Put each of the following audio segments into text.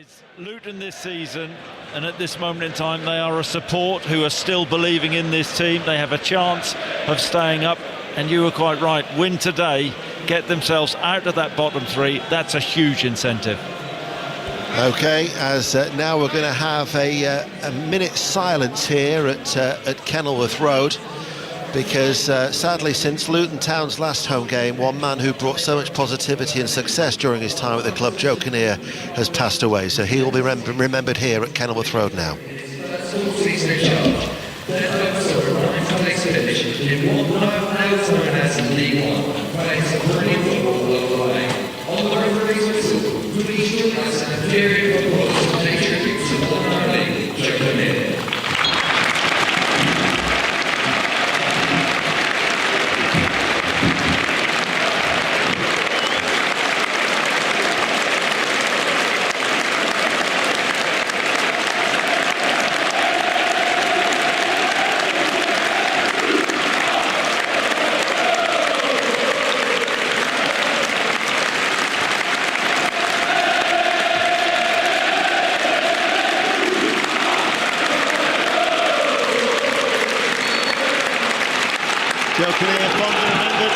is Luton this season, and at this moment in time they are a support who are still believing in this team. They have a chance of staying up, and you were quite right. Win today, get themselves out of that bottom three. That's a huge incentive. Okay, as now we're going to have a minute's silence here at Kenilworth Road, because sadly, since Luton Town's last home game, one man who brought so much positivity and success during his time at the club, Joe Kinnear, has passed away. So he will be remembered here at Kenilworth Road now. Joe Kinnear fondly remembered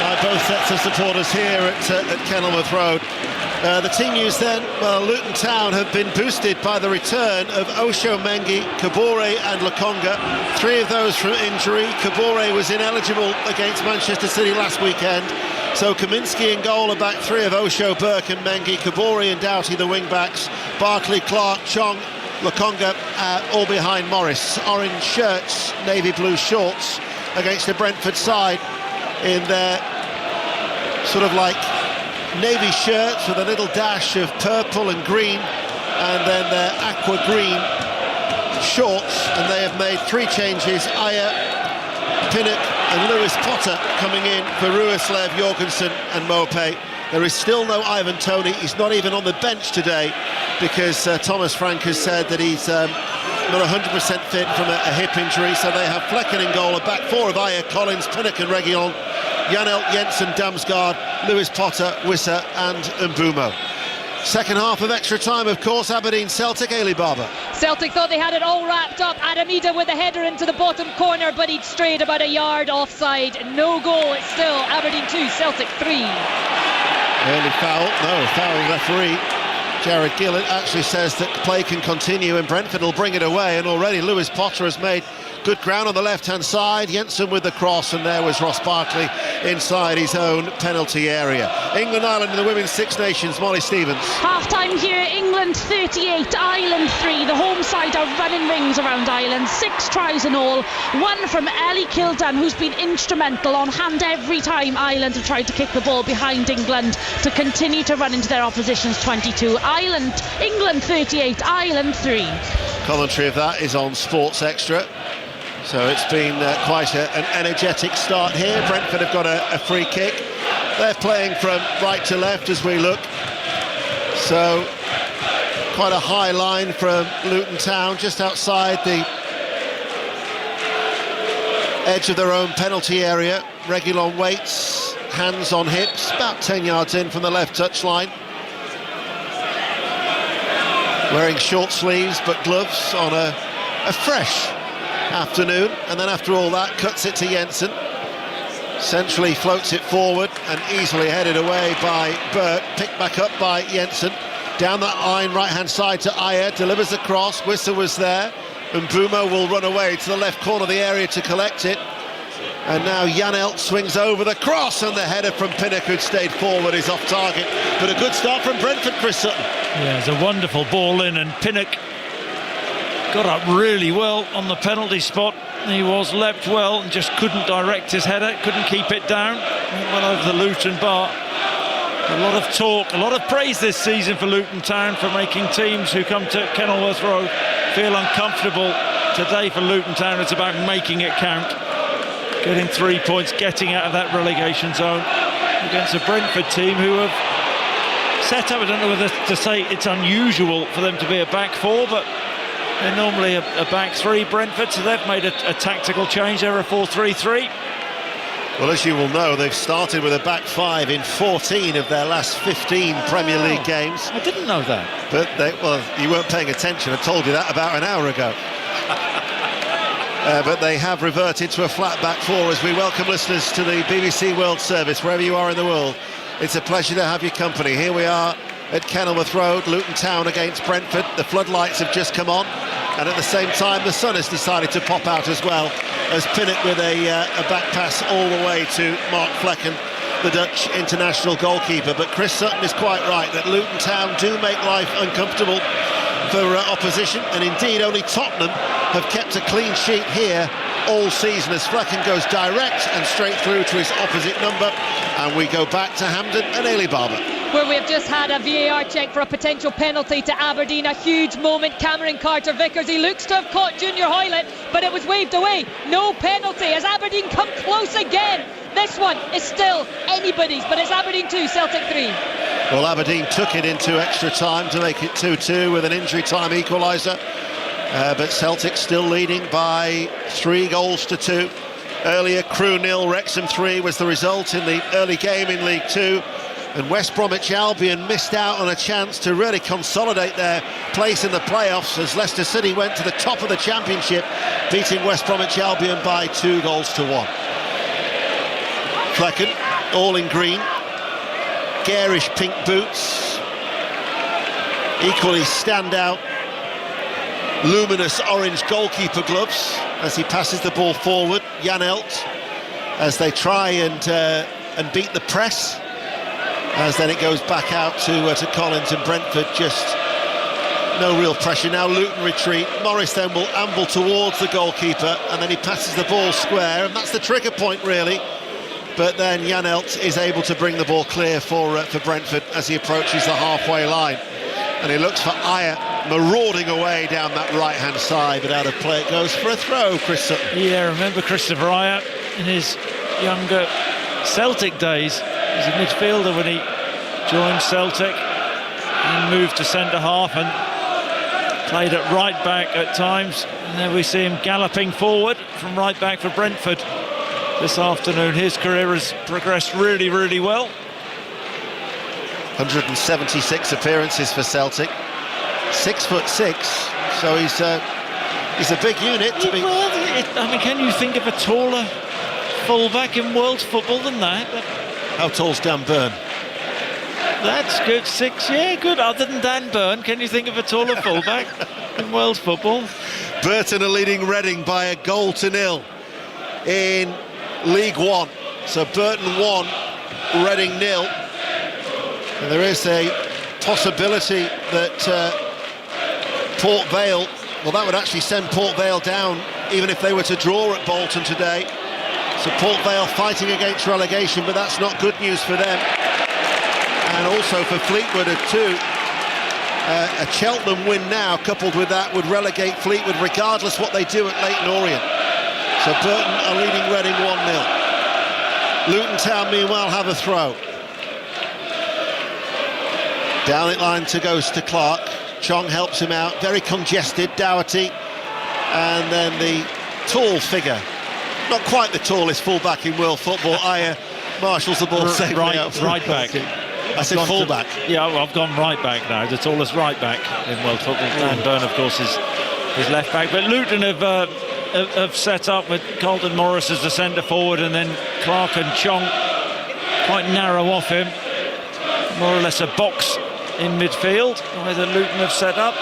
by both sets of supporters here at Kenilworth Road. The team news then, well, Luton Town have been boosted by the return of Osho Mengi, Kabore and Lokonga. Three of those from injury. Kabore was ineligible against Manchester City last weekend. So Kaminsky in goal, a back three of Osho, Burke and Mengi, Kabore and Doughty the wing-backs, Barkley, Clark, Chong, Lokonga, all behind Morris. Orange shirts, navy blue shorts, against the Brentford side in their sort of like navy shirts with a little dash of purple and green, and then their aqua green shorts, and they have made three changes. Ayer, Pinnock and Lewis Potter coming in for Ruislev, Jorgensen and Mopé. There is still no Ivan Toney. He's not even on the bench today because Thomas Frank has said that he's not 100% fit from a hip injury. So they have Flecken in goal, a back four of Ayer, Collins, Pinnock and Reguilon, Janelt, Jensen, Damsgaard, Lewis Potter, Wissa and Mbumo. Second half of extra time, of course. Aberdeen Celtic, Ailey Barber. Celtic thought they had it all wrapped up. Adamida with a header into the bottom corner, but he'd strayed about a yard offside. No goal. It's still Aberdeen 2, Celtic 3. Early foul. No, foul referee. Jared Gillett actually says that play can continue and Brentford will bring it away, and already Lewis Potter has made good ground on the left-hand side. Jensen with the cross, and there was Ross Barkley inside his own penalty area. England-Ireland in the Women's Six Nations, Molly Stevens. Half-time here, England 38, Ireland 3. The home side are running rings around Ireland. 6 tries in all. One from Ellie Kildan, who's been instrumental, on hand every time Ireland have tried to kick the ball behind England to continue to run into their opposition's 22. England 38, Ireland 3. Commentary of that is on Sports Extra. So it's been quite an energetic start here. Brentford have got a free kick. They're playing from right to left as we look. So quite a high line from Luton Town, just outside the edge of their own penalty area. Reguilon waits, hands on hips, about 10 yards in from the left touchline. Wearing short sleeves but gloves on a fresh afternoon, and then after all that cuts it to Jensen, centrally floats it forward and easily headed away by Burke, picked back up by Jensen, down that line right hand side to Ayer, delivers the cross. Wissa was there, and Mbumo will run away to the left corner of the area to collect it, and now Janelt swings over the cross, and the header from Pinnock, who'd stayed forward, is off target, but a good start from Brentford. Chris Sutton. Yeah, it's a wonderful ball in, and Pinnock got up really well on the penalty spot. He was leapt well and just couldn't direct his header, couldn't keep it down. Went over the Luton bar. A lot of talk, a lot of praise this season for Luton Town for making teams who come to Kenilworth Road feel uncomfortable. Today for Luton Town, it's about making it count, getting 3 points, getting out of that relegation zone against a Brentford team who have set up, I don't know whether to say it's unusual for them to be a back four, but they're normally a back three, Brentford, so they've made a tactical change. They're a 4-3-3. Well, as you will know, they've started with a back five in 14 of their last 15 Premier League games. I didn't know that. But you weren't paying attention. I told you that about an hour ago. But they have reverted to a flat back four as we welcome listeners to the BBC World Service, wherever you are in the world. It's a pleasure to have your company. Here we are at Kenilworth Road, Luton Town against Brentford. The floodlights have just come on, and at the same time the sun has decided to pop out as well, as Pinnock with a back pass all the way to Mark Flecken, the Dutch international goalkeeper. But Chris Sutton is quite right that Luton Town do make life uncomfortable for opposition, and indeed only Tottenham have kept a clean sheet here all season, as Flecken goes direct and straight through to his opposite number, and we go back to Hampden and Ailey Barber, where we've just had a VAR check for a potential penalty to Aberdeen. A huge moment. Cameron Carter-Vickers, he looks to have caught Junior Hoylett, but it was waved away. No penalty as Aberdeen come close again. This one is still anybody's, but it's Aberdeen 2, Celtic 3. Well, Aberdeen took it into extra time to make it 2-2 with an injury time equaliser, but Celtic still leading by 3-2. Earlier, Crewe 0, Wrexham 3 was the result in the early game in League Two. And West Bromwich Albion missed out on a chance to really consolidate their place in the playoffs as Leicester City went to the top of the Championship, beating West Bromwich Albion by 2-1. Flecken, all in green, garish pink boots, equally standout luminous orange goalkeeper gloves as he passes the ball forward. Jan Elt, as they try and beat the press, as then it goes back out to Collins, and Brentford just no real pressure. Now Luton retreat. Morris then will amble towards the goalkeeper, and then he passes the ball square, and that's the trigger point really. But then Jan Elt is able to bring the ball clear for Brentford as he approaches the halfway line, and he looks for Ayer marauding away down that right-hand side, but out of play it goes for a throw. Chris Sutton. Yeah, remember Christopher Ayer in his younger Celtic days. He's a midfielder when he joined Celtic and moved to centre-half and played at right-back at times. And then we see him galloping forward from right-back for Brentford this afternoon. His career has progressed really, really well. 176 appearances for Celtic. 6'6", so he's a big unit to be. Well, I mean, can you think of a taller fullback in world football than that? How tall's Dan Burn? That's good. 6, yeah, good. Other than Dan Burn, can you think of a taller fullback in world football? Burton are leading Reading by 1-0 in League One. So Burton 1, Reading 0. And there is a possibility that Port Vale, well, that would actually send Port Vale down even if they were to draw at Bolton today. So Port Vale fighting against relegation, but that's not good news for them. And also for Fleetwood too. A Cheltenham win now, coupled with that, would relegate Fleetwood regardless what they do at Leyton Orient. So Burton are leading Reading 1-0. Luton Town, meanwhile, have a throw. Down it line goes to Clark. Chong helps him out, very congested, Doherty. And then the tall figure, not quite the tallest fullback in world football, Ayer marshals the ball safely out. Right back. I said fullback. Yeah, well, I've gone right back now, the tallest right back in world football. Dan Burn, of course, is left back. But Luton have set up with Colton Morris as the centre forward, and then Clark and Chong quite narrow off him. More or less a box in midfield, where the Luton have set up.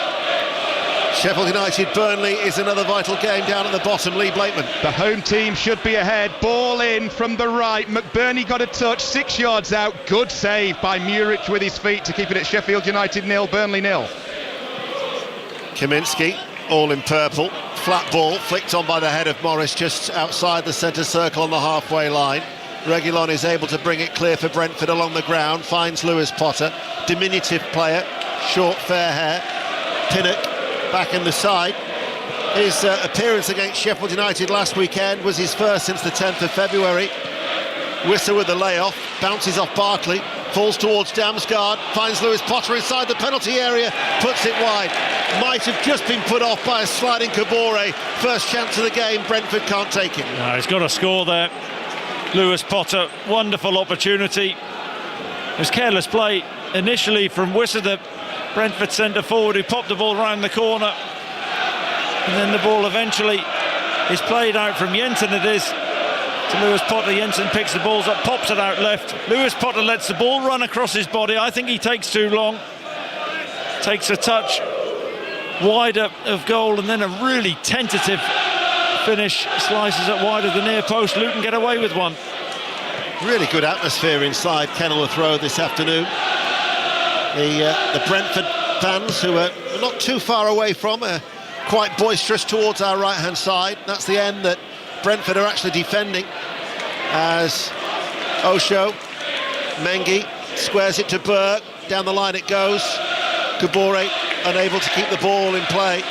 Sheffield United Burnley is another vital game down at the bottom. Lee Blakeman. The home team should be ahead. Ball in from the right. McBurney got a touch, 6 yards out. Good save by Muric with his feet to keep it at Sheffield United 0, Burnley 0. Kaminski, all in purple. Flat ball flicked on by the head of Morris just outside the centre circle on the halfway line. Reguilon is able to bring it clear for Brentford along the ground, finds Lewis Potter, diminutive player, short fair hair. Pinnock back in the side. His appearance against Sheffield United last weekend was his first since the 10th of February. Whistle with the layoff, bounces off Barkley, falls towards Damsgaard, finds Lewis Potter inside the penalty area, puts it wide. Might have just been put off by a sliding Kabore. First chance of the game, Brentford can't take it. No, he's got to score there. Lewis Potter, wonderful opportunity. It was careless play initially from Wissa, the Brentford centre forward, who popped the ball round the corner, and then the ball eventually is played out from Jensen, it is, to Lewis Potter. Jensen picks the balls up, pops it out left. Lewis Potter lets the ball run across his body. I think he takes too long, takes a touch wider of goal, and then a really tentative finish, slices it wide of the near post. Luton get away with one. Really good atmosphere inside Kenilworth Road this afternoon. The Brentford fans, who are not too far away from, quite boisterous towards our right-hand side. That's the end that Brentford are actually defending, as Osho Mengi squares it to Burke. Down the line it goes. Kabore unable to keep the ball in play.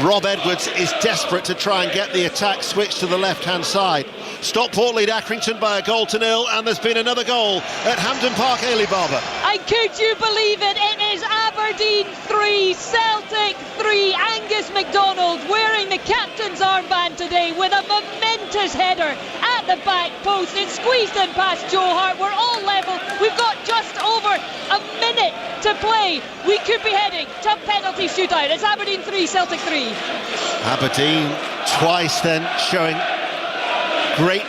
Rob Edwards is desperate to try and get the attack switched to the left-hand side. Stockport lead Accrington by 1-0, and there's been another goal at Hampden Park, Ailey Barber. And could you believe it? It is Aberdeen 3, Celtic 3. Angus MacDonald wearing the captain's armband today with a momentous header at the back post. It's squeezed in past Joe Hart. We're all level. We've got just over a minute to play. We could be heading to a penalty shootout. It's Aberdeen 3, Celtic 3. Aberdeen twice then showing great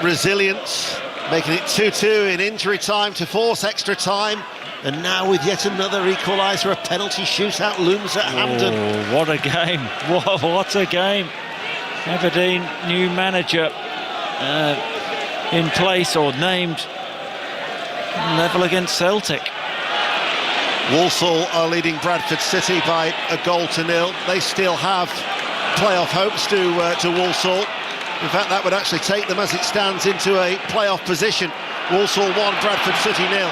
resilience, making it 2-2 in injury time to force extra time, and now with yet another equaliser, a penalty shootout looms at Hampden. Oh, what a game. What a game. Aberdeen, new manager in place or named, level against Celtic. Walsall are leading Bradford City by 1-0. They still have playoff hopes to Walsall. In fact, that would actually take them, as it stands, into a playoff position. Walsall 1, Bradford City 0.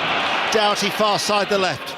Doughty far side the left.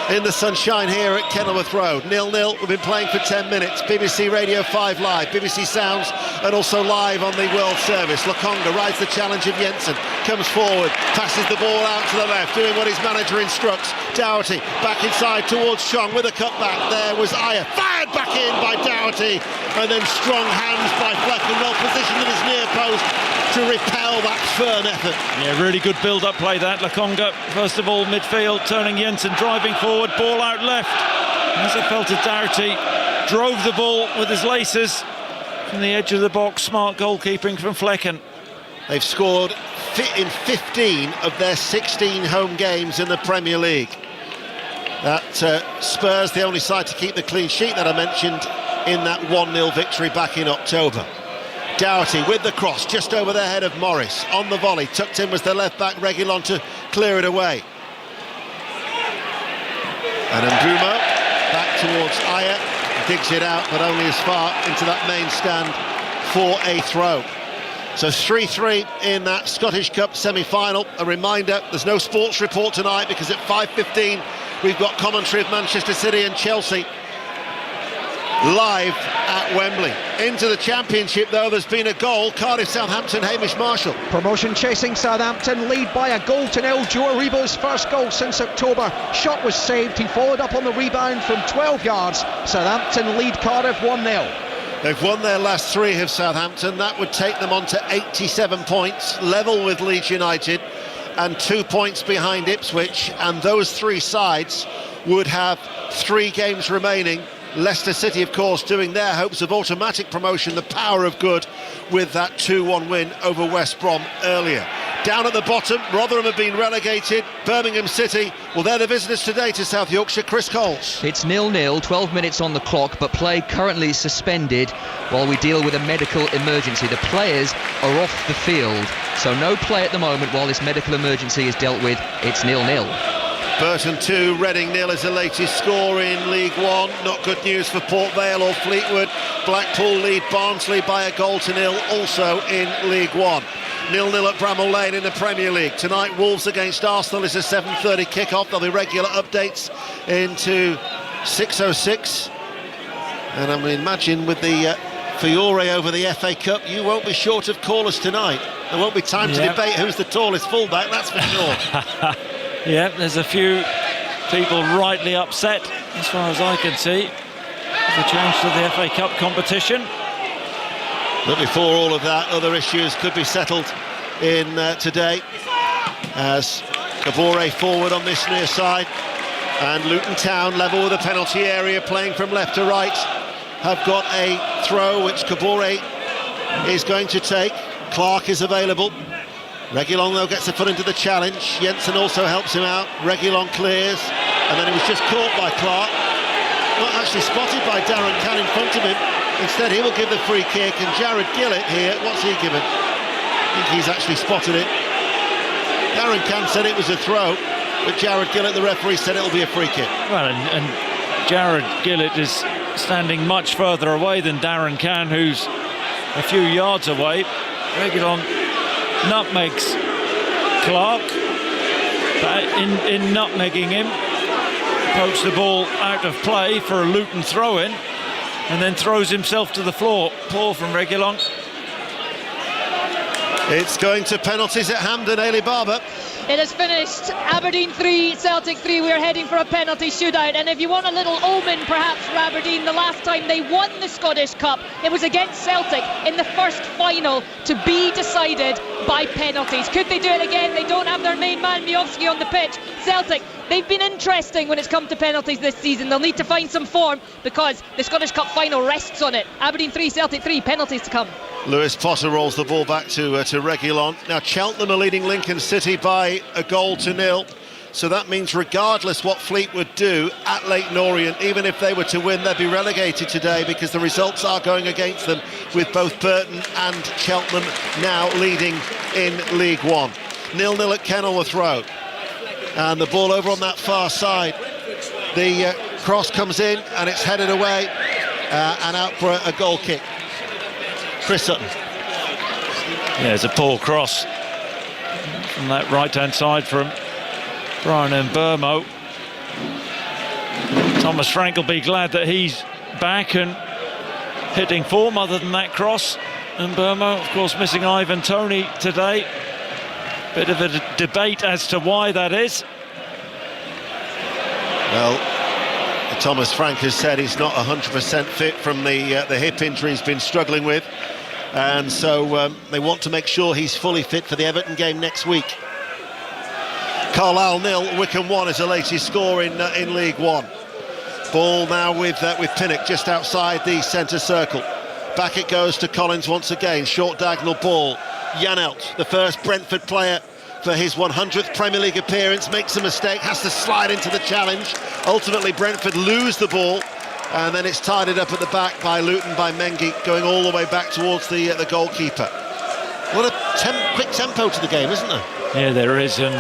In the sunshine here at Kenilworth Road. 0-0, we've been playing for 10 minutes. BBC Radio 5 live, BBC Sounds, and also live on the World Service. Lokonga rides the challenge of Jensen, comes forward, passes the ball out to the left, doing what his manager instructs. Doughty back inside towards Chong with a cutback. There was Ayer, fired back in by Doughty, and then strong hands by Flecken, well positioned at his near post to repel that firm effort. Yeah, really good build-up play that. Lokonga, first of all, midfield, turning Jensen, driving forward, ball out left. As it fell to Doughty, drove the ball with his laces from the edge of the box. Smart goalkeeping from Flecken. They've scored in 15 of their 16 home games in the Premier League. That Spurs, the only side to keep the clean sheet that I mentioned in that 1-0 victory back in October. Doughty with the cross just over the head of Morris. On the volley, tucked in was the left-back Reguilon to clear it away. And Mbeumo back towards Ayer, digs it out, but only as far into that main stand for a throw. So 3-3 in that Scottish Cup semi-final. A reminder, there's no sports report tonight because at 5:15 we've got commentary of Manchester City and Chelsea live at Wembley. Into the Championship, though, there's been a goal. Cardiff Southampton, Hamish Marshall. Promotion chasing Southampton, lead by 1-0. Joe Aribo's first goal since October. Shot was saved, he followed up on the rebound from 12 yards. Southampton lead Cardiff 1-0. They've won their last 3 of Southampton. That would take them on to 87 points, level with Leeds United, and 2 points behind Ipswich. And those 3 sides would have 3 games remaining. Leicester City, of course, doing their hopes of automatic promotion, the power of good, with that 2-1 win over West Brom earlier. Down at the bottom, Rotherham have been relegated. Birmingham City, well, they're the visitors today to South Yorkshire. Chris Coles. It's 0-0, 12 minutes on the clock, but play currently suspended while we deal with a medical emergency. The players are off the field, so no play at the moment while this medical emergency is dealt with. It's 0-0. Burton 2, Reading 0 is the latest score in League One. Not good news for Port Vale or Fleetwood. Blackpool lead Barnsley by 1-0, also in League One. 0-0 at Bramall Lane in the Premier League. Tonight, Wolves against Arsenal is a 7:30 kick-off. There'll be regular updates into 6:06. And I mean, imagine with the Fiore over the FA Cup, you won't be short of callers tonight. There won't be time to debate who's the tallest fullback, that's for sure. Yeah, there's a few people rightly upset, as far as I can see, with the change to the FA Cup competition. But before all of that, other issues could be settled in today, as Kabore forward on this near side, and Luton Town level with the penalty area, playing from left to right, have got a throw which Kabore is going to take. Clark is available. Reguilon though gets a foot into the challenge. Jensen also helps him out. Reguilon clears, and then he was just caught by Clark. Not actually spotted by Darren Cann in front of him. Instead he will give the free kick, and Jared Gillett here, what's he given? I think he's actually spotted it. Darren Cann said it was a throw, but Jared Gillett, the referee, said it'll be a free kick. Well, and Jared Gillett is standing much further away than Darren Cann, who's a few yards away. Reguilon nutmegs Clark, but in nutmegging him, pokes the ball out of play for a Luton throw-in, and then throws himself to the floor. Poor from Reguilon. It's going to penalties at Hampden. Ailey Barber. It is finished. Aberdeen 3, Celtic 3. We're heading for a penalty shootout. And if you want a little omen, perhaps, for Aberdeen, the last time they won the Scottish Cup, it was against Celtic in the first final to be decided by penalties. Could they do it again? They don't have their main man, Miovski, on the pitch. Celtic, they've been interesting when it's come to penalties this season. They'll need to find some form because the Scottish Cup final rests on it. Aberdeen 3, Celtic 3, penalties to come. Lewis Potter rolls the ball back to Reguilon. Now Cheltenham are leading Lincoln City by a 1-0. So that means regardless what Fleetwood do at Leyton Orient, even if they were to win, they'd be relegated today because the results are going against them, with both Burton and Cheltenham now leading in League One. 0-0 at Kenilworth Road. And the ball over on that far side. The cross comes in and it's headed away and out for a goal kick. Chris Sutton. Yeah, it's a poor cross from that right-hand side from Brian Mbeumo. Thomas Frank will be glad that he's back and hitting form other than that cross. Mbeumo, of course, missing Ivan Toney today. Bit of a debate as to why that is. Well, Thomas Frank has said he's not 100% fit from the hip injury he's been struggling with, and so they want to make sure he's fully fit for the Everton game next week. Carlisle 0, Wycombe 1 is the latest score in League One. Ball now with Pinnock just outside the centre circle. Back it goes to Collins once again. Short diagonal ball. Janelt, the first Brentford player for his 100th Premier League appearance, makes a mistake, has to slide into the challenge. Ultimately Brentford lose the ball, and then it's tidied up at the back by Luton, by Mengi, going all the way back towards the goalkeeper. What a quick tempo to the game, isn't there? Yeah, there is, and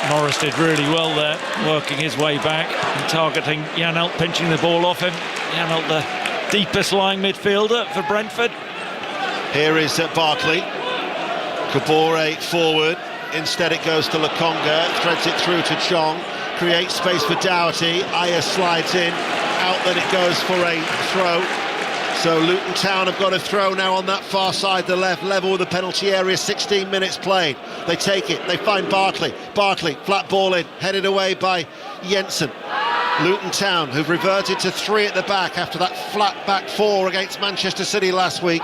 Morris did really well there, working his way back and targeting Janelt, pinching the ball off him. Janelt, the deepest lying midfielder for Brentford. Here is Barkley. Kabore forward. Instead it goes to Lokonga, threads it through to Chong, creates space for Doherty. Aya slides in, out then it goes for a throw. So Luton Town have got a throw now on that far side, the left, level with the penalty area, 16 minutes played. They take it, they find Barkley. Barkley, flat ball in, headed away by Jensen. Luton Town, who've reverted to 3 at the back after that flat back 4 against Manchester City last week,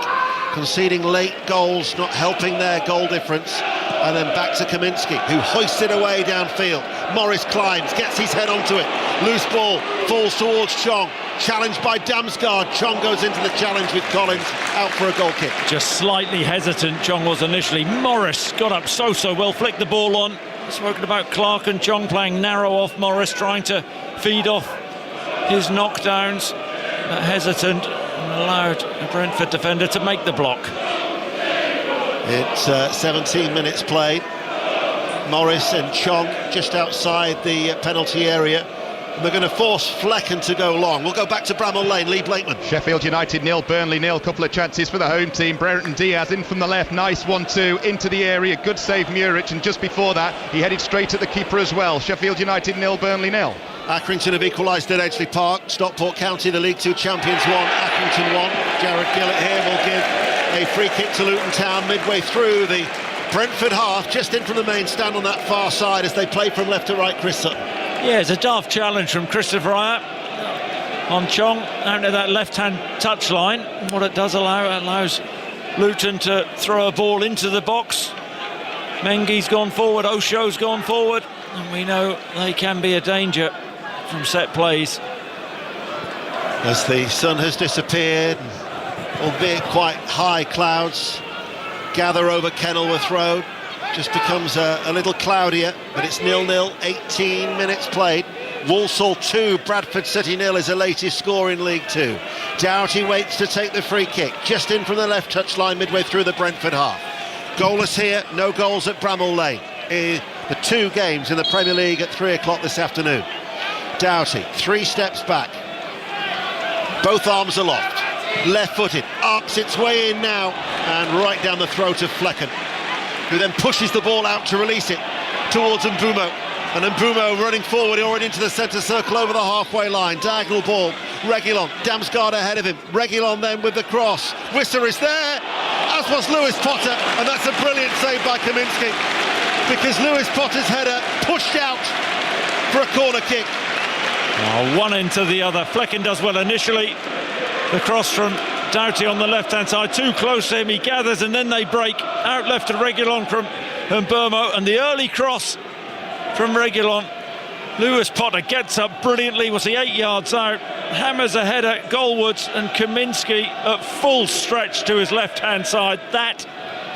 conceding late goals, not helping their goal difference. And then back to Kaminski, who hoists it away downfield. Morris climbs, gets his head onto it. Loose ball, falls towards Chong. Challenged by Damsgaard. Chong goes into the challenge with Collins, out for a goal kick. Just slightly hesitant, Chong was initially. Morris got up so well, flicked the ball on. Spoken about Clark and Chong playing narrow off Morris, trying to feed off his knockdowns. But hesitant, and allowed a Brentford defender to make the block. It's 17 minutes played. Morris and Chong just outside the penalty area. And they're going to force Flecken to go long. We'll go back to Bramall Lane. Lee Blakeman. Sheffield United 0, Burnley 0. Couple of chances for the home team. Brereton Diaz in from the left. Nice 1-2 into the area. Good save Muric. And just before that, he headed straight at the keeper as well. Sheffield United 0, Burnley 0. Accrington have equalised at Edgeley Park. Stockport County, the League 2 champions, 1. Accrington 1. Jared Gillett here will give a free kick to Luton Town midway through the Brentford half, just in from the main stand on that far side as they play from left to right. Chris Sutton. Yeah, it's a daft challenge from Christopher Aya on Chong out to that left-hand touchline. What it does allows Luton to throw a ball into the box. Mengi's gone forward, Osho's gone forward, and we know they can be a danger from set plays. As the sun has disappeared, albeit quite high clouds gather over Kenilworth Road, just becomes a little cloudier, but it's 0-0, 18 minutes played. Walsall 2, Bradford City 0 is the latest score in League Two. Doughty waits to take the free kick, just in from the left touchline midway through the Brentford half. Goalless here, no goals at Bramall Lane. The 2 games in the Premier League at 3 o'clock this afternoon. Doughty, 3 steps back, both arms aloft, left-footed, arcs its way in now, and right down the throat of Flecken, who then pushes the ball out to release it towards Mbumo. And Mbumo running forward, already into the centre circle over the halfway line. Diagonal ball, Reguilon, Damsgaard ahead of him. Reguilon then with the cross. Wisser is there, as was Lewis Potter, and that's a brilliant save by Kaminski, because Lewis Potter's header pushed out for a corner kick. One into the other. Flecken does well initially. The cross from Doughty on the left-hand side, too close to him, he gathers, and then they break. Out left to Reguilon from Mbumo, and the early cross from Reguilon. Lewis Potter gets up brilliantly, was he 8 yards out, hammers a header goalwards, and Kaminski at full stretch to his left-hand side. That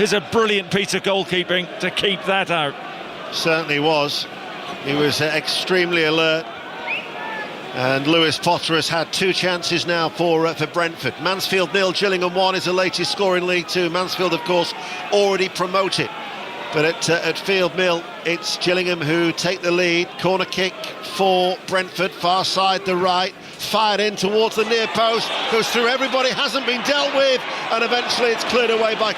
is a brilliant piece of goalkeeping to keep that out. Certainly was. He was extremely alert. And Lewis Potter has had 2 chances now for Brentford. Mansfield 0, Gillingham 1 is the latest score in League Two. Mansfield, of course, already promoted. But at Field Mill, it's Gillingham who take the lead. Corner kick for Brentford, far side, the right. Fired in towards the near post, goes through everybody, hasn't been dealt with, and eventually it's cleared away by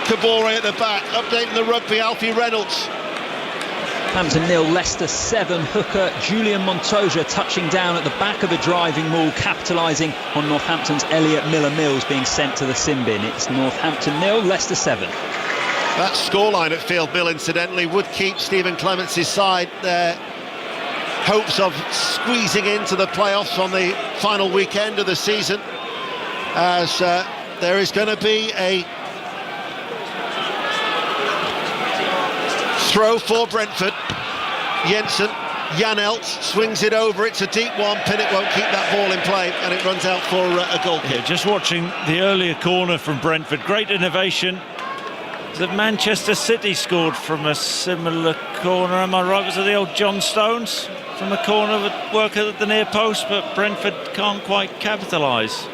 Kabore at the back. Updating the rugby, Alfie Reynolds. Hampton 0, Leicester 7. Hooker Julian Montoya touching down at the back of a driving maul, capitalising on Northampton's Elliot Miller-Mills being sent to the sin bin. It's Northampton 0, Leicester 7. That scoreline at Field Mill, incidentally, would keep Stephen Clements's side their hopes of squeezing into the playoffs on the final weekend of the season, as there is going to be a throw for Brentford. Jensen, Janelt swings it over, it's a deep one, Pinnock won't keep that ball in play, and it runs out for a goal kick. Yeah, just watching the earlier corner from Brentford, great innovation. That Manchester City scored from a similar corner, am I right? Was it the old John Stones from a corner with work at the near post, but Brentford can't quite capitalise.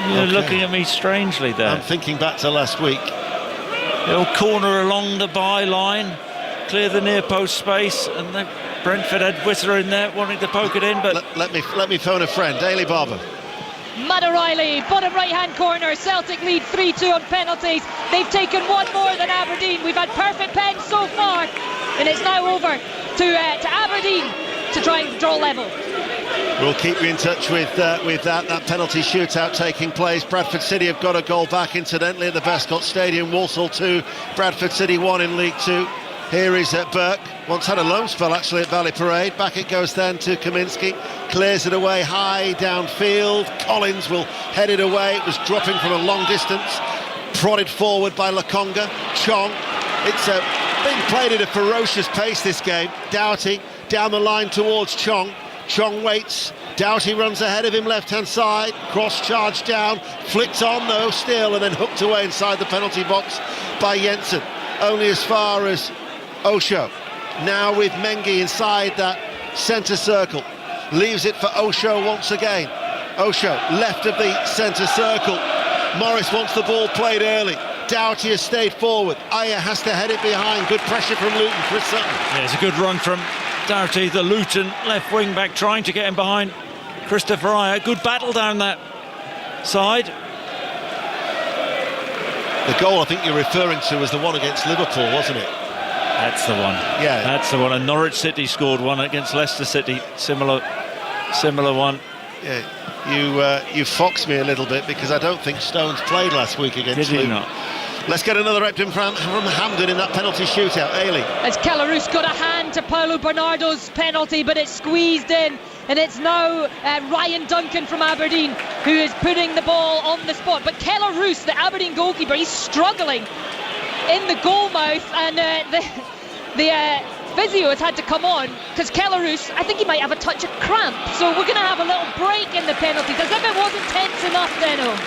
You're looking at me strangely there. I'm thinking back to last week. The old corner along the byline, clear the near post space, and then Brentford had Wisser in there wanting to poke it in, but let me phone a friend. Daly Barber. Matt O'Reilly, bottom right-hand corner. Celtic lead 3-2 on penalties. They've taken one more than Aberdeen. We've had perfect pens so far, and it's now over to Aberdeen to try and draw level. We'll keep you in touch with that penalty shootout taking place. Bradford City have got a goal back, incidentally, at the Bescott Stadium. Walsall 2, Bradford City 1 in League Two. Here is Burke, once had a loan spell actually at Valley Parade. Back it goes then to Kaminski, clears it away high downfield. Collins will head it away. It was dropping from a long distance, prodded forward by Lakonga. Chong, it's being played at a ferocious pace this game. Doughty down the line towards Chong. Chong waits, Doughty runs ahead of him left-hand side, cross charge down, flicked on though still, and then hooked away inside the penalty box by Jensen. Only as far as Osho. Now with Mengi inside that centre circle, leaves it for Osho once again. Osho left of the centre circle. Morris wants the ball played early. Doughty has stayed forward. Aya has to head it behind. Good pressure from Luton. Chris Sutton. Yeah, it's a good run from Doughty, the Luton left wing back, trying to get him behind Christopher Aya. Good battle down that side. The goal I think you're referring to was the one against Liverpool, wasn't it? That's the one. Yeah, that's the one. And Norwich City scored one against Leicester City. Similar one. Yeah, you foxed me a little bit because I don't think Stones played last week against Luton. Did he not? Let's get another replay from Hampden in that penalty shootout. Ailey. As Kelarus got a hand to Paulo Bernardo's penalty, but it's squeezed in, and it's now Ryan Duncan from Aberdeen who is putting the ball on the spot. But Kelarus, the Aberdeen goalkeeper, he's struggling in the goal mouth, and the physio has had to come on because Kelarus, I think he might have a touch of cramp, so we're going to have a little break in the penalties, as if it wasn't tense enough, Deno.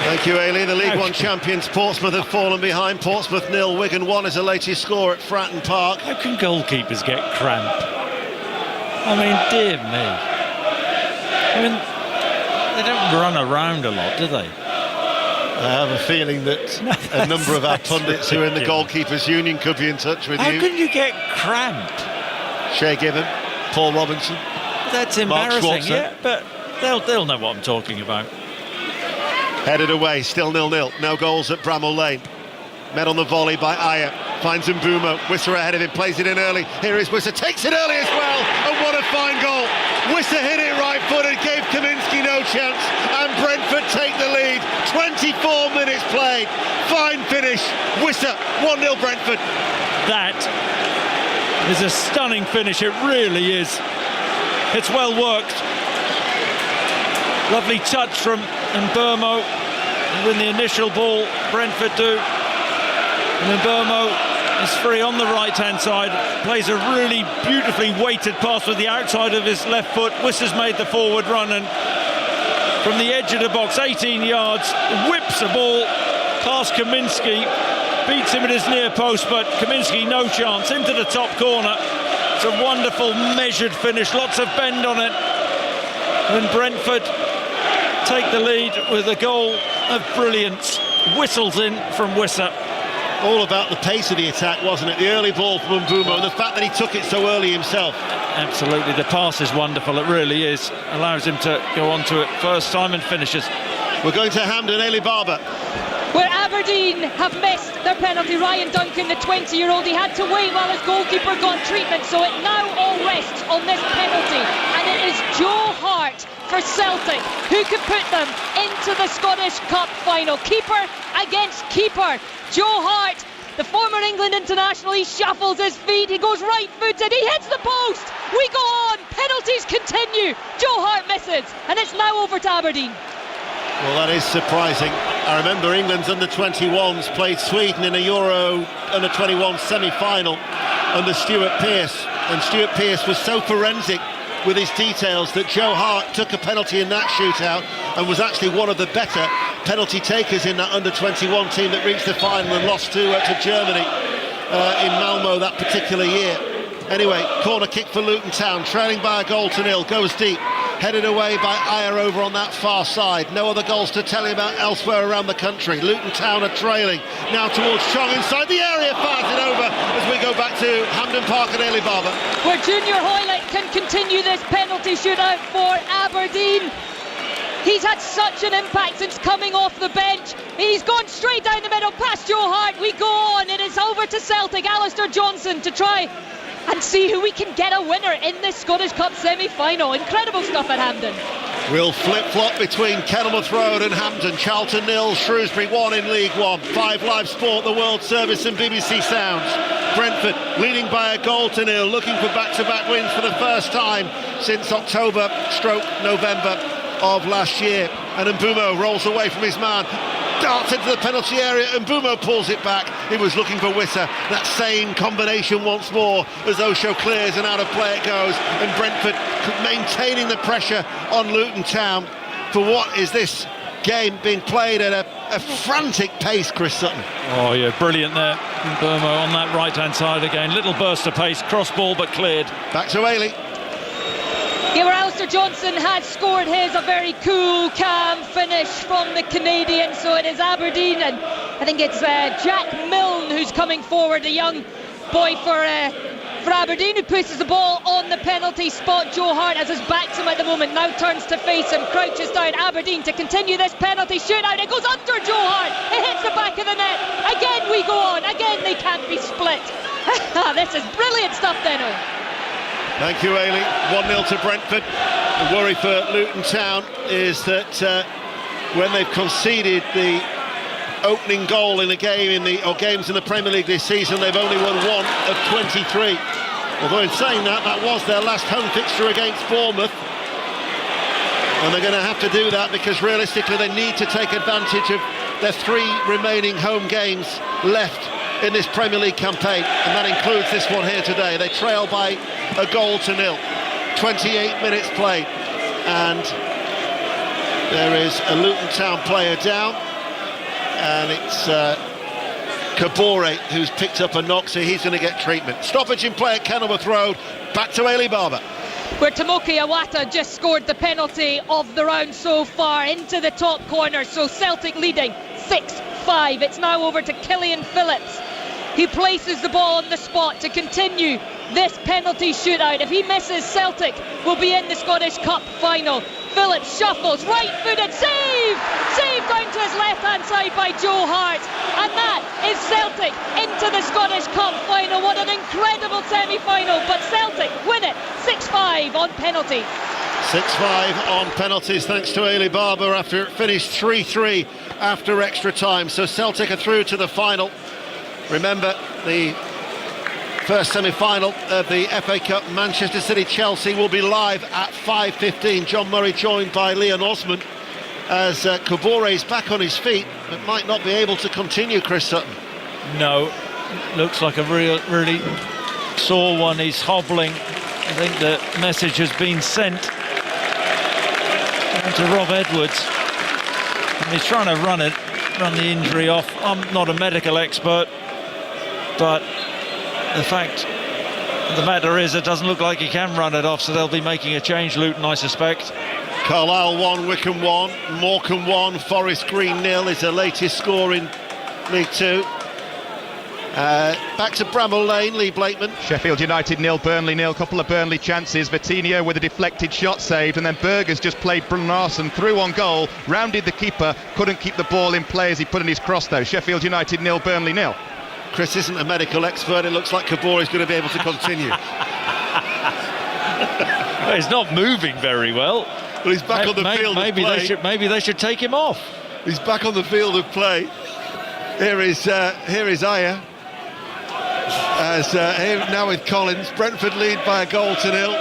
Thank you, Ailey. The League One champions Portsmouth have fallen behind. Portsmouth 0, Wigan 1 is the latest score at Fratton Park. How can goalkeepers get cramp? I mean, dear me. I mean, they don't run around a lot, do they? I have a feeling that a number of our pundits who are in the Goalkeepers Union could be in touch with How you. How can you get cramp? Shea Gibbon, Paul Robinson. That's embarrassing, yeah, but they'll know what I'm talking about. Headed away, still 0-0. No goals at Bramall Lane. Met on the volley by Ayer. Finds Mbeumo. Wissa ahead of him, plays it in early. Here is Wissa, takes it early as well. And what a fine goal. Wissa hit it right-footed, gave Kaminski no chance. And Brentford take the lead. 24 minutes played. Fine finish. Wissa, 1-0 Brentford. That is a stunning finish, it really is. It's well worked. Lovely touch from Mbeumo. And win the initial ball, Brentford do. And Mbeumo is free on the right-hand side. Plays a really beautifully weighted pass with the outside of his left foot. Wissa's made the forward run, and from the edge of the box, 18 yards, whips a ball past Kaminski. Beats him at his near post, but Kaminski no chance. Into the top corner. It's a wonderful measured finish, lots of bend on it. And Brentford take the lead with a goal of brilliance. Whistles in from Wissa. All about the pace of the attack, wasn't it? The early ball from Mbeumo and the fact that he took it so early himself. Absolutely, the pass is wonderful, it really is. Allows him to go on to it first time and finishes. We're going to Hampden, Ailey Barber. Where Aberdeen have missed their penalty. Ryan Duncan, the 20-year-old, he had to wait while his goalkeeper got treatment, so it now all rests on this penalty. And it is Joe Hart for Celtic who could put them into the Scottish Cup final. Keeper against keeper. Joe Hart, the former England international, he shuffles his feet, he goes right-footed, he hits the post. We go on, penalties continue. Joe Hart misses, and it's now over to Aberdeen. Well, that is surprising. I remember England's under-21s played Sweden in a Euro under-21 semi-final under Stuart Pearce, and Stuart Pearce was so forensic with his details that Joe Hart took a penalty in that shootout and was actually one of the better penalty takers in that under-21 team that reached the final and lost to Germany in Malmo that particular year. Anyway, corner kick for Luton Town, trailing by a goal to nil, goes deep, headed away by Ayer over on that far side. No other goals to tell you about elsewhere around the country. Luton Town are trailing, now towards Chong inside the area, fires it over as we go back to Hampden Park and Ailey Barber. Where Junior Hoylett can continue this penalty shootout for Aberdeen. He's had such an impact since coming off the bench. He's gone straight down the middle past Joe Hart. We go on, it is over to Celtic. Alistair Johnson to try and see who we can get a winner in this Scottish Cup semi-final. Incredible stuff at Hampden. We'll flip-flop between Kenilworth Road and Hampden. Charlton 0, Shrewsbury 1 in League One. 5 Live Sport, the World Service and BBC Sounds. Brentford leading by a goal to nil, looking for back-to-back wins for the first time since October/November of last year. And Mbeumo rolls away from his man, darts into the penalty area, and Mbeumo pulls it back. He was looking for Wissa. That same combination once more as Osho clears and out of play it goes, and Brentford maintaining the pressure on Luton Town for what is this game being played at a frantic pace, Chris Sutton. Oh yeah, brilliant there. Mbeumo on that right-hand side again. Little burst of pace, cross ball but cleared. Back to Ailey. Yeah, where Alistair Johnson has scored his, a very cool, calm finish from the Canadian. So it is Aberdeen, and I think it's Jack Milne who's coming forward, a young boy for Aberdeen, who places the ball on the penalty spot. Joe Hart has his back to him at the moment, now turns to face him, crouches down. Aberdeen to continue this penalty shootout. It goes under Joe Hart, it hits the back of the net. Again we go on, again they can't be split. This is brilliant stuff, Deno. Thank you, Ailey. 1-0 to Brentford. The worry for Luton Town is that when they've conceded the opening goal in a game games in the Premier League this season. They've only won 1 of 23. Although in saying that was their last home fixture against Bournemouth. And they're going to have to do that because realistically they need to take advantage of their 3 remaining home games left in this Premier League campaign, and that includes this one here today. They trail by a goal to nil, 28 minutes played, and there is a Luton Town player down, and it's Kabore who's picked up a knock, so he's going to get treatment. Stoppage in play at Kenilworth Road. Back to Ailey Barber, where Tomoki Iwata just scored the penalty of the round so far into the top corner. So Celtic leading 6-5. It's now over to Killian Phillips. He places the ball on the spot to continue this penalty shootout. If he misses, Celtic will be in the Scottish Cup final. Phillips shuffles, right-footed, saved down to his left-hand side by Joe Hart, and that is Celtic into the Scottish Cup final. What an incredible semi-final, but Celtic win it 6-5 on penalties. 6-5 on penalties thanks to Ailey Barber after it finished 3-3 after extra time. So Celtic are through to the final. Remember, the first semi-final of the FA Cup, Manchester City-Chelsea, will be live at 5:15. John Murray joined by Leon Osman as Kabore is back on his feet, but might not be able to continue, Chris Sutton. No, looks like a really sore one. He's hobbling. I think the message has been sent to Rob Edwards, and he's trying to run the injury off. I'm not a medical expert, but the fact of the matter is it doesn't look like he can run it off, so they'll be making a change, Luton, I suspect. Carlisle 1, Wickham 1, Morecambe 1, Forest Green 0 is the latest score in League 2. Back to Bramall Lane, Lee Blakeman. Sheffield United 0, Burnley 0. Couple of Burnley chances. Vitinho with a deflected shot saved, and then Berger's just played Brunnarsson through on goal, rounded the keeper, couldn't keep the ball in play as he put in his cross though. Sheffield United 0, Burnley 0. Chris isn't a medical expert. It looks like Kabore is going to be able to continue. Well, he's not moving very well. Well, he's back on the field of play. Maybe they should take him off. He's back on the field of play. Here is Aya. Here now with Collins. Brentford lead by a goal to nil.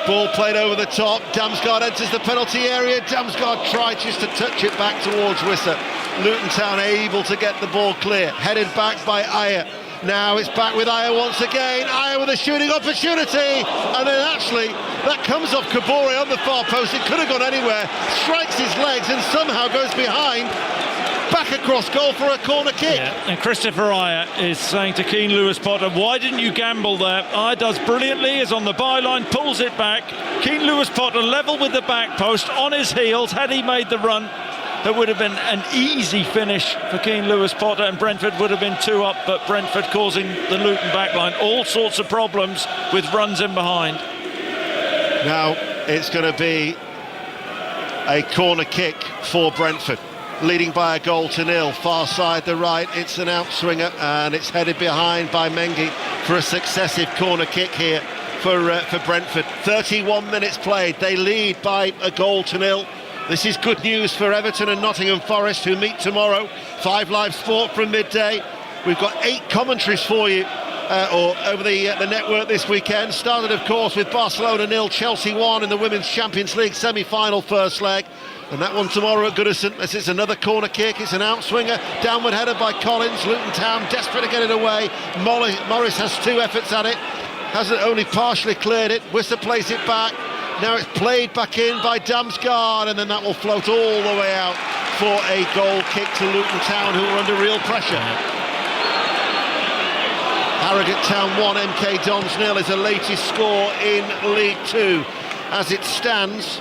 Ball played over the top. Damsgaard enters the penalty area. Damsgaard tried just to touch it back towards Wissa. Luton Town able to get the ball clear. Headed back by Aya. Now it's back with Aya once again. Aya with a shooting opportunity. And then actually that comes off Kabore on the far post. It could have gone anywhere. Strikes his legs and somehow goes behind. Back across goal for a corner kick. Yeah. And Christopher Aya is saying to Keane Lewis-Potter, why didn't you gamble there? Aya does brilliantly, is on the byline, pulls it back. Keane Lewis-Potter level with the back post, on his heels. Had he made the run, that would have been an easy finish for Keane Lewis-Potter, and Brentford would have been 2 up, but Brentford causing the Luton backline all sorts of problems with runs in behind. Now it's going to be a corner kick for Brentford, leading by a goal to nil. Far side the right, it's an outswinger, and it's headed behind by Mengi for a successive corner kick here for Brentford. 31 minutes played, they lead by a goal to nil. This is good news for Everton and Nottingham Forest, who meet tomorrow. 5 Live Sport from midday. We've got 8 commentaries for you over the network this weekend. Started, of course, with Barcelona 0, Chelsea 1 in the Women's Champions League semi-final first leg. And that one tomorrow at Goodison, as it's another corner kick. It's an outswinger, downward header by Collins. Luton Town desperate to get it away. Morris has 2 efforts at it, hasn't only partially cleared it. Wissa plays it back. Now it's played back in by Damsgaard, and then that will float all the way out for a goal kick to Luton Town, who are under real pressure. Harrogate Town 1, MK Dons 0 is the latest score in League 2. As it stands,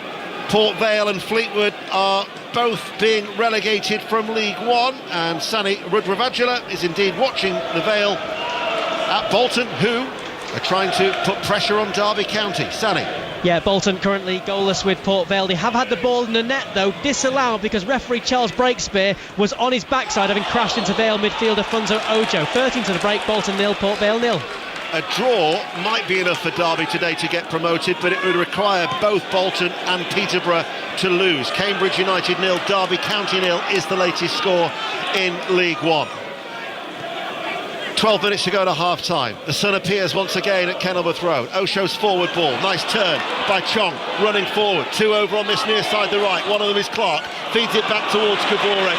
Port Vale and Fleetwood are both being relegated from League 1, and Sani Rudravajula is indeed watching the Vale at Bolton, who are trying to put pressure on Derby County. Sani. Yeah, Bolton currently goalless with Port Vale. They have had the ball in the net though, disallowed because referee Charles Breakspear was on his backside, having crashed into Vale midfielder Funzo Ojo. 13 to the break, Bolton 0, Port Vale 0. A draw might be enough for Derby today to get promoted, but it would require both Bolton and Peterborough to lose. Cambridge United 0, Derby County 0 is the latest score in League One. 12 minutes to go to half-time. The sun appears once again at Kenilworth Road. Osho's forward ball, nice turn by Chong, running forward. Two over on this near side, the right. One of them is Clark, feeds it back towards Kabore.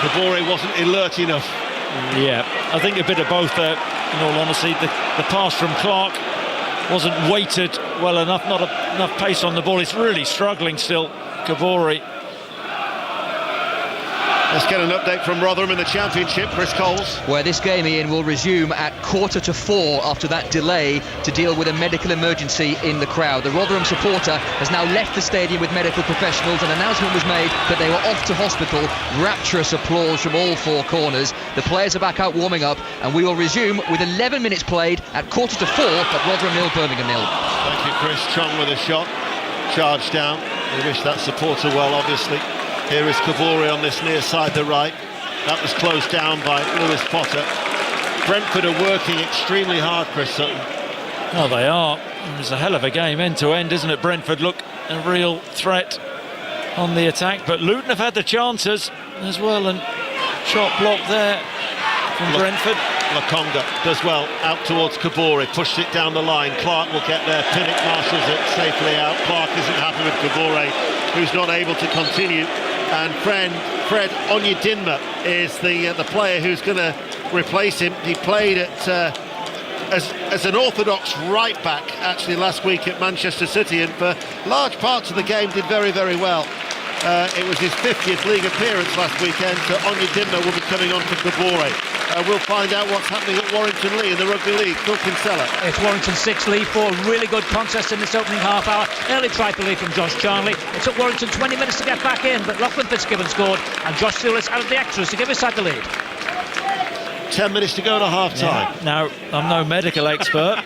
Kabore wasn't alert enough. Yeah, I think a bit of both there, in all honesty. The pass from Clark wasn't weighted well enough, not enough pace on the ball. It's really struggling still, Kabore. Let's get an update from Rotherham in the Championship. Chris Coles. Where this game, Ian, will resume at 3:45 after that delay to deal with a medical emergency in the crowd. The Rotherham supporter has now left the stadium with medical professionals. An announcement was made that they were off to hospital. Rapturous applause from all four corners. The players are back out warming up, and we will resume with 11 minutes played at 3:45 at Rotherham 0, Birmingham 0. Thank you, Chris. Chong with a shot. Charge down. We wish that supporter well, obviously. Here is Kabore on this near side, the right. That was closed down by Lewis Potter. Brentford are working extremely hard, Chris Sutton. Oh, they are. It was a hell of a game, end to end, isn't it? Brentford look a real threat on the attack, but Luton have had the chances as well, and shot blocked there from Brentford. Lakonga does well, out towards Kabore, pushed it down the line. Clark will get there, Pinnock marshals it safely out. Clark isn't happy with Kabore, who's not able to continue. And Fred Onyedinma is the player who's going to replace him. He played at as an orthodox right back actually last week at Manchester City, and for large parts of the game did very, very well. It was his 50th league appearance last weekend, so Onyedinma will be coming on for Kabore. We'll find out what's happening at Warrington Lee in the Rugby League. Phil Kinsella. It's Warrington 6, Lee 4. Really good contest in this opening half hour. Early try for Lee from Josh Charnley. It took Warrington 20 minutes to get back in, but Lachlan Fitzgibbon scored, and Josh Sewlis added the extras to give his side the lead. 10 minutes to go to half-time. Yeah. Now, I'm no medical expert,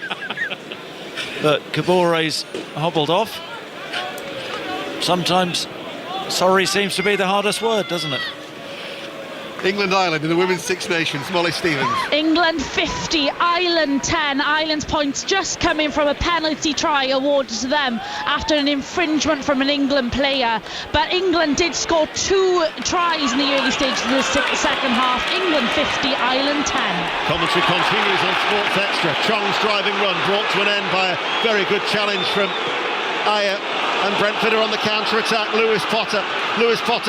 but Kabore's hobbled off. Sometimes sorry seems to be the hardest word, doesn't it? England-Ireland in the Women's Six Nations. Molly Stevens. England 50, Ireland 10. Ireland's points just coming from a penalty try awarded to them after an infringement from an England player. But England did score 2 tries in the early stages of the second half. England 50, Ireland 10. Commentary continues on Sports Extra. Chong's driving run brought to an end by a very good challenge from Ayer. And Brentford are on the counter-attack. Lewis Potter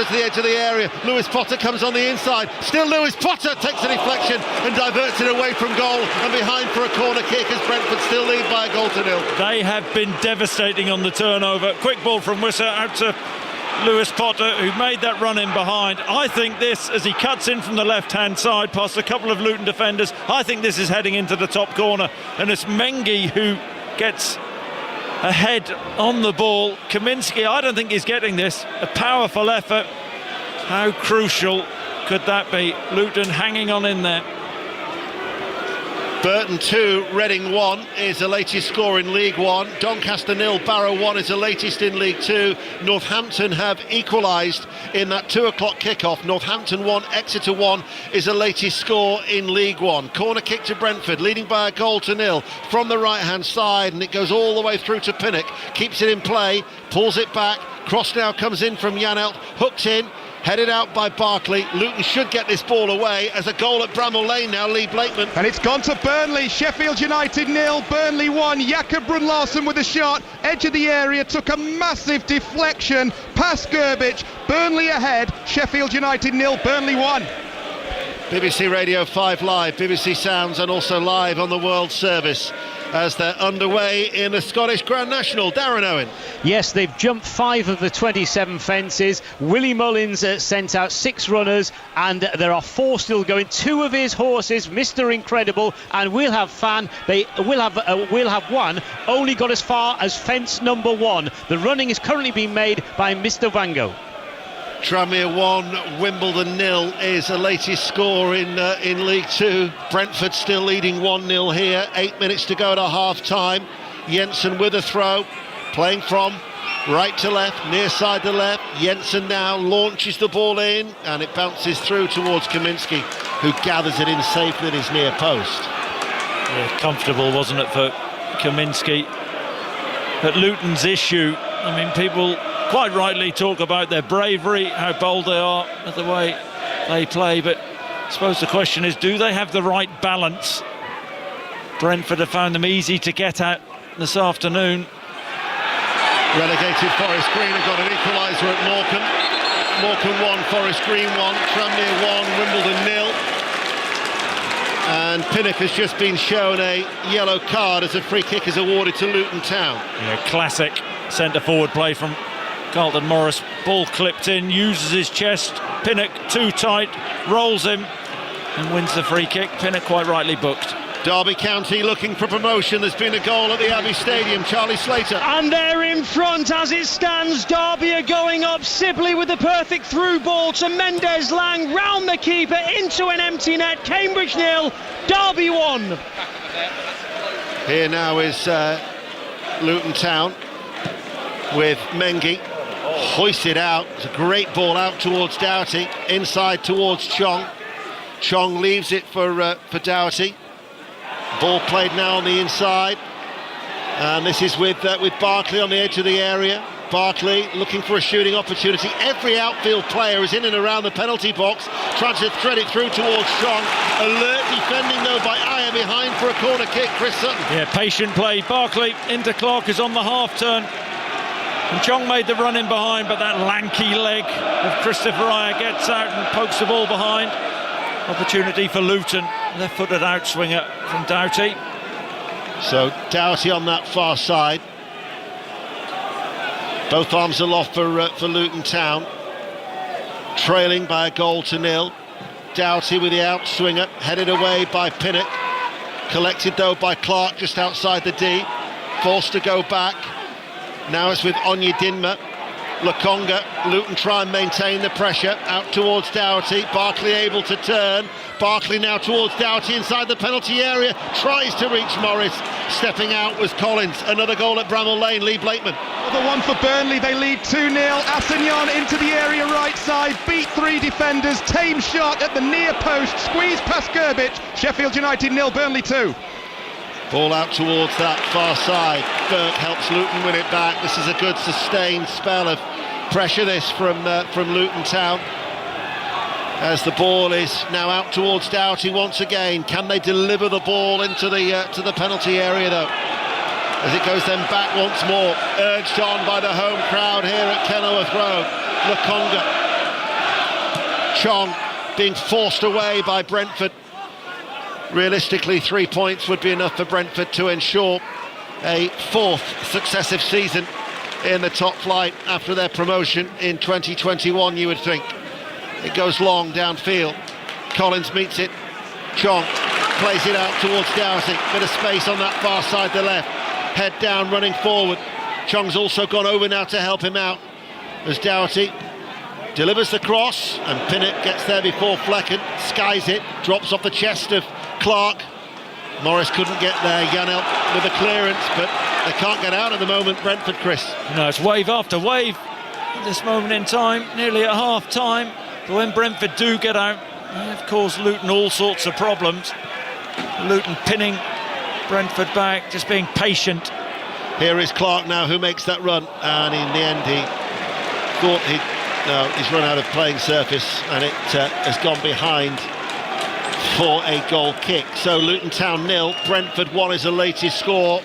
to the edge of the area. Lewis Potter comes on the inside. Still Lewis Potter takes a deflection and diverts it away from goal and behind for a corner kick as Brentford still lead by a goal to 0. They have been devastating on the turnover. Quick ball from Wisser out to Lewis Potter, who made that run in behind. I think this, as he cuts in from the left-hand side past a couple of Luton defenders, I think this is heading into the top corner, and it's Mengi who gets ahead on the ball. Kaminski, I don't think he's getting this. A powerful effort. How crucial could that be? Luton hanging on in there. Burton 2, Reading 1 is the latest score in League 1. Doncaster 0, Barrow 1 is the latest in League 2. Northampton have equalised in that 2 o'clock kickoff. Northampton 1, Exeter 1 is the latest score in League 1. Corner kick to Brentford, leading by a goal to 0 from the right-hand side, and it goes all the way through to Pinnock. Keeps it in play, pulls it back. Cross now comes in from Janelt, hooked in. Headed out by Barkley. Luton should get this ball away as a goal at Bramall Lane now, Lee Blakeman. And it's gone to Burnley. Sheffield United 0, Burnley 1. Jakob Brun-Larsen with a shot. Edge of the area, took a massive deflection past Gerbic. Burnley ahead. Sheffield United 0, Burnley 1. BBC Radio 5 Live, BBC Sounds, and also live on the World Service as they're underway in the Scottish Grand National. Darren Owen. Yes, they've jumped 5 of the 27 fences. Willie Mullins sent out 6 runners, and there are 4 still going. 2 of his horses, Mr. Incredible and We'll Have Fan, We'll Have One, only got as far as fence number 1. The running is currently being made by Mr. Vango. Tranmere 1, Wimbledon 0 is the latest score in League 2. Brentford still leading 1-0 here. 8 minutes to go to half-time. Jensen with a throw, playing from right to left, near side to left. Jensen now launches the ball in, and it bounces through towards Kaminski, who gathers it in safely at his near post. Yeah, comfortable, wasn't it, for Kaminski? But Luton's issue, I mean, people quite rightly talk about their bravery, how bold they are, the way they play, but I suppose the question is, do they have the right balance? Brentford have found them easy to get at this afternoon. Relegated Forest Green have got an equaliser at Morecambe. Morecambe 1, Forest Green 1, Tranmere 1, Wimbledon 0. And Pinnock has just been shown a yellow card as a free kick is awarded to Luton Town. Yeah, classic centre-forward play from Carlton Morris. Ball clipped in, uses his chest. Pinnock too tight, rolls him and wins the free kick. Pinnock quite rightly booked. Derby County looking for promotion. There's been a goal at the Abbey Stadium. Charlie Slater. And they're in front as it stands. Derby are going up. Sibley with the perfect through ball to Mendes Lang, round the keeper into an empty net. Cambridge 0, Derby 1. Here now is Luton Town with Mengi. Hoisted out. It's a great ball out towards Doughty. Inside towards Chong. Chong leaves it for Doughty. Ball played now on the inside, and this is with Barkley on the edge of the area. Barkley looking for a shooting opportunity. Every outfield player is in and around the penalty box, trying to thread it through towards Chong. Alert defending though by Ayer behind for a corner kick. Chris Sutton. Yeah, patient play. Barkley into Clark is on the half turn. And Chong made the run in behind, but that lanky leg of Christopher Ayer gets out and pokes the ball behind. Opportunity for Luton. Left-footed outswinger from Doughty. So Doughty on that far side. Both arms aloft for Luton Town. Trailing by a goal to 0. Doughty with the outswinger, headed away by Pinnock. Collected though by Clark just outside the D. Forced to go back. Now it's with Onyedinma. Lokonga. Luton try and maintain the pressure. Out towards Doughty. Barkley able to turn. Barkley now towards Doughty inside the penalty area. Tries to reach Morris. Stepping out was Collins. Another goal at Bramall Lane. Lee Blakeman. Another one for Burnley. They lead 2-0. Assignon into the area right side. Beat 3 defenders. Tame shot at the near post. Squeezed past Gerbich. Sheffield United 0. Burnley 2. Ball out towards that far side. Burke helps Luton win it back. This is a good sustained spell of pressure this from Luton Town. As the ball is now out towards Doughty once again. Can they deliver the ball into the penalty area though? As it goes then back once more. Urged on by the home crowd here at Kenilworth Road. Lokonga. Chong being forced away by Brentford. Realistically, 3 points would be enough for Brentford to ensure a 4th successive season in the top flight after their promotion in 2021, you would think. It goes long downfield. Collins meets it. Chong plays it out towards Doughty. Bit of space on that far side, the left. Head down, running forward. Chong's also gone over now to help him out as Doughty delivers the cross, and Pinnock gets there before Flecken. Skies it, drops off the chest of Clark. Morris couldn't get there. Janelt with a clearance, but they can't get out at the moment, Brentford, Chris. No, it's wave after wave at this moment in time, nearly at half-time. But when Brentford do get out, they've caused Luton all sorts of problems. Luton pinning Brentford back, just being patient. Here is Clark now, who makes that run, and in the end he thought he's run out of playing surface, and it has gone behind for a goal kick. So Luton Town 0, Brentford 1 is the latest score.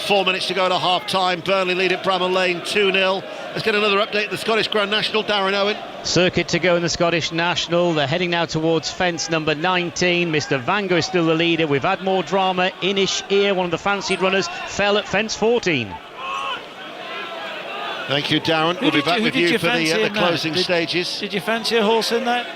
4 minutes to go to half-time. Burnley lead at Bramall Lane 2-0. Let's get another update. The Scottish Grand National, Darren Owen. Circuit to go in the Scottish National. They're heading now towards fence number 19. Mr. Vango is still the leader. We've had more drama. Inish Ear, one of the fancied runners, fell at fence 14. Thank you, Darren. We'll be back with you for the closing stages. Did you fancy a horse in that?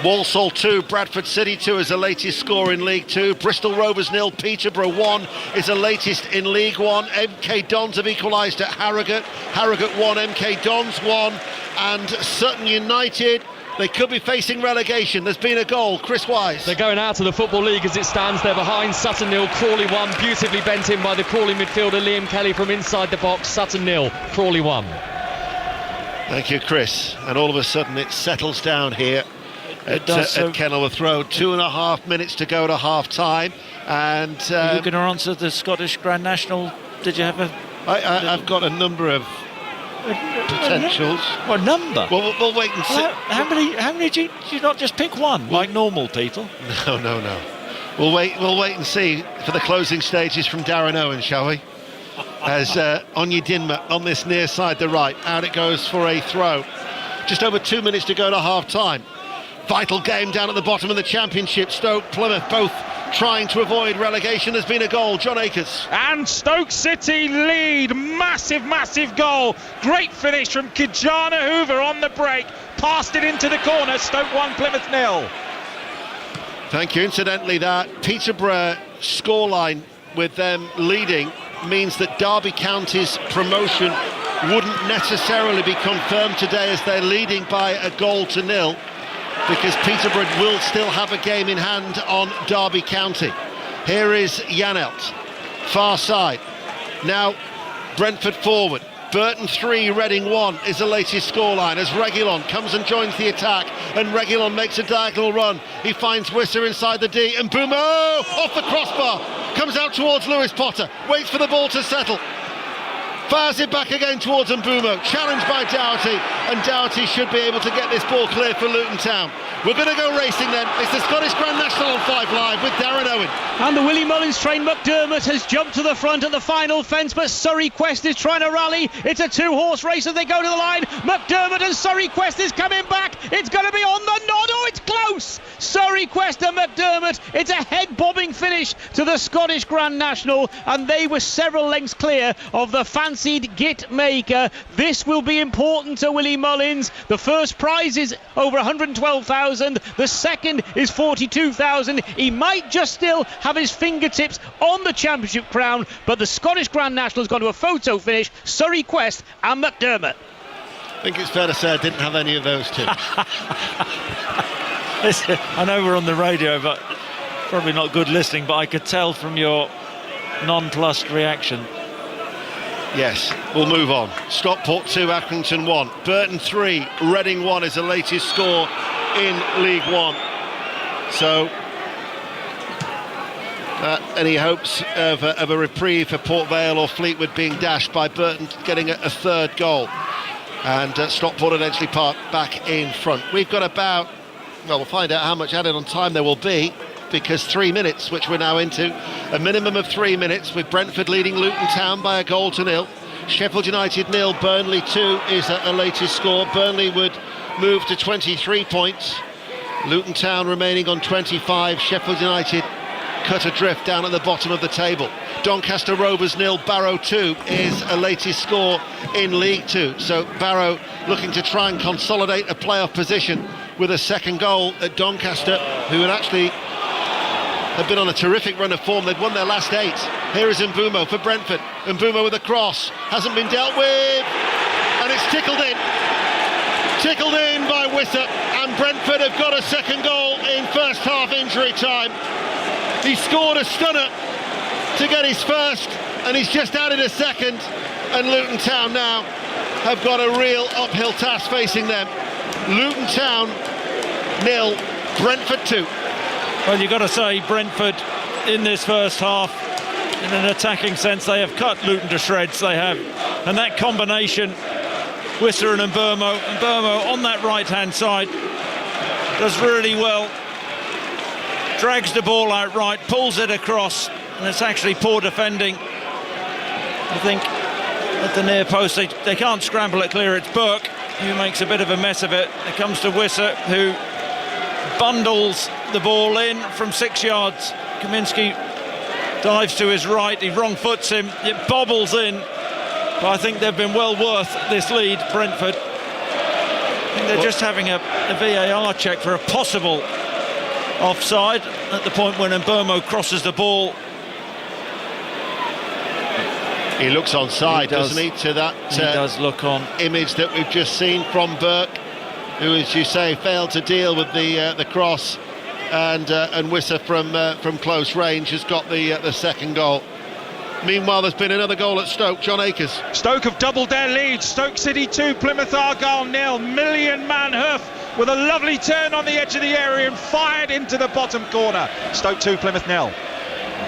Walsall 2, Bradford City 2 is the latest score in League 2. Bristol Rovers 0, Peterborough 1 is the latest in League 1. MK Dons have equalised at Harrogate. Harrogate 1, MK Dons 1. And Sutton United, they could be facing relegation. There's been a goal. Chris Wise. They're going out of the Football League as it stands. They're behind. Sutton 0, Crawley 1. Beautifully bent in by the Crawley midfielder Liam Kelly from inside the box. Sutton 0, Crawley 1. Thank you, Chris. And all of a sudden it settles down here at So Kenilworth Road. 2.5 minutes to go to half-time. And are you going to answer the Scottish Grand National? Did you have a... I've got a number of potentials. What number? Well, we'll wait and see. Well, how many do you not just pick one, like normal people? No. We'll wait and see for the closing stages from Darren Owen, shall we? As Onyedinma on this near side, the right, out it goes for a throw. Just over 2 minutes to go to half-time. Vital game down at the bottom of the Championship. Stoke, Plymouth, both trying to avoid relegation. There's been a goal. John Akers. And Stoke City lead. Massive goal. Great finish from Kijana Hoover on the break. Passed it into the corner. Stoke 1, Plymouth 0. Thank you. Incidentally, that Peterborough scoreline with them leading means that Derby County's promotion wouldn't necessarily be confirmed today, as they're leading by a goal to nil, because Peterborough will still have a game in hand on Derby County. Here is Janelt, far side. Now Brentford forward. Burton 3, Reading 1 is the latest scoreline as Reguilon comes and joins the attack, and Reguilon makes a diagonal run. He finds Wisser inside the D, and Mbumo off the crossbar, comes out towards Lewis Potter, waits for the ball to settle, fires it back again towards Mbumo, challenged by Doherty, and Doherty should be able to get this ball clear for Luton Town. We're going to go racing then. It's the Scottish Grand National on 5 Live with Darren Owen. And the Willie Mullins trained McDermott has jumped to the front at the final fence, but Surrey Quest is trying to rally. It's a 2-horse race as they go to the line. McDermott and Surrey Quest is coming back. It's going to be on the nod. Oh, it's close. Surrey Quest and McDermott. It's a head-bobbing finish to the Scottish Grand National, and they were several lengths clear of the fancied Git Maker. This will be important to Willie Mullins. The first prize is over 112,000. The second is 42,000. He might just still have his fingertips on the championship crown, but the Scottish Grand National has gone to a photo finish. Surrey Quest and McDermott. I think it's fair to say I didn't have any of those two. I know we're on the radio, but probably not good listening, but I could tell from your nonplussed reaction. Yes, we'll move on. Stockport 2, Accrington 1. Burton 3, Reading 1 is the latest score in League One. So any hopes of a reprieve for Port Vale or Fleetwood being dashed by Burton getting a third goal, and Stockport and Edgeley Park back in front. We've got about, well, we'll find out how much added on time there will be, because 3 minutes, which we're now into, a minimum of 3 minutes, with Brentford leading Luton Town by a goal to nil. Sheffield United 0, Burnley 2 is a latest score. Burnley would move to 23 points. Luton Town remaining on 25. Sheffield United cut adrift down at the bottom of the table. Doncaster Rovers 0, Barrow 2 is a latest score in League 2. So Barrow looking to try and consolidate a playoff position with a second goal at Doncaster, who had actually have been on a terrific run of form. They'd won their last 8. Here is Mbumo for Brentford. Mbumo with a cross, hasn't been dealt with, and it's tickled in by Wisser, and Brentford have got a second goal in first half injury time. He scored a stunner to get his first, and he's just added a second, and Luton Town now have got a real uphill task facing them. Luton Town 0, Brentford 2. Well, you've got to say Brentford in this first half, in an attacking sense, they have cut Luton to shreds. They have, and that combination, Wisser and Mbumo on that right-hand side, does really well. Drags the ball out right, pulls it across, and it's actually poor defending. I think at the near post they can't scramble it clear. It's Burke who makes a bit of a mess of it. It comes to Wisser, who bundles the ball in from 6 yards. Kaminski dives to his right, he wrong foots him, it bobbles in. But I think they've been well worth this lead, Brentford. I think they're just having a VAR check for a possible offside at the point when Mbumo crosses the ball. He looks onside, doesn't he, to that he does look on image that we've just seen from Burke, who, as you say, failed to deal with the cross, and Wisser from close range has got the second goal. Meanwhile, there's been another goal at Stoke. John Akers. Stoke have doubled their lead. Stoke City 2, Plymouth Argyle 0. Million-man hoof with a lovely turn on the edge of the area and fired into the bottom corner. Stoke 2, Plymouth 0.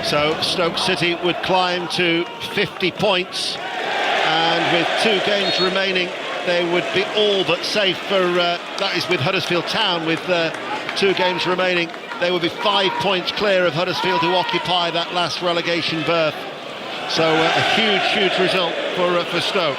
So Stoke City would climb to 50 points, and with 2 games remaining they would be all but safe for, that is with Huddersfield Town, with 2 games remaining they would be 5 points clear of Huddersfield, who occupy that last relegation berth. So a huge result for Stoke.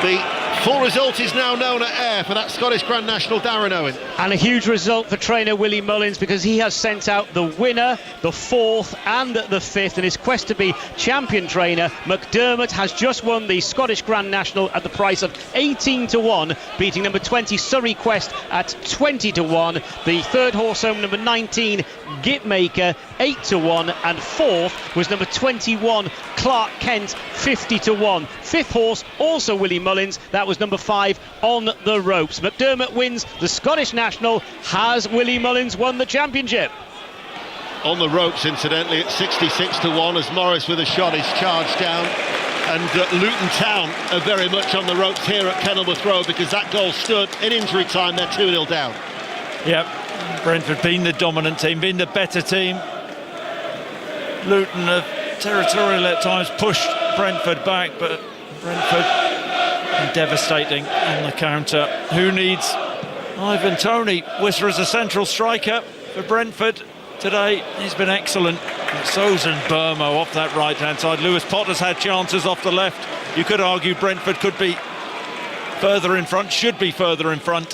The full result is now known at Ayr for that Scottish Grand National, Darren Owen. And a huge result for trainer Willie Mullins, because he has sent out the winner, the 4th and the 5th in his quest to be champion trainer. McDermott has just won the Scottish Grand National at the price of 18-1, beating number 20 Surrey Quest at 20-1. The 3rd horse home, number 19 Gitmaker, 8-1, and 4th was number 21 Clark Kent, 50-1. 5th horse, also Willie Mullins, that was number 5 On the Ropes. McDermott wins the Scottish National. Has Willie Mullins won the championship? On the Ropes, incidentally, at 66-1, as Morris with a shot is charged down. And Luton Town are very much on the ropes here at Kenilworth Road, because that goal stood in injury time. They're 2-0 down. Yep, Brentford being the dominant team, being the better team. Luton have territorial at times, pushed Brentford back, but Brentford devastating on the counter. Who needs Ivan Toney? Whistler as a central striker for Brentford today. He's been excellent. So's and Burmo off that right-hand side. Lewis Potter's had chances off the left. You could argue Brentford could be further in front, should be further in front.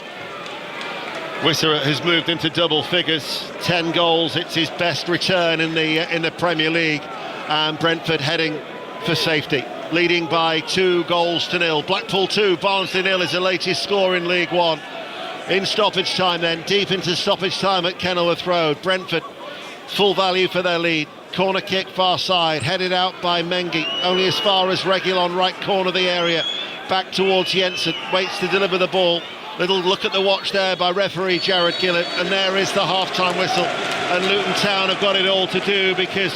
Whistler has moved into double figures, 10 goals. It's his best return in the Premier League, and Brentford heading for safety, leading by 2-0. Blackpool 2, Barnsley 0 is the latest score in League One. In stoppage time then, deep into stoppage time at Kenilworth Road. Brentford full value for their lead. Corner kick far side, headed out by Mengi, only as far as Reguilon, right corner of the area. Back towards Jensen, waits to deliver the ball. Little look at the watch there by referee Jared Gillett, and there is the half-time whistle. And Luton Town have got it all to do, because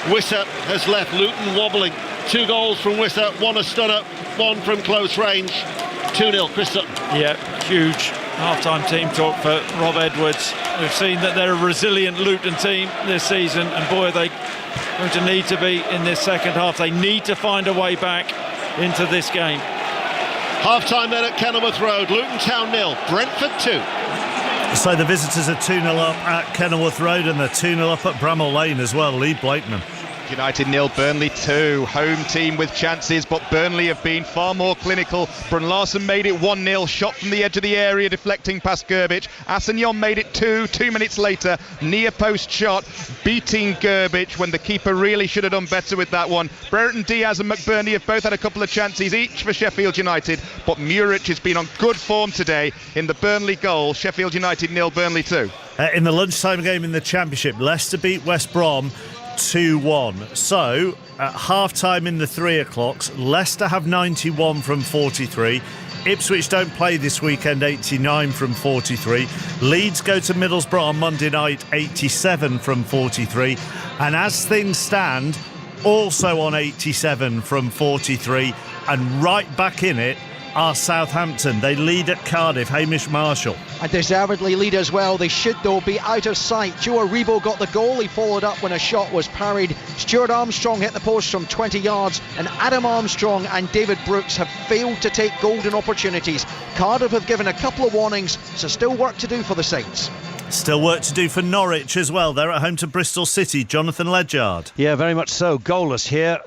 Whistler has left Luton wobbling. 2 goals from Whistler, 1 a stunner, 1 from close range. 2-0, Chris Sutton. Yeah, huge half-time team talk for Rob Edwards. We've seen that they're a resilient Luton team this season, and boy, are they going to need to be in this second half. They need to find a way back into this game. Half-time then at Kenilworth Road. Luton Town 0, Brentford 2. So the visitors are 2-0 up at Kenilworth Road, and they're 2-0 up at Bramall Lane as well. Lee Blakeman. United 0, Burnley 2. Home team with chances, but Burnley have been far more clinical. Brun Larsen made it 1-0, shot from the edge of the area, deflecting past Gerbic. Assignon made it 2 minutes later. Near post shot, beating Gerbic when the keeper really should have done better with that one. Brereton Diaz and McBurney have both had a couple of chances each for Sheffield United, but Muric has been on good form today in the Burnley goal. Sheffield United 0, Burnley 2. In the lunchtime game in the Championship, Leicester beat West Brom 2-1. So at half-time in the 3 o'clocks, Leicester have 91 from 43. Ipswich don't play this weekend, 89 from 43. Leeds go to Middlesbrough on Monday night, 87 from 43. And as things stand, also on 87 from 43. And right back in it are Southampton. They lead at Cardiff, Hamish Marshall. And deservedly lead as well. They should, though, be out of sight. Joe Aribo got the goal. He followed up when a shot was parried. Stuart Armstrong hit the post from 20 yards, and Adam Armstrong and David Brooks have failed to take golden opportunities. Cardiff have given a couple of warnings, so still work to do for the Saints. Still work to do for Norwich as well. They're at home to Bristol City. Jonathan Ledyard. Yeah, very much so. Goalless here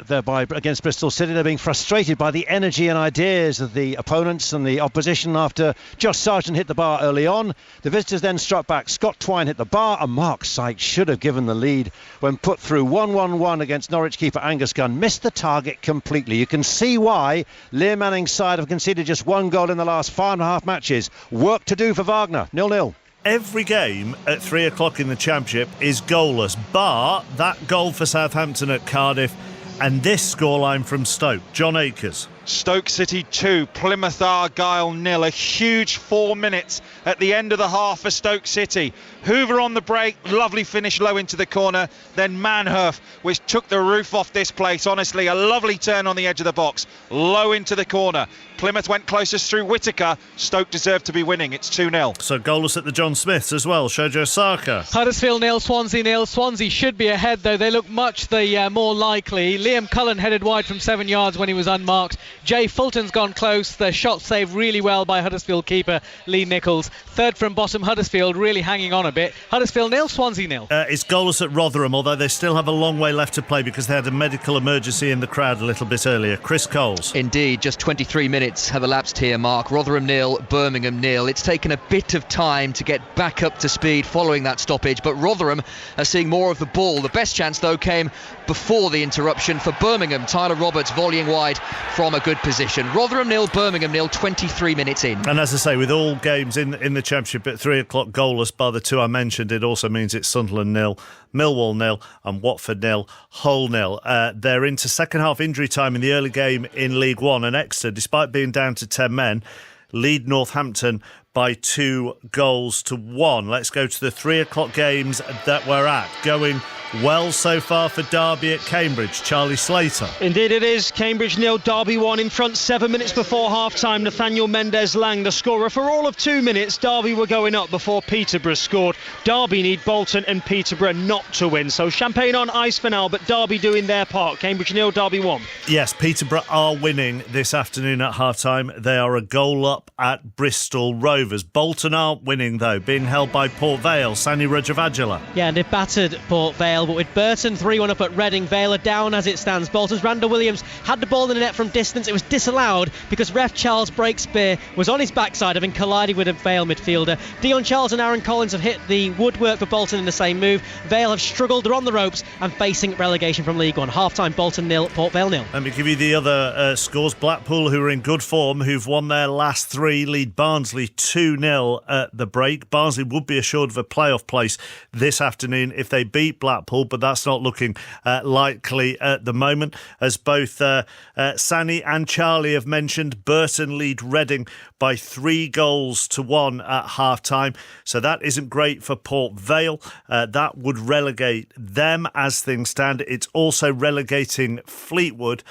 against Bristol City. They're being frustrated by the energy and ideas of the opponents and the opposition after Josh Sargent hit the bar early on. The visitors then struck back. Scott Twine hit the bar, and Mark Sykes should have given the lead when put through. 1-1-1 against Norwich keeper Angus Gunn. Missed the target completely. You can see why Lear Manning's side have conceded just 1 goal in the last 5.5 matches. Work to do for Wagner. 0-0. Every game at 3 o'clock in the Championship is goalless, bar that goal for Southampton at Cardiff and this scoreline from Stoke. John Akers. Stoke City 2, Plymouth Argyle 0. A huge 4 minutes at the end of the half for Stoke City. Hoover on the break, lovely finish low into the corner. Then Manhurf, which took the roof off this place. Honestly, a lovely turn on the edge of the box, low into the corner. Plymouth went closest through Whittaker. Stoke deserved to be winning. It's 2-0. So goalless at the John Smiths as well. Shojo Saka. Huddersfield 0, Swansea 0. Swansea should be ahead, though. They look much the more likely. Liam Cullen headed wide from 7 yards when he was unmarked. Jay Fulton's gone close. The shot saved really well by Huddersfield keeper Lee Nichols. Third from bottom, Huddersfield really hanging on a bit. Huddersfield 0, Swansea 0. It's goalless at Rotherham, although they still have a long way left to play because they had a medical emergency in the crowd a little bit earlier. Chris Coles. Indeed, just 23 minutes have elapsed here, Mark. Rotherham 0, Birmingham 0. It's taken a bit of time to get back up to speed following that stoppage, but Rotherham are seeing more of the ball. The best chance, though, came before the interruption for Birmingham. Tyler Roberts volleying wide from a good position. Rotherham 0, Birmingham 0, 23 minutes in. And as I say, with all games in the Championship at 3 o'clock goalless, bar the two I mentioned, it also means it's Sunderland 0, Millwall 0 and Watford 0, Hull 0. They're into second half injury time in the early game in League One, and Exeter, despite being down to 10 men, lead Northampton by 2-1. Let's go to the 3 o'clock games that we're at. Going well so far for Derby at Cambridge. Charlie Slater. Indeed it is. Cambridge 0, Derby 1 in front 7 minutes before half-time. Nathaniel Mendez-Lang, the scorer. For all of 2 minutes, Derby were going up before Peterborough scored. Derby need Bolton and Peterborough not to win. So champagne on ice for now, but Derby doing their part. Cambridge 0, Derby 1. Yes, Peterborough are winning this afternoon at half-time. They are a goal up at Bristol Rovers. Bolton aren't winning, though, being held by Port Vale. Sani Rajavajala. Yeah, and they've battered Port Vale, but with Burton 3-1 up at Reading, Vale are down as it stands. Bolton's Randall Williams had the ball in the net from distance. It was disallowed because ref Charles Breakspear was on his backside, having collided with a Vale midfielder. Dion Charles and Aaron Collins have hit the woodwork for Bolton in the same move. Vale have struggled, they're on the ropes and facing relegation from League One. Half-time, Bolton 0, Port Vale 0. Let me give you the other scores. Blackpool, who are in good form, who've won their last 3, lead Barnsley 2-0 at the break. Barnsley would be assured of a playoff place this afternoon if they beat Blackpool, but that's not looking likely at the moment. As both Sani and Charlie have mentioned, Burton lead Reading by 3-1 at half-time. So that isn't great for Port Vale. That would relegate them as things stand. It's also relegating Fleetwood,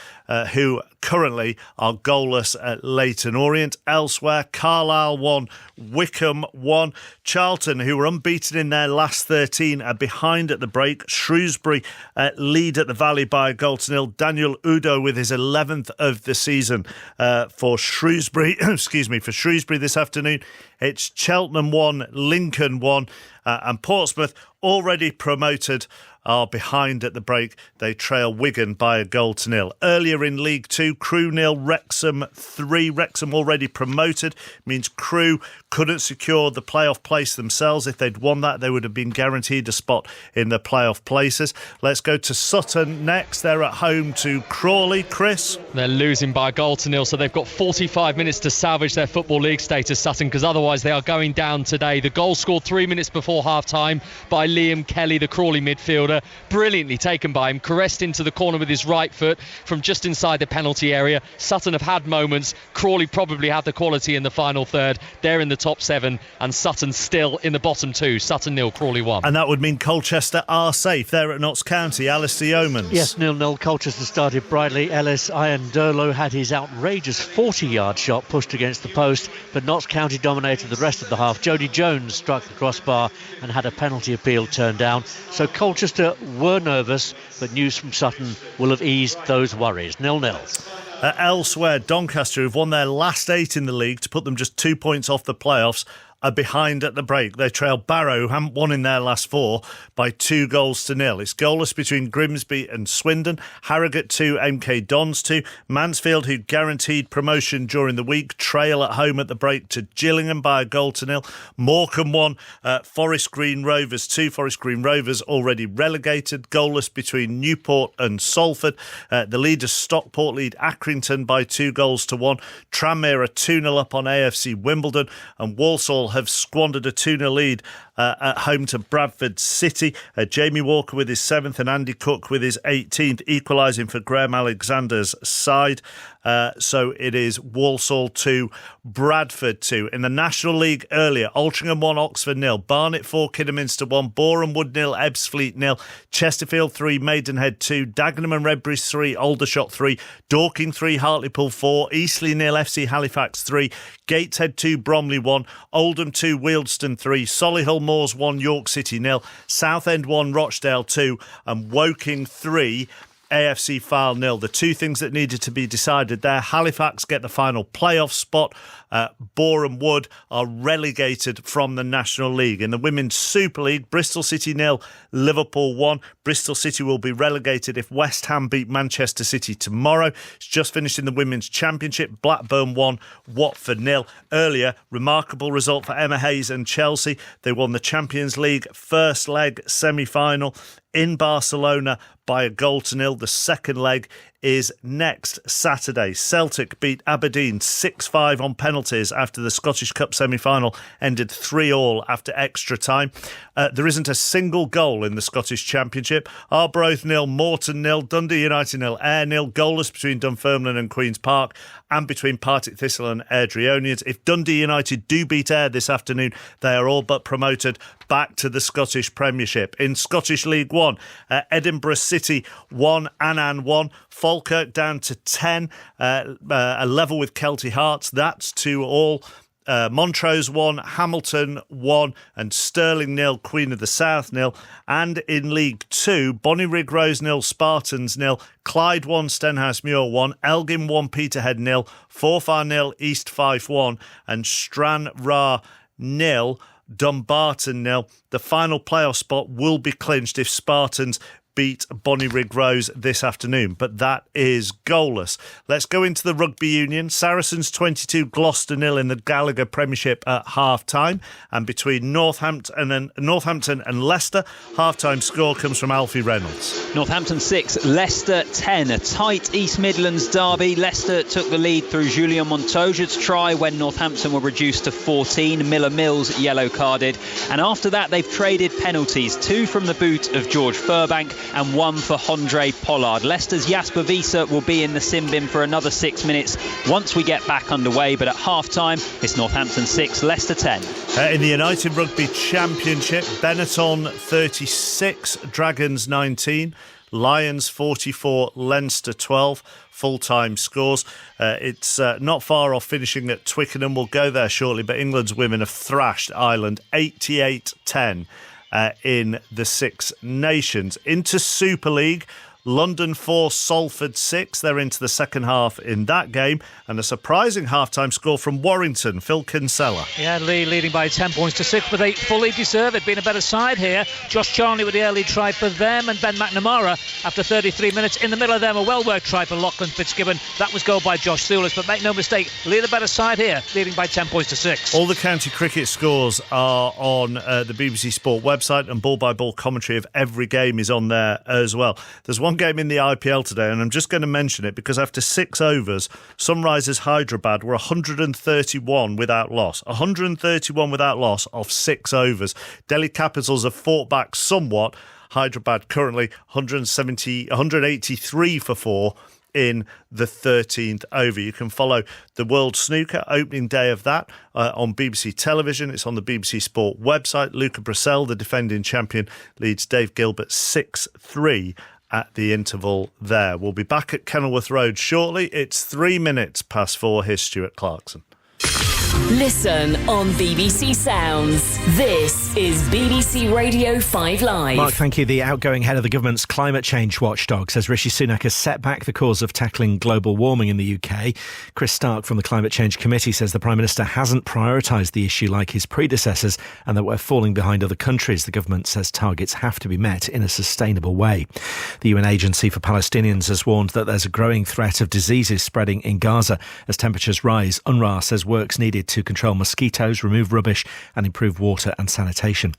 who currently are goalless at Leyton Orient. Elsewhere, Carlisle 1, Wickham 1. Charlton, who were unbeaten in their last 13, are behind at the break. Shrewsbury lead at the Valley by a 0-0. Daniel Udo with his 11th of the season for Shrewsbury. For Shrewsbury this afternoon. It's Cheltenham 1, Lincoln 1, and Portsmouth, already promoted, are behind at the break. They trail Wigan by a 0-0. Earlier in League 2, Crewe 0, Wrexham 3. Wrexham already promoted, means Crewe couldn't secure the playoff place themselves. If they'd won that, they would have been guaranteed a spot in the playoff places. Let's go to Sutton next. They're at home to Crawley. Chris? They're losing by a 0-0, so they've got 45 minutes to salvage their Football League status, Sutton, because otherwise they are going down today. The goal scored 3 minutes before half-time by Liam Kelly, the Crawley midfielder. Brilliantly taken by him, caressed into the corner with his right foot from just inside the penalty area. Sutton have had moments. Crawley probably had the quality in the final third. They're in the top 7, and Sutton still in the bottom 2. Sutton 0, Crawley 1. And that would mean Colchester are safe. They're at Notts County. Alistair Yeomans. Yes, 0-0. Colchester started brightly. Ellis Iandolo had his outrageous 40-yard shot pushed against the post, but Notts County dominated the rest of the half. Jody Jones struck the crossbar and had a penalty appeal turned down. So Colchester were nervous, but news from Sutton will have eased those worries. 0-0. Elsewhere, Doncaster, who've won their last 8 in the league to put them just 2 points off the playoffs, are behind at the break. They trail Barrow, who haven't won in their last 4, by 2-0. It's goalless between Grimsby and Swindon. Harrogate 2, MK Dons 2. Mansfield, who guaranteed promotion during the week, trail at home at the break to Gillingham by a 0-0. Morecambe 1, Forest Green Rovers 2. Forest Green Rovers already relegated. Goalless between Newport and Salford. The leaders Stockport lead Accrington by 2-1. Tranmere are 2-0 up on AFC Wimbledon, and Walsall have squandered a 2-0 lead at home to Bradford City. Jamie Walker with his 7th and Andy Cook with his 18th, equalising for Graham Alexander's side. So it is Walsall 2, Bradford 2. In the National League earlier, Altrincham 1, Oxford 0, Barnet 4, Kidderminster 1, Boreham Wood 0, Ebbsfleet 0, Chesterfield 3, Maidenhead 2, Dagenham and Redbridge 3, Aldershot 3, Dorking 3, Hartlepool 4, Eastleigh 0, FC Halifax 3, Gateshead 2, Bromley 1, Oldham 2, Wealdstone 3, Solihull Moors 1, York City 0, Southend 1, Rochdale 2, and Woking 3, AFC Fylde 0. The two things that needed to be decided there: Halifax get the final playoff spot. Boreham Wood are relegated from the National League. In the Women's Super League, Bristol City 0, Liverpool 1. Bristol City will be relegated if West Ham beat Manchester City tomorrow. It's just finished in the Women's Championship. Blackburn 1, Watford 0. Earlier, remarkable result for Emma Hayes and Chelsea. They won the Champions League first leg semi-final in Barcelona by a 1-0. The second leg is next Saturday. Celtic beat Aberdeen 6-5 on penalties after the Scottish Cup semi-final ended 3-3 after extra time. There isn't a single goal in the Scottish Championship. Arbroath 0, Morton 0, Dundee United 0, Ayr 0, goalless between Dunfermline and Queen's Park and between Partick Thistle and Airdrieonians. If Dundee United do beat Ayr this afternoon, they are all but promoted back to the Scottish Premiership. In Scottish League 1, Edinburgh City 1, Annan 1, Falkirk down to 10, a level with Kelty Hearts. That's 2-2. Montrose 1, Hamilton 1, and Stirling 0, Queen of the South 0. And in League 2, Bonnyrigg Rose 0, Spartans 0, Clyde 1, Stenhouse Muir 1, Elgin 1, Peterhead 0, Forfar 0, East Fife 1, and Stranraer 0, Dumbarton 0. The final playoff spot will be clinched if Spartans beat Bonnyrigg Rose this afternoon, but that is goalless. Let's go into the Rugby Union. Saracens 22, Gloucester 0 in the Gallagher Premiership at half-time, and between Northampton and Leicester, half-time score comes from Alfie Reynolds. Northampton 6, Leicester 10, a tight East Midlands derby. Leicester took the lead through Julien Montoya's try when Northampton were reduced to 14. Miller Mills yellow carded, and after that they've traded penalties, 2 from the boot of George Furbank and 1 for Hondre Pollard. Leicester's Jasper Wiese will be in the sin bin for another 6 minutes once we get back underway, but at half-time it's Northampton 6, Leicester 10. In the United Rugby Championship, Benetton 36, Dragons 19, Lions 44, Leinster 12. Full-time scores. It's not far off finishing at Twickenham. We'll go there shortly, but England's women have thrashed Ireland 88-10 in the Six Nations. Into Super League, London 4, Salford 6. They're into the second half in that game, and a surprising half-time score from Warrington, Phil Kinsella. Yeah, Lee leading by 10 points to 6, but they fully deserve it, being a better side here. Josh Charnley with the early try for them, and Ben McNamara after 33 minutes. In the middle of them, a well-worked try for Lachlan Fitzgibbon. That was goal by Josh Thulis, but make no mistake, Lee the better side here, leading by 10 points to 6. All the county cricket scores are on the BBC Sport website, and ball-by-ball commentary of every game is on there as well. There's one game in the IPL today, and I'm just going to mention it because after 6 overs, Sunrisers Hyderabad were 131 without loss. 131 without loss off 6 overs. Delhi Capitals have fought back somewhat. Hyderabad currently 183 for 4 in the 13th over. You can follow the World Snooker opening day of that on BBC Television. It's on the BBC Sport website. Luca Brissell, the defending champion, leads Dave Gilbert 6-3 at the interval there. We'll be back at Kenilworth Road shortly. It's 3 minutes past 4. Here's Stuart Clarkson. Listen on BBC Sounds. This is BBC Radio 5 Live. Mark, thank you. The outgoing head of the government's climate change watchdog says Rishi Sunak has set back the cause of tackling global warming in the UK. Chris Stark from the Climate Change Committee says the Prime Minister hasn't prioritised the issue like his predecessors and that we're falling behind other countries. The government says targets have to be met in a sustainable way. The UN Agency for Palestinians has warned that there's a growing threat of diseases spreading in Gaza as temperatures rise. UNRWA says work's needed needed to control mosquitoes, remove rubbish and improve water and sanitation.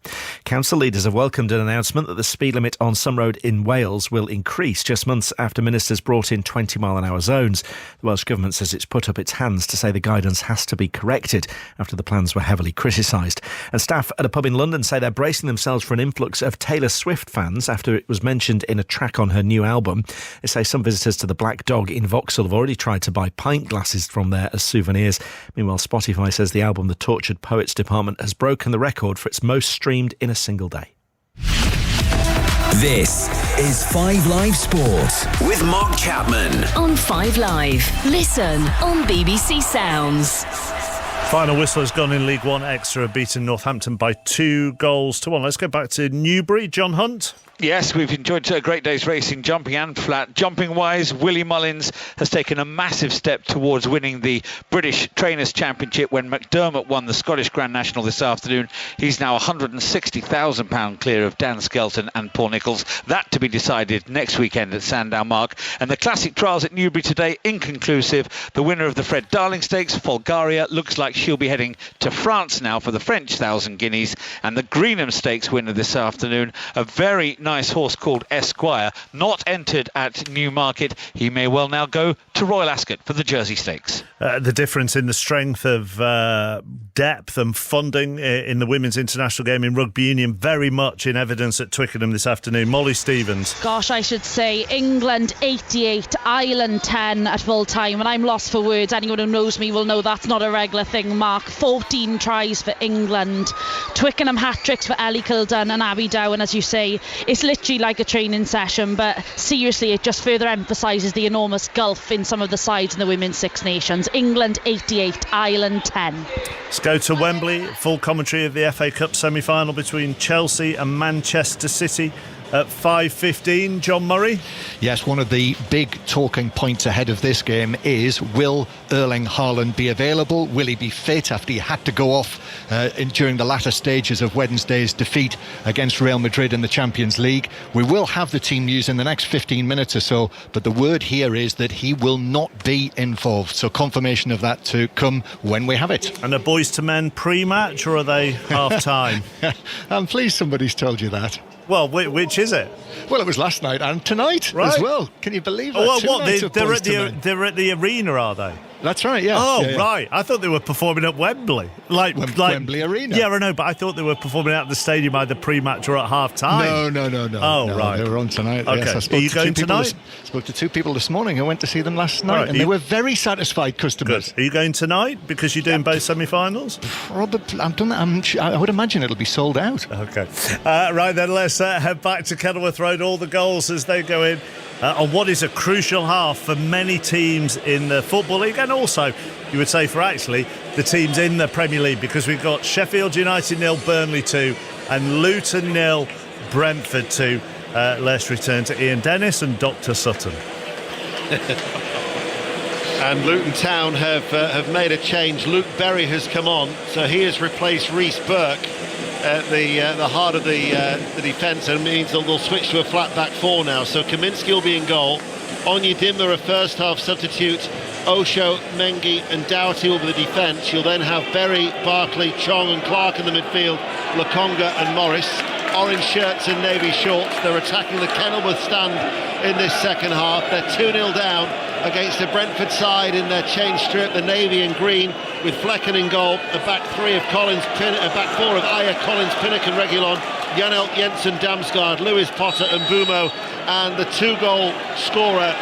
Council leaders have welcomed an announcement that the speed limit on some road in Wales will increase just months after ministers brought in 20-mile-an-hour zones. The Welsh Government says it's put up its hands to say the guidance has to be corrected after the plans were heavily criticised. And staff at a pub in London say they're bracing themselves for an influx of Taylor Swift fans after it was mentioned in a track on her new album. They say some visitors to the Black Dog in Vauxhall have already tried to buy pint glasses from there as souvenirs. Meanwhile, Spotify says the album The Tortured Poets Department has broken the record for its most streamed in a single day. This is 5 Live Sports with Mark Chapman on 5 Live. Listen on BBC Sounds. Final whistle has gone in League One. Exeter have beaten Northampton by 2-1. Let's go back to Newbury. John Hunt. Yes, we've enjoyed a great day's racing, jumping and flat. Jumping-wise, Willie Mullins has taken a massive step towards winning the British Trainers' Championship when McDermott won the Scottish Grand National this afternoon. He's now £160,000 clear of Dan Skelton and Paul Nicholls. That to be decided next weekend at Sandown Mark. And the Classic Trials at Newbury today, inconclusive. The winner of the Fred Darling Stakes, Folgaria, looks like she'll be heading to France now for the French 1,000 guineas. And the Greenham Stakes winner this afternoon, a very nice horse called Esquire, not entered at Newmarket. He may well now go to Royal Ascot for the Jersey Stakes. The difference in the strength of depth and funding in the women's international game in rugby union very much in evidence at Twickenham this afternoon. Molly Stevens. Gosh, I should say England 88, Ireland 10 at full time, and I'm lost for words. Anyone who knows me will know that's not a regular thing, Mark. 14 tries for England, Twickenham hat-tricks for Ellie Kildan and Abby Dow, and as you say, it's literally like a training session, but seriously it just further emphasises the enormous gulf in some of the sides in the Women's Six Nations. England 88, Ireland 10. Let's go to Wembley. Full commentary of the FA Cup semi-final between Chelsea and Manchester City at 5:15. John Murray. Yes, one of the big talking points ahead of this game is, will Erling Haaland be available? Will he be fit after he had to go off during the latter stages of Wednesday's defeat against Real Madrid in the Champions League? We will have the team news in the next 15 minutes or so, but the word here is that he will not be involved. So confirmation of that to come when we have it. And are boys to men pre-match or are they half-time? I'm pleased somebody's told you that. Well, which is it? Well, it was last night and tonight as well. Can you believe that? Oh, well, what? They're at the arena, are they? That's right, yeah. Oh, yeah. Right. I thought they were performing at Wembley. Like Wembley Arena. Yeah, I know, but I thought they were performing out the stadium either pre-match or at half-time. No. Oh, right. They were on tonight. Okay. Yes, Are you going tonight? I spoke to 2 people this morning who went to see them last night, and they were very satisfied customers. Good. Are you going tonight because you're doing both semi-finals? Probably. I would imagine it'll be sold out. Okay. Right then, let's head back to Kenilworth Road. All the goals as they go in on what is a crucial half for many teams in the Football League, and also, you would say, for actually the teams in the Premier League, because we've got Sheffield United 0, Burnley 2 and Luton 0, Brentford 2. Let's return to Ian Dennis and Dr. Sutton. And Luton Town have made a change. Luke Berry has come on, so he has replaced Reece Burke at the heart of the defence, and means they'll switch to a flat back 4 now. So Kaminski will be in goal. Onyedinma, a first half substitute. Osho, Mengi and Doughty will be the defence. You'll then have Berry, Barkley, Chong and Clark in the midfield, Lokonga and Morris. Orange shirts and navy shorts. They're attacking the Kenilworth stand in this second half. They're 2-0 down against the Brentford side in their change strip, the navy and green, with Flecken in goal. A back 3 of a back 4 of Ayer, Collins, Pinnock and Reguilon, Janelt, Jensen, Damsgaard, Lewis, Potter and Bumo, and the 2-goal scorer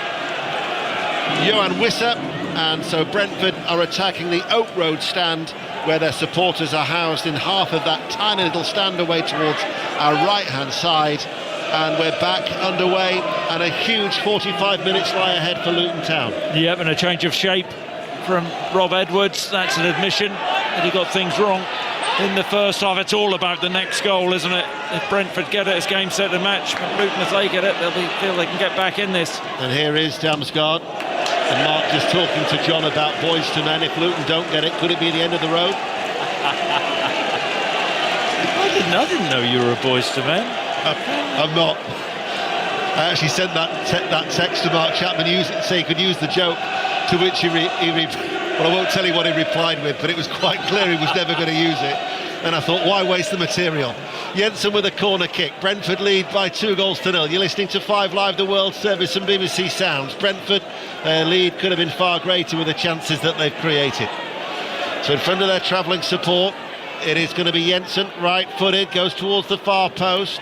Johan Wisser. And so Brentford are attacking the Oak Road stand, where their supporters are housed in half of that tiny little stand away towards our right-hand side. And we're back underway, and a huge 45 minutes lie ahead for Luton Town. Yep, and a change of shape from Rob Edwards. That's an admission that he got things wrong in the first half. It's all about the next goal, isn't it? If Brentford get it, it's game, set and match. But Luton, if they get it, they'll feel they can get back in this. And here is Damsgaard. And Mark just talking to John about boys to men. If Luton don't get it, could it be the end of the road? I didn't know you were a boys to men. I'm not. I actually sent that text to Mark Chapman, say he could use the joke, to which he Well, I won't tell you what he replied with, but it was quite clear he was never going to use it. And I thought, why waste the material? Jensen with a corner kick. Brentford lead by 2-0. You're listening to 5 Live, the World Service and BBC Sounds. Brentford, their lead could have been far greater with the chances that they've created. So in front of their travelling support, it is going to be Jensen, right-footed, goes towards the far post.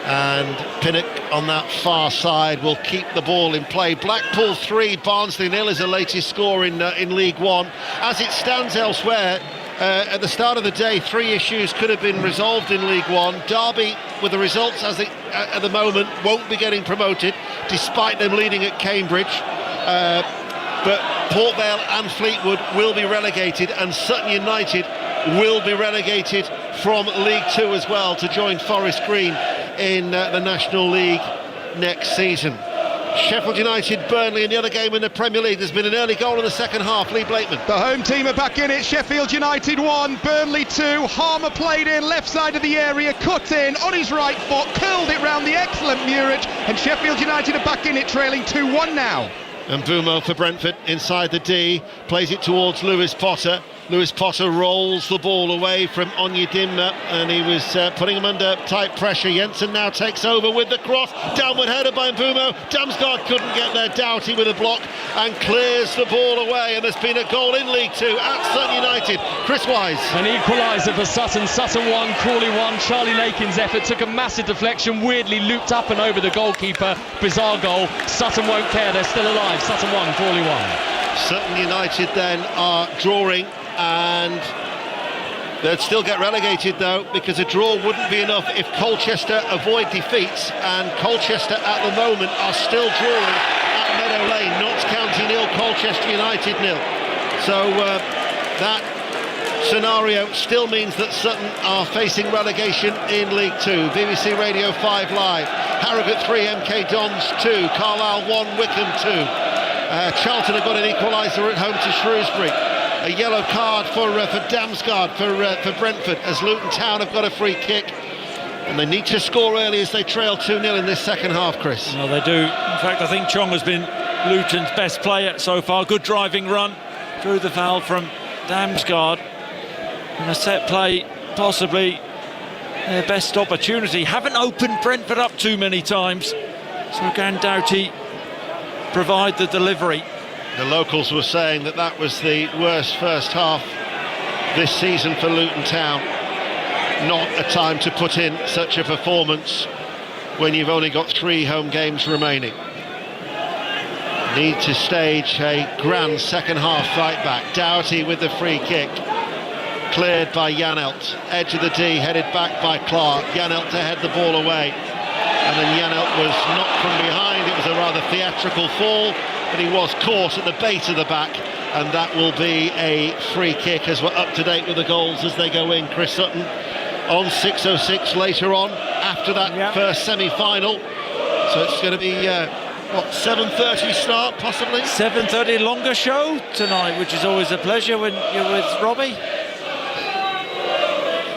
And Pinnock on that far side will keep the ball in play. Blackpool 3, Barnsley 0 is the latest score in League One. As it stands elsewhere, at the start of the day, 3 issues could have been resolved in League One. Derby, with the results as at the moment, won't be getting promoted, despite them leading at Cambridge. But Port Vale and Fleetwood will be relegated, and Sutton United will be relegated from League Two as well to join Forest Green in the National League next season. Sheffield United, Burnley in the other game in the Premier League. There's been an early goal in the second half. Lee Blakeman. The home team are back in it. Sheffield United 1, Burnley 2. Harmer played in, left side of the area, cut in on his right foot, curled it round the excellent Muric, and Sheffield United are back in it, trailing 2-1 now. And Bumo for Brentford inside the D, plays it towards Lewis Potter. Lewis Potter rolls the ball away from Onyedinma, and he was putting him under tight pressure. Jensen now takes over with the cross, downward header by Mbumo. Damsgaard couldn't get there. Doughty with a block and clears the ball away, and there's been a goal in League Two at Sutton United. Chris Wise. An equaliser for Sutton. Sutton 1, Crawley 1. Charlie Lakin's effort took a massive deflection, weirdly looped up and over the goalkeeper. Bizarre goal. Sutton won't care, they're still alive. Sutton 1, Crawley 1. Sutton United then are drawing, and they'd still get relegated though, because a draw wouldn't be enough if Colchester avoid defeats, and Colchester at the moment are still drawing at Meadow Lane. Notts County 0, Colchester United 0. So that scenario still means that Sutton are facing relegation in League Two. BBC Radio 5 Live. Harrogate 3, MK Dons 2, Carlisle 1, Wickham 2. Charlton have got an equaliser at home to Shrewsbury. A yellow card for Damsgaard for Brentford, as Luton Town have got a free kick, and they need to score early as they trail 2-0 in this second half, Chris. Well, they do. In fact, I think Chong has been Luton's best player so far. Good driving run through the foul from Damsgaard, and a set play, possibly their best opportunity. Haven't opened Brentford up too many times, so can Doughty provide the delivery. The locals were saying that that was the worst first half this season for Luton Town. Not a time to put in such a performance when you've only got 3 home games remaining. Need to stage a grand second half fight back. Doughty with the free kick, cleared by Janelt. Edge of the D, headed back by Clark. Janelt to head the ball away, and then Janelt was knocked from behind. It was a rather theatrical fall, but he was caught at the base of the back, and that will be a free kick as we're up to date with the goals as they go in. Chris Sutton on 6:06 later on after that first semi-final, so it's going to be 7:30 start possibly. 7:30 longer show tonight, which is always a pleasure when you're with Robbie.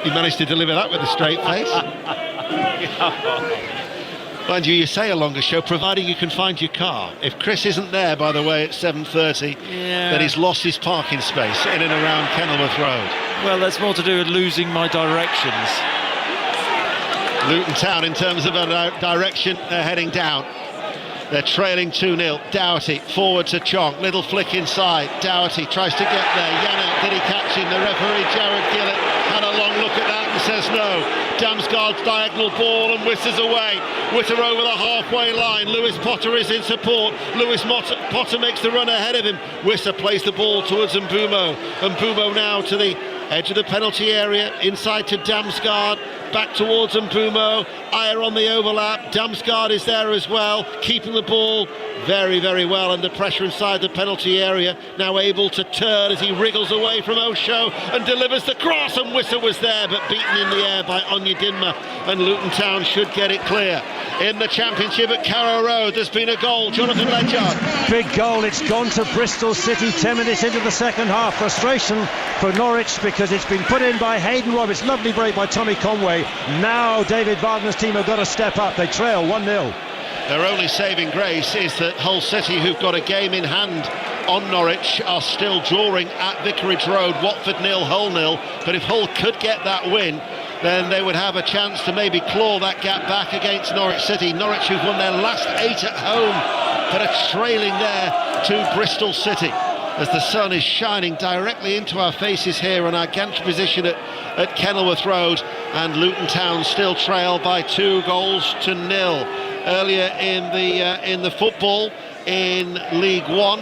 He managed to deliver that with a straight face. Mind you, you say a longer show, providing you can find your car. If Chris isn't there, by the way, at 7:30, then he's lost his parking space in and around Kenilworth Road. Well, that's more to do with losing my directions. Luton Town, in terms of a direction, they're heading down. They're trailing 2-0. Doughty forward to Chong, little flick inside. Doughty tries to get there. Janelt, did he catch him? The referee, Jared Gillett, had a long look at that and says no. Damsgaard's diagonal ball and whistles away. Whitter over the halfway line. Lewis Potter is in support. Lewis Potter makes the run ahead of him. Whistler plays the ball towards Mbumo. Mbumo now to the edge of the penalty area, inside to Damsgaard, back towards Mbumo. Ayer on the overlap. Damsgaard is there as well, keeping the ball very, very well under pressure inside the penalty area. Now able to turn as he wriggles away from Osho and delivers the cross, and Whistler was there but beaten in the air by Onyedinma, and Luton Town should get it clear. In the Championship at Carrow Road, there's been a goal. Jonathan Ledyard. Big goal, it's gone to Bristol City 10 minutes into the second half. Frustration for Norwich because it's been put in by Hayden Roberts. Lovely break by Tommy Conway. Now David Wagner's team have got to step up. They trail 1-0. Their only saving grace is that Hull City, who've got a game in hand on Norwich are still drawing at Vicarage Road. Watford 0, Hull 0. But if Hull could get that win, then they would have a chance to maybe claw that gap back against Norwich City. Norwich, who've won their last 8 at home, but are trailing there to Bristol City, as the sun is shining directly into our faces here on our gantry position at Kenilworth Road, and Luton Town still trail by 2-0. Earlier in the football in League One,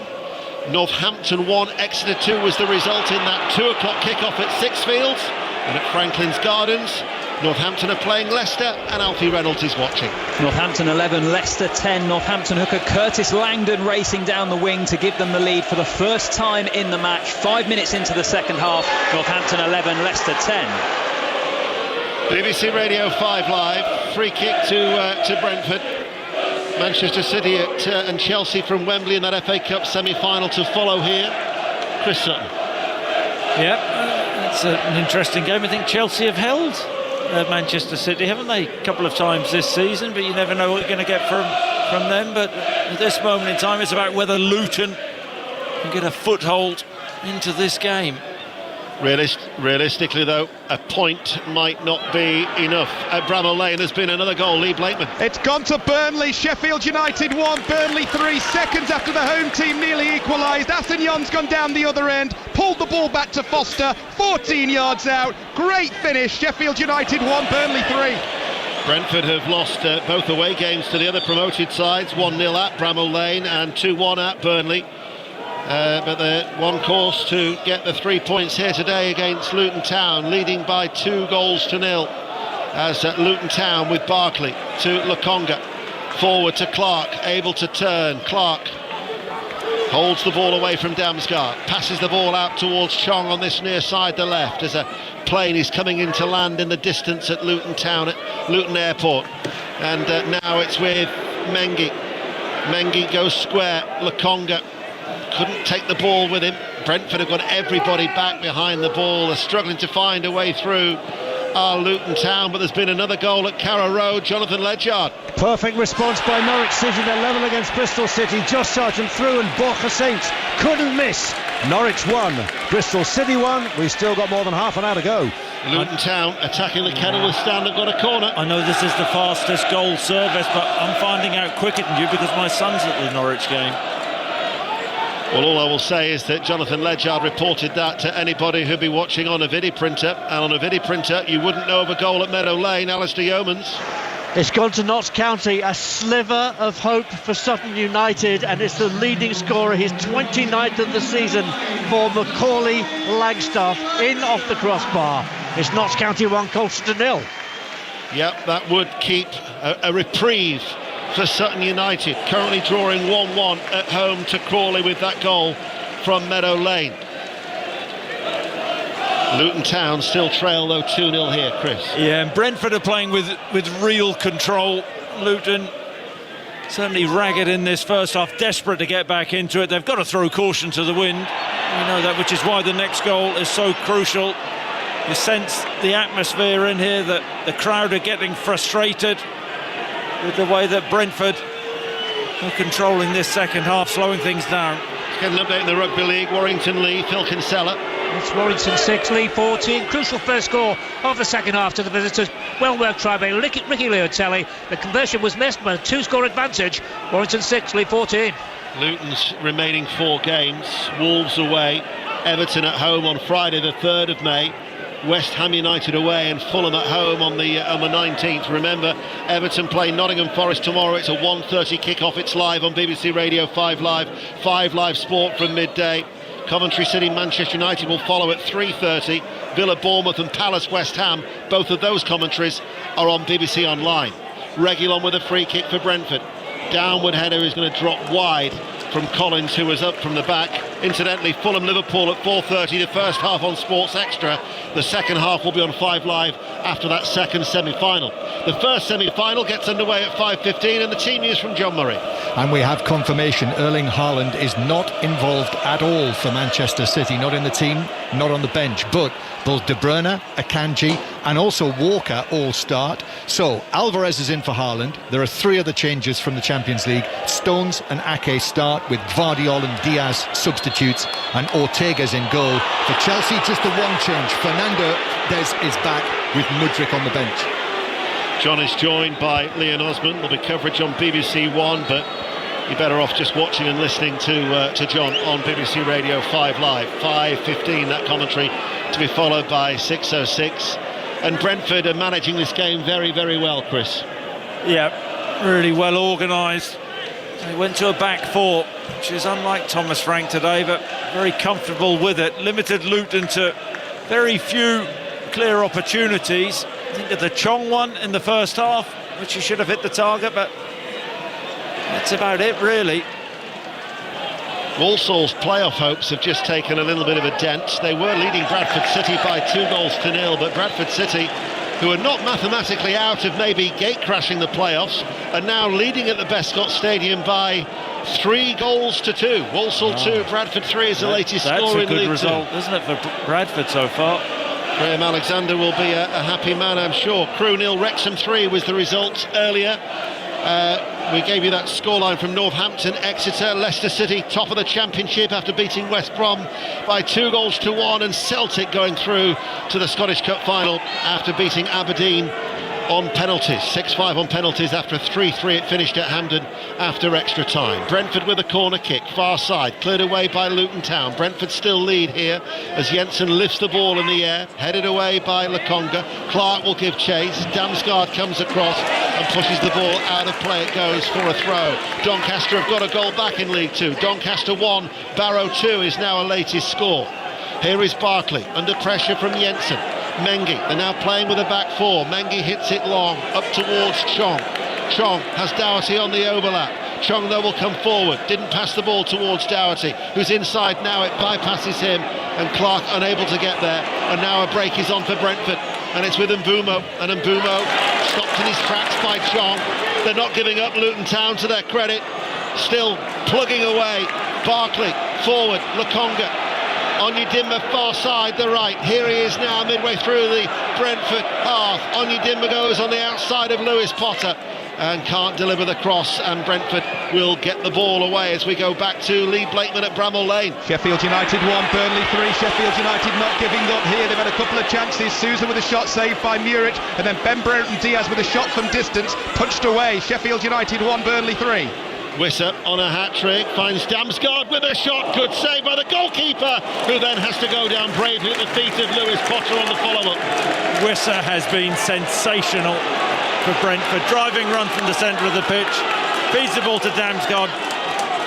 Northampton 1, Exeter 2 was the result in that 2 o'clock kickoff at Sixfields. And at Franklin's Gardens, Northampton are playing Leicester, and Alfie Reynolds is watching. Northampton 11, Leicester 10. Northampton hooker Curtis Langdon racing down the wing to give them the lead for the first time in the match. 5 minutes into the second half, Northampton 11, Leicester 10. BBC Radio 5 Live, free kick to Brentford. Manchester City and Chelsea from Wembley in that FA Cup semi-final to follow here. Chris Sutton. Yeah, it's an interesting game. I think Chelsea have held Manchester City, haven't they, a couple of times this season, but you never know what you're going to get from them. But at this moment in time, it's about whether Luton can get a foothold into this game. Realistically, though, a point might not be enough. At Bramall Lane, there's been another goal. Lee Blakeman. It's gone to Burnley. Sheffield United 1, Burnley 3. Seconds after the home team nearly equalised. Asagnon's gone down the other end, pulled the ball back to Foster, 14 yards out. Great finish. Sheffield United 1, Burnley 3. Brentford have lost both away games to the other promoted sides, 1-0 at Bramall Lane and 2-1 at Burnley. But they're one course to get the 3 points here today against Luton Town, leading by 2-0 as Luton Town with Barkley to Lokonga, forward to Clark, able to turn. Clark holds the ball away from Damsgaard, passes the ball out towards Chong on this near side, the left, as a plane is coming into land in the distance at Luton Town, at Luton Airport. And now it's with Mengi. Mengi goes square. Lokonga couldn't take the ball with him. Brentford have got everybody back behind the ball. They're struggling to find a way through Luton Town, but there's been another goal at Carrow Road. Jonathan Ledyard. Perfect response by Norwich City. They're level against Bristol City. Josh Sargent through and Borja Saints couldn't miss. Norwich 1, Bristol City 1. We've still got more than half an hour to go. Luton Town attacking the Kenilworth stand. They've got a corner. I know this is the fastest goal service, but I'm finding out quicker than you because my son's at the Norwich game. Well, all I will say is that Jonathan Ledyard reported that to anybody who'd be watching on a video printer, and on a video printer you wouldn't know of a goal at Meadow Lane. Alistair Yeomans. It's gone to Notts County, a sliver of hope for Sutton United, and it's the leading scorer, his 29th of the season, for Macaulay Lagstaff, in off the crossbar. It's Notts County 1, Colchester 0. Yep, that would keep a reprieve for Sutton United, currently drawing 1-1 at home to Crawley with that goal from Meadow Lane. Luton Town still trail though 2-0 here, Chris. Yeah, and Brentford are playing with real control. Luton certainly ragged in this first half, desperate to get back into it. They've got to throw caution to the wind. You know that, which is why the next goal is so crucial. You sense the atmosphere in here, that the crowd are getting frustrated with the way that Brentford are controlling this second half, slowing things down. Let's get an update in the Rugby League. Warrington Lee, Phil Kinsella. It's Warrington 6, Lee 14. Crucial first score of the second half to the visitors. Well worked try by Ricky Leotelli. The conversion was missed by a 2-score advantage. Warrington 6, Lee 14. Luton's remaining 4 games. Wolves away, Everton at home on Friday the 3rd of May. West Ham United away and Fulham at home on the 19th. Remember, Everton play Nottingham Forest tomorrow. It's a 1:30 kick-off. It's live on BBC Radio 5 Live. 5 Live Sport from midday. Coventry City Manchester United will follow at 3:30. Villa Bournemouth and Palace West Ham. Both of those commentaries are on BBC Online. Reguilon with a free kick for Brentford. Downward header is going to drop wide from Collins, who was up from the back. Incidentally, Fulham-Liverpool at 4:30, the first half on Sports Extra. The second half will be on 5 Live after that second semi-final. The first semi-final gets underway at 5:15, and the team news from John Murray. And we have confirmation Erling Haaland is not involved at all for Manchester City, not in the team not on the bench, but both De Bruyne, Akanji and also Walker all start. So Alvarez is in for Haaland. There are 3 other changes from the Champions League. Stones and Ake start with Vardiol and Diaz substitutes, and Ortega's in goal. For Chelsea, just the one change. Fernandes is back with Mudryk on the bench. John is joined by Leon Osman. There'll be coverage on BBC One, but you're better off just watching and listening to John on BBC Radio 5 Live. 5:15, that commentary to be followed by 6:06. And Brentford are managing this game very, very well, Chris. Yeah, really well organised. They went to a back 4, which is unlike Thomas Frank today, but very comfortable with it. Limited Luton to very few clear opportunities. I think of the Chong one in the first half, which he should have hit the target, but that's about it, really. Walsall's playoff hopes have just taken a little bit of a dent. They were leading Bradford City by 2-0, but Bradford City, who are not mathematically out of maybe gate-crashing the playoffs, are now leading at the Bescott Stadium by 3-2. Walsall 2, Bradford 3 is the latest score in League 2. That's a good result, isn't it, for Bradford so far? Graham Alexander will be a happy man, I'm sure. Crewe 0, Wrexham 3 was the result earlier. We gave you that scoreline from Northampton, Exeter, Leicester City, top of the Championship after beating West Brom by 2-1, and Celtic going through to the Scottish Cup final after beating Aberdeen on penalties. 6-5 on penalties after a 3-3 it finished at Hampden after extra time. Brentford with a corner kick, far side, cleared away by Luton Town. Brentford still lead here as Jensen lifts the ball in the air, headed away by Lokonga. Clark will give chase, Damsgaard comes across and pushes the ball out of play. It goes for a throw. Doncaster have got a goal back in League 2. Doncaster 1, Barrow 2 is now a latest score. Here is Barkley under pressure from Jensen. Mengi, they're now playing with a back 4. Mengi hits it long, up towards Chong. Chong has Doherty on the overlap. Chong, though, will come forward. Didn't pass the ball towards Doherty, who's inside now. It bypasses him, and Clark unable to get there. And now a break is on for Brentford, and it's with Mbumo. And Mbumo stopped in his tracks by Chong. They're not giving up, Luton Town, to their credit. Still plugging away. Barkley, forward, Lokonga. Onyedinma far side, the right. Here he is now midway through the Brentford half. Onyedinma goes on the outside of Lewis Potter and can't deliver the cross, and Brentford will get the ball away as we go back to Lee Blakeman at Bramall Lane. Sheffield United 1, Burnley 3. Sheffield United not giving up here. They've had a couple of chances. Sousa with a shot saved by Muric, and then Ben Brereton Diaz with a shot from distance, punched away. Sheffield United 1, Burnley 3. Wissa on a hat-trick, finds Damsgaard with a shot, good save by the goalkeeper, who then has to go down bravely at the feet of Lewis Potter on the follow-up. Wissa has been sensational for Brentford, driving run from the centre of the pitch, feeds the ball to Damsgaard,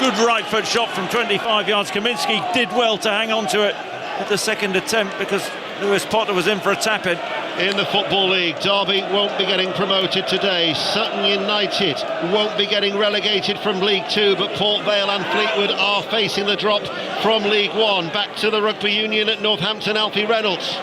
good right foot shot from 25 yards. Kaminski did well to hang on to it at the second attempt because Lewis Potter was in for a tap-in. In the Football League, Derby won't be getting promoted today. Sutton United won't be getting relegated from League 2, but Port Vale and Fleetwood are facing the drop from League 1. Back to the Rugby Union at Northampton, Alfie Reynolds.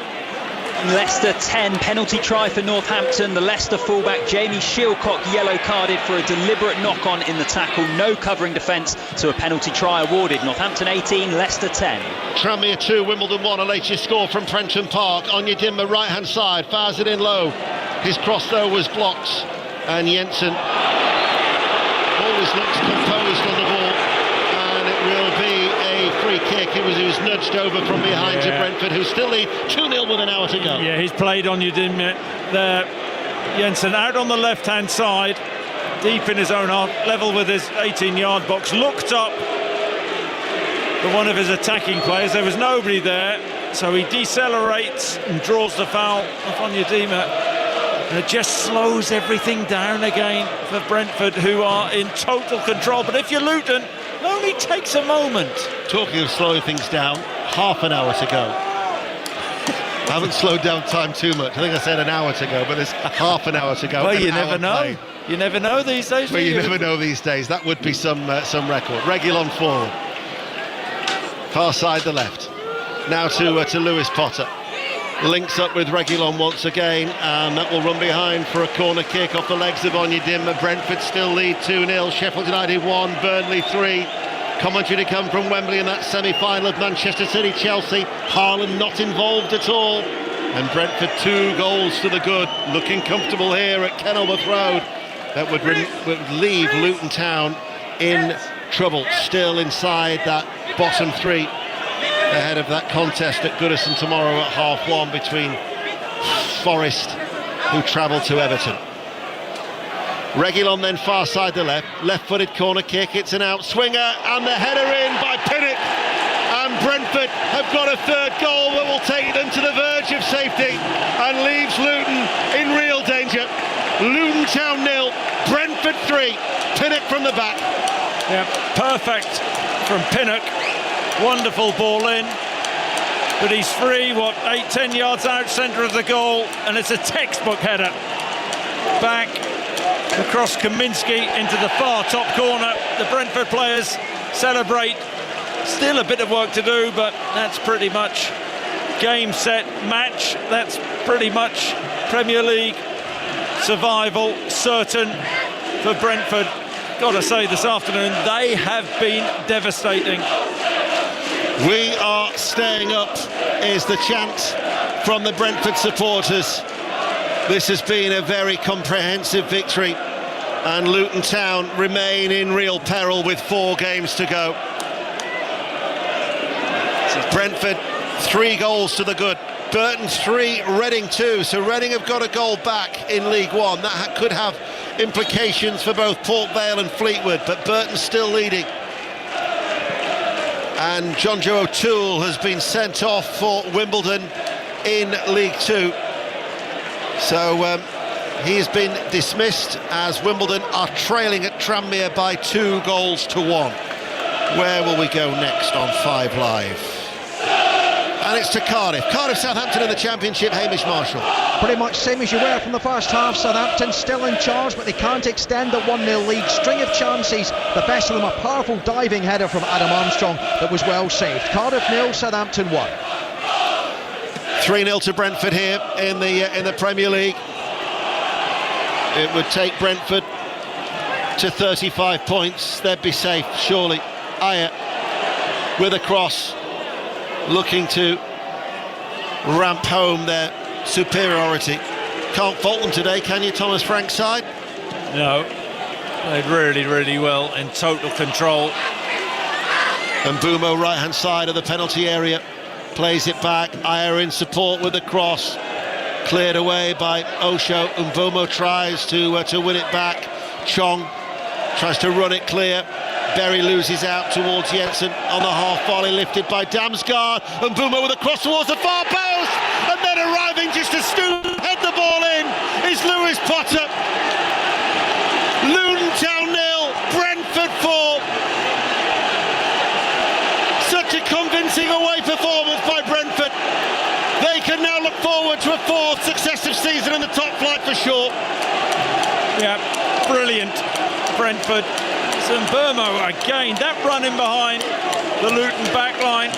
Leicester 10, penalty try for Northampton. The Leicester fullback Jamie Shilcock yellow carded for a deliberate knock-on in the tackle. No covering defence, so a penalty try awarded. Northampton 18, Leicester 10. Tranmere 2, Wimbledon 1, a latest score from Prenton Park. Onyedinma right hand side, fires it in low. His cross though was blocked, and Jensen always looks composed on the ball, and it will be a free kick. He was nudged over from behind to Brentford, who still lead 2-0 with an hour to go. Yeah, he's played on Onyedinma there. Jensen out on the left hand side, deep in his own half, level with his 18-yard box, looked up for one of his attacking players. There was nobody there, so he decelerates and draws the foul off Onyedinma. And it just slows everything down again for Brentford, who are in total control. But if you're Luton, it only takes a moment. Talking of slowing things down, half an hour to go. I haven't slowed down time too much. I think I said an hour to go, but there's half an hour to go. Well, you never know. You never know these days. Well, you never know these days. That would be some record. Reguilon forward. Far side the left. Now to Lewis Potter. Links up with Reguilon once again, and that will run behind for a corner kick off the legs of Onyedinma. Brentford still lead 2-0. Sheffield United 1, Burnley 3. Commentary to come from Wembley in that semi-final of Manchester City-Chelsea. Haaland not involved at all. And Brentford 2 goals to the good. Looking comfortable here at Kenilworth Road. That would leave Luton Town in trouble. Still inside that bottom 3 ahead of that contest at Goodison tomorrow at 1:30 between Forest, who travel to Everton. Reguilon then far side the left-footed corner kick. It's an outswinger and the header in by Pinnock. And Brentford have got a third goal that will take them to the verge of safety and leaves Luton in real danger. Luton Town 0, Brentford 3. Pinnock from the back. Yeah, perfect from Pinnock. Wonderful ball in. But he's free, 8-10 yards out, centre of the goal, and it's a textbook header. Back across Kaminski into the far top corner. The Brentford players celebrate. Still a bit of work to do, but that's pretty much game, set, match. That's pretty much Premier League survival certain for Brentford. Got to say, this afternoon they have been devastating. We are staying up is the chant from the Brentford supporters. This has been a very comprehensive victory, and Luton Town remain in real peril with 4 games to go. Brentford 3 goals to the good. Burton 3, Reading 2. So Reading have got a goal back in League One. That could have implications for both Port Vale and Fleetwood, but Burton's still leading. And John Joe O'Toole has been sent off for Wimbledon in League 2. So he's been dismissed as Wimbledon are trailing at Tranmere by 2 goals to 1. Where will we go next on 5 Live? And it's to Cardiff. Southampton in the Championship. Hamish Marshall. Pretty much same as you were from the first half. Southampton still in charge, but they can't extend the 1-0 lead. String of chances, the best of them a powerful diving header from Adam Armstrong that was well saved. Cardiff 0, Southampton 1. 3-0 to Brentford here in the Premier League. It would take Brentford to 35 points. They'd be safe, surely. Ayer with a cross, looking to ramp home their superiority. Can't fault them today, can you, Thomas Frank's side? No, played really, really well, in total control. And Mbumo, right-hand side of the penalty area, plays it back. Ayer in support with the cross, cleared away by Osho. Mbumo tries to win it back. Chong tries to run it clear. Berry loses out towards Jensen on the half volley, lifted by Damsgaard. And Mbumo with a cross towards the far post, and then arriving just to head the ball in is Lewis Potter. Luton Town 0, Brentford 4. Such a convincing away performance by Brentford. They can now look forward to a 4th successive season in the top flight for sure. Yeah, brilliant Brentford. And Mbumo again, that run in behind the Luton back line.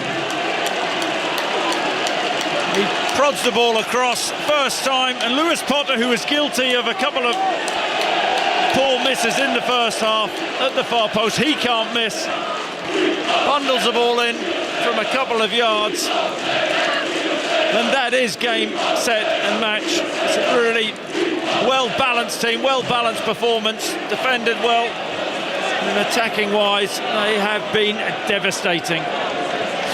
He prods the ball across first time, and Lewis Potter, who was guilty of a couple of poor misses in the first half at the far post, he can't miss. Bundles the ball in from a couple of yards, and that is game, set and match. It's a really well-balanced team, well-balanced performance, defended well. And attacking wise, they have been devastating.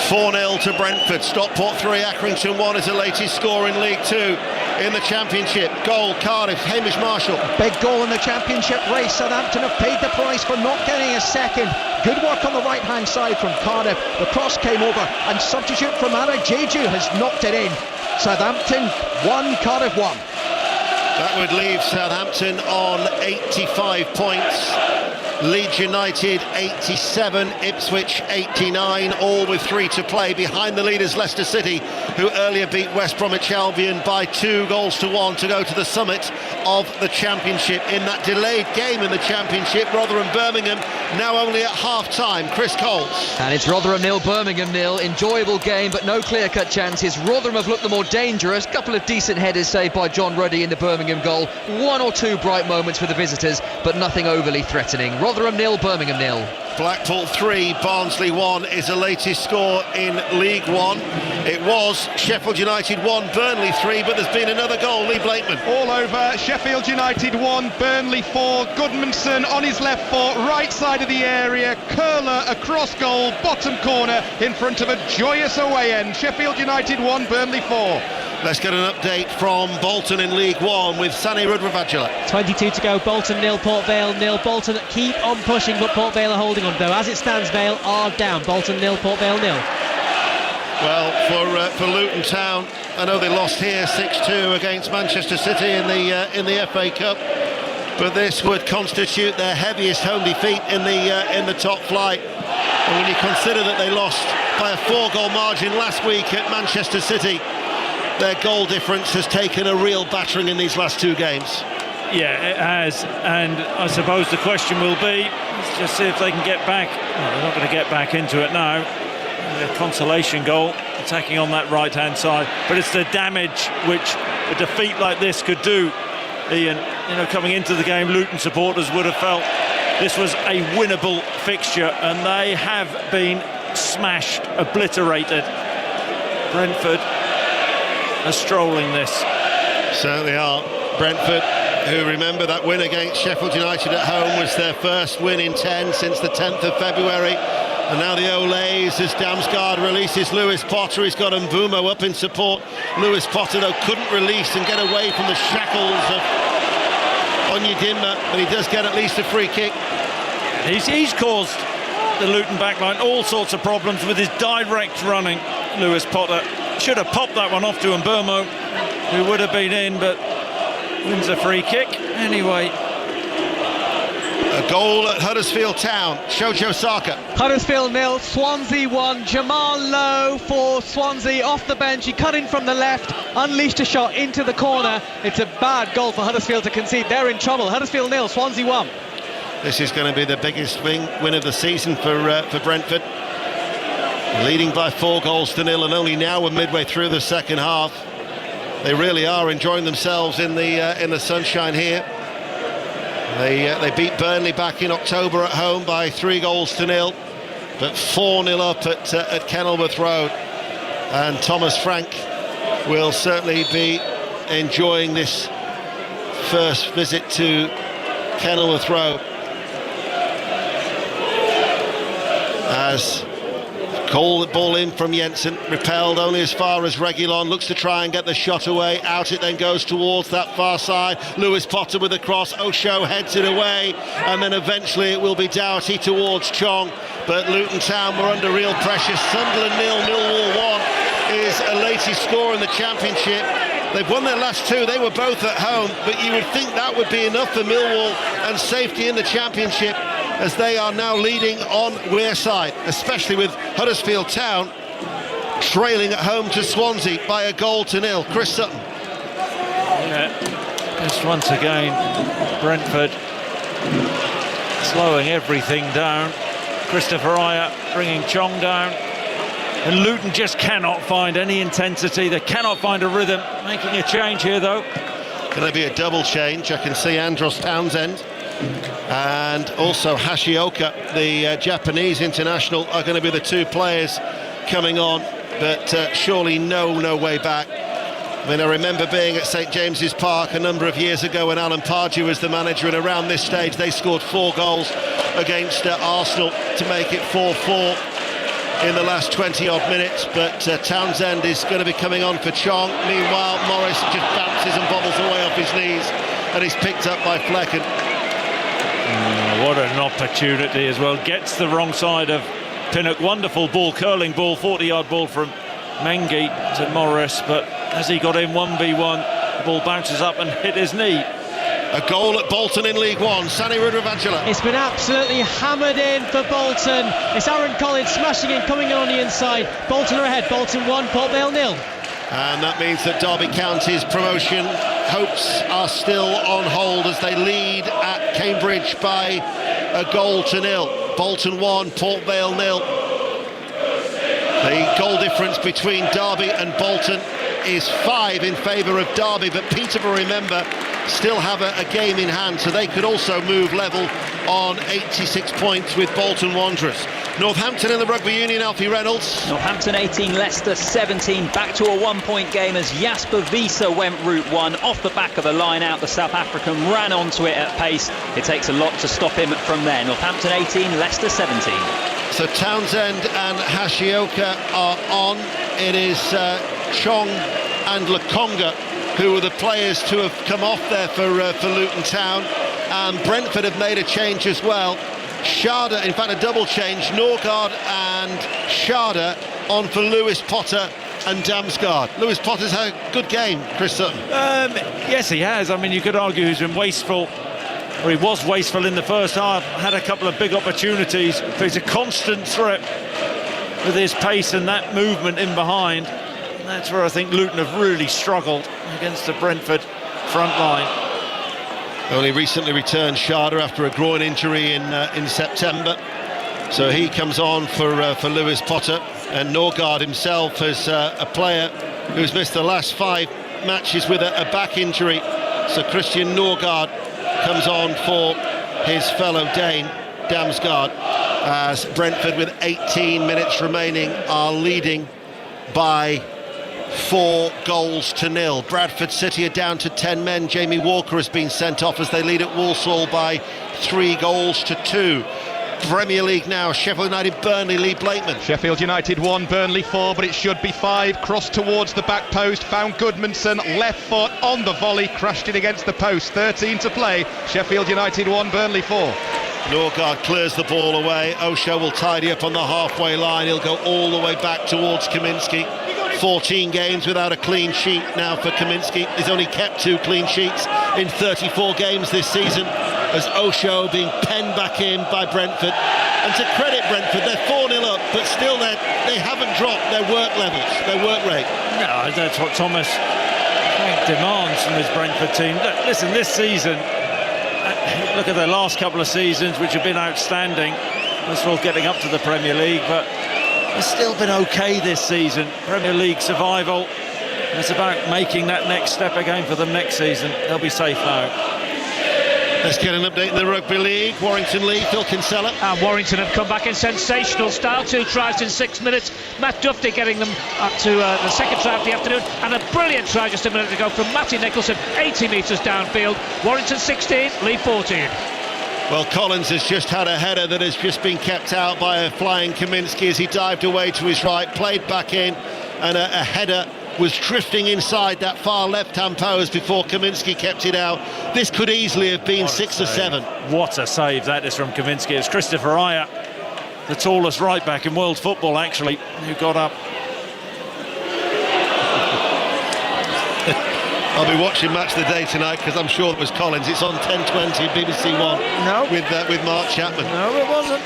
4-0 to Brentford. Stockport 3, Accrington 1 is the latest score in League 2 in the Championship. Goal, Cardiff, Hamish Marshall. Big goal in the Championship race. Southampton have paid the price for not getting a second. Good work on the right-hand side from Cardiff. The cross came over, and substitute from Anna Jeju has knocked it in. Southampton 1, Cardiff 1. That would leave Southampton on 85 points. Leeds United 87, Ipswich 89, all with 3 to play. Behind the leaders Leicester City, who earlier beat West Bromwich Albion by 2 goals to 1 to go to the summit of the Championship. In that delayed game in the Championship, Rotherham-Birmingham now only at half-time. Chris Coles. And it's Rotherham 0, Birmingham 0. Enjoyable game, but no clear-cut chances. Rotherham have looked the more dangerous. Couple of decent headers saved by John Ruddy in the Birmingham goal. 1 or 2 bright moments for the visitors, but nothing overly threatening. Rotherham 0, Birmingham 0. Blackpool 3, Barnsley 1 is the latest score in League One. It was Sheffield United 1, Burnley 3, but there's been another goal. Lee Blakeman. All over. Sheffield United 1, Burnley 4. Goodmanson on his left foot, right side of the area, curler across goal, bottom corner in front of a joyous away end. Sheffield United 1, Burnley 4. Let's get an update from Bolton in League One with Sani Rudravajula. 22 to go, Bolton 0, Port Vale 0. Bolton keep on pushing, but Port Vale are holding on though. As it stands, Vale are down. Bolton 0, Port Vale 0. Well, for Luton Town, I know they lost here 6-2 against Manchester City in the FA Cup, but this would constitute their heaviest home defeat in the top flight. And when you consider that they lost by a 4-goal margin last week at Manchester City, their goal difference has taken a real battering in these last 2 games. Yeah, it has, and I suppose the question will be, let's just see if they can get back. Well, they're not going to get back into it now. A consolation goal, attacking on that right-hand side, but it's the damage which a defeat like this could do. Ian, coming into the game, Luton supporters would have felt this was a winnable fixture, and they have been smashed, obliterated. Brentford are strolling this. Certainly are. Brentford, who, remember, that win against Sheffield United at home was their first win in 10 since the 10th of February. And now the Olays as Damsgaard releases Lewis Potter. He's got Mbumo up in support. Lewis Potter, though, couldn't release and get away from the shackles of Onyedinma, but he does get at least a free kick. He's caused the Luton backline all sorts of problems with his direct running. Lewis Potter should have popped that one off to Mbumo, who would have been in, but wins a free kick anyway. A goal at Huddersfield Town. Shojo Saka. Huddersfield 0, Swansea 1. Jamal Lowe for Swansea off the bench. He cut in from the left, unleashed a shot into the corner. It's a bad goal for Huddersfield to concede. They're in trouble. Huddersfield 0, Swansea 1. This is going to be the biggest win of the season for Brentford. Leading by 4-0, and only now we're midway through the second half. They really are enjoying themselves in the sunshine here. They beat Burnley back in October at home by 3-0, but 4-0 up at Kenilworth Road. And Thomas Frank will certainly be enjoying this first visit to Kenilworth Road, as ball in from Jensen, repelled only as far as Reguilon, looks to try and get the shot away. Out it then goes towards that far side. Lewis Potter with a cross. Osho heads it away, and then eventually it will be Doughty towards Chong. But Luton Town were under real pressure. Sunderland 0, Millwall 1 is a latest score in the Championship. They've won their last 2. They were both at home, but you would think that would be enough for Millwall and safety in the Championship, as they are now leading on Wearside, especially with Huddersfield Town trailing at home to Swansea by 1-0. Chris Sutton. Yeah, just once again, Brentford slowing everything down. Christopher Ayer bringing Chong down. And Luton just cannot find any intensity. They cannot find a rhythm. Making a change here, though. Going to be a double change. I can see Andros Townsend and also Hashioka, the Japanese international, are going to be the 2 players coming on, but surely no way back. I mean, I remember being at St James's Park a number of years ago when Alan Pardew was the manager, and around this stage they scored 4 goals against Arsenal to make it 4-4 in the last 20-odd minutes, but Townsend is going to be coming on for Chong. Meanwhile, Morris just bounces and bobbles away off his knees, and he's picked up by Flecken. What an opportunity as well. Gets the wrong side of Pinnock. Wonderful ball, curling ball, 40-yard ball from Mengi to Morris, but as he got in 1v1, the ball bounces up and hit his knee. A goal at Bolton in League One. Sani Rudravajula. It's been absolutely hammered in for Bolton. It's Aaron Collins smashing in, coming in on the inside. Bolton are ahead. Bolton 1, Port Vale 0. And that means that Derby County's promotion hopes are still on hold as they lead at Cambridge by 1-0. Bolton 1, Port Vale 0. The goal difference between Derby and Bolton is 5 in favour of Derby, but Peterborough, remember, still have a game in hand, so they could also move level on 86 points with Bolton Wanderers. Northampton in the Rugby Union, Alfie Reynolds. Northampton 18, Leicester 17, back to a 1-point game as Jasper Wiese went route 1 off the back of a line out. The South African ran onto it at pace. It takes a lot to stop him from there. Northampton 18, Leicester 17. So Townsend and Hashioka are on. It is Chong and Lukonga who are the players to have come off there for Luton Town. And Brentford have made a change as well. Sharda, in fact a double change, Norgard and Sharda on for Lewis Potter and Damsgaard. Lewis Potter's had a good game, Chris Sutton. Yes, he has. I mean, you could argue he's been wasteful, or he was wasteful in the first half, had a couple of big opportunities, but he's a constant threat with his pace and that movement in behind. And that's where I think Luton have really struggled against the Brentford front line. Only recently returned Sharda after a groin injury in September, so he comes on for Lewis Potter. And Norgard himself is a player who's missed the last 5 matches with a back injury, so Christian Norgard comes on for his fellow Dane Damsgaard, as Brentford, with 18 minutes remaining, are leading by 4-0. Bradford City are down to 10 men. Jamie Walker has been sent off as they lead at Walsall by 3-2. Premier League now, Sheffield United, Burnley, Lee Blakeman. Sheffield United 1, Burnley 4, but it should be 5. Cross towards the back post, found Goodmanson, left foot on the volley, crashed it against the post. 13 to play. Sheffield United 1, Burnley 4. Norgard clears the ball away. Osho will tidy up on the halfway line. He'll go all the way back towards Kaminsky. 14 games without a clean sheet now for Kaminsky. He's only kept 2 clean sheets in 34 games this season, as Osho being penned back in by Brentford. And to credit Brentford, they're 4-0 up, but still they haven't dropped their work levels, their work rate. No, that's what Thomas demands from his Brentford team. Look, listen, this season, look at their last couple of seasons, which have been outstanding. First of all, getting up to the Premier League, but it's still been okay this season. Premier League survival. It's about making that next step again for them next season. They'll be safe now. Let's get an update in the Rugby League. Warrington League, Phil Kinsella. And Warrington have come back in sensational style. 2 tries in 6 minutes. Matt Duffy getting them up to the second try of the afternoon. And a brilliant try just a minute ago from Matty Nicholson, 80 metres downfield. Warrington 16, Lee 14. Well, Collins has just had a header that has just been kept out by a flying Kaminsky as he dived away to his right, played back in, and a header was drifting inside that far left-hand post before Kaminsky kept it out. This could easily have been 6 or 7. What a save that is from Kaminsky. It's Christopher Ayer, the tallest right-back in world football, actually, who got up. I'll be watching Match of the Day tonight because I'm sure it was Collins. It's on 10:20 BBC One. No. With Mark Chapman. No, it wasn't.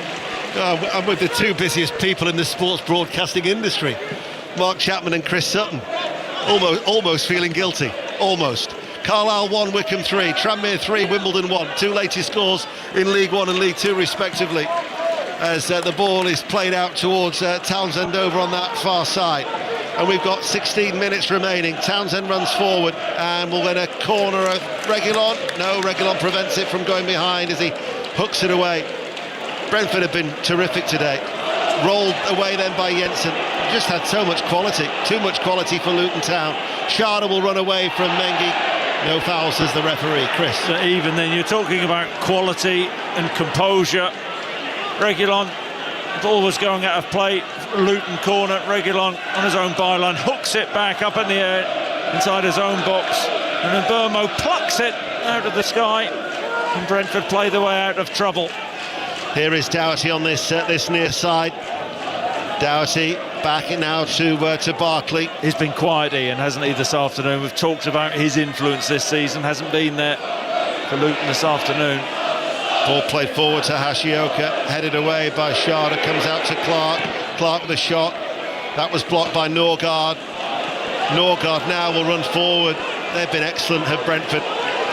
I'm with the 2 busiest people in the sports broadcasting industry, Mark Chapman and Chris Sutton. Almost feeling guilty. Almost. Carlisle 1, Wycombe 3, Tranmere 3, Wimbledon 1. 2 latest scores in League 1 and League 2 respectively, as the ball is played out towards Townsend over on that far side. And we've got 16 minutes remaining. Townsend runs forward and will win a corner of Reguilon. No, Reguilon prevents it from going behind as he hooks it away. Brentford have been terrific today. Rolled away then by Jensen. Just had so much quality. Too much quality for Luton Town. Sharda will run away from Mengi. No foul, says the referee. Chris. So even then, you're talking about quality and composure. Reguilon, ball was going out of play. Luton corner. Reguilon on his own byline hooks it back up in the air inside his own box, and then Burmo plucks it out of the sky, and Brentford play their way out of trouble. Here is Doherty on this near side. Doherty back now to Barkley. He's been quiet, Ian, hasn't he, this afternoon? We've talked about his influence this season. Hasn't been there for Luton this afternoon. Ball played forward to Hashioka, headed away by Sharda, comes out to Clark. Clark with a shot. That was blocked by Norgard. Norgard now will run forward. They've been excellent, have Brentford.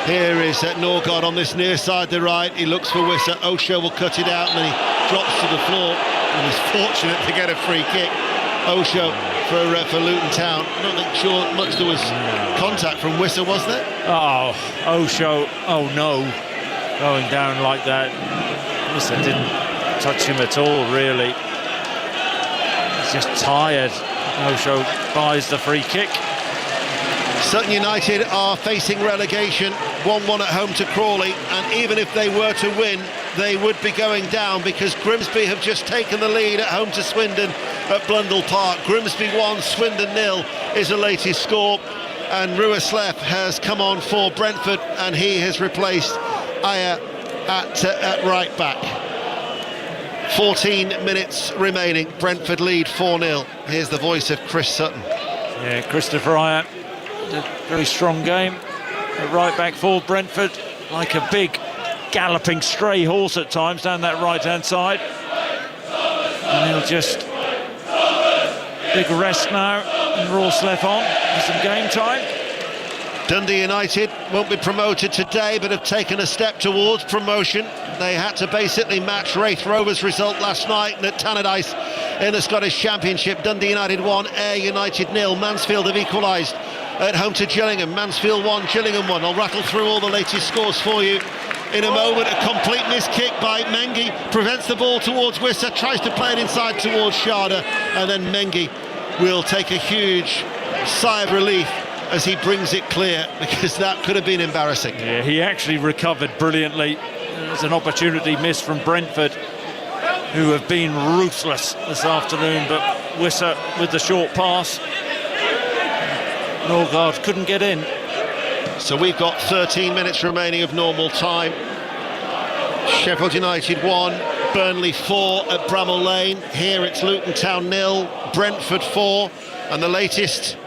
Here is Norgard on this near side, the right. He looks for Wisser. Osho will cut it out, and then he drops to the floor and is fortunate to get a free kick. Osho for Luton Town. I'm not sure much there was contact from Wissa, was there? Oh, Osho, oh no, going down like that. Wissa didn't touch him at all, really. He's just tired. Osho buys the free kick. Sutton United are facing relegation, 1-1 at home to Crawley, and even if they were to win, they would be going down because Grimsby have just taken the lead at home to Swindon at Blundell Park. Grimsby 1, Swindon 0 is the latest score, and Ruaslef has come on for Brentford, and he has replaced Aya at right back. 14 minutes remaining, Brentford lead 4-0. Here's the voice of Chris Sutton. Yeah, Christopher Aya, a very strong game. The right back for Brentford, like a big galloping stray horse at times down that right-hand side. And he'll just big rest now, and Ruaslef on for some game time. Dundee United won't be promoted today, but have taken a step towards promotion. They had to basically match Raith Rovers' result last night at Tannadice in the Scottish Championship. Dundee United 1, Ayr United 0. Mansfield have equalised at home to Gillingham. Mansfield 1, Gillingham 1. I'll rattle through all the latest scores for you in a moment. A complete miss kick by Mengi prevents the ball towards Wissa, tries to play it inside towards Sharda, and then Mengi will take a huge sigh of relief as he brings it clear, because that could have been embarrassing. Yeah, he actually recovered brilliantly. There's an opportunity missed from Brentford, who have been ruthless this afternoon, but Wissa with the short pass. Norgard couldn't get in. So we've got 13 minutes remaining of normal time. Sheffield United 1, Burnley 4 at Bramall Lane. Here it's Luton Town 0, Brentford 4, and the latest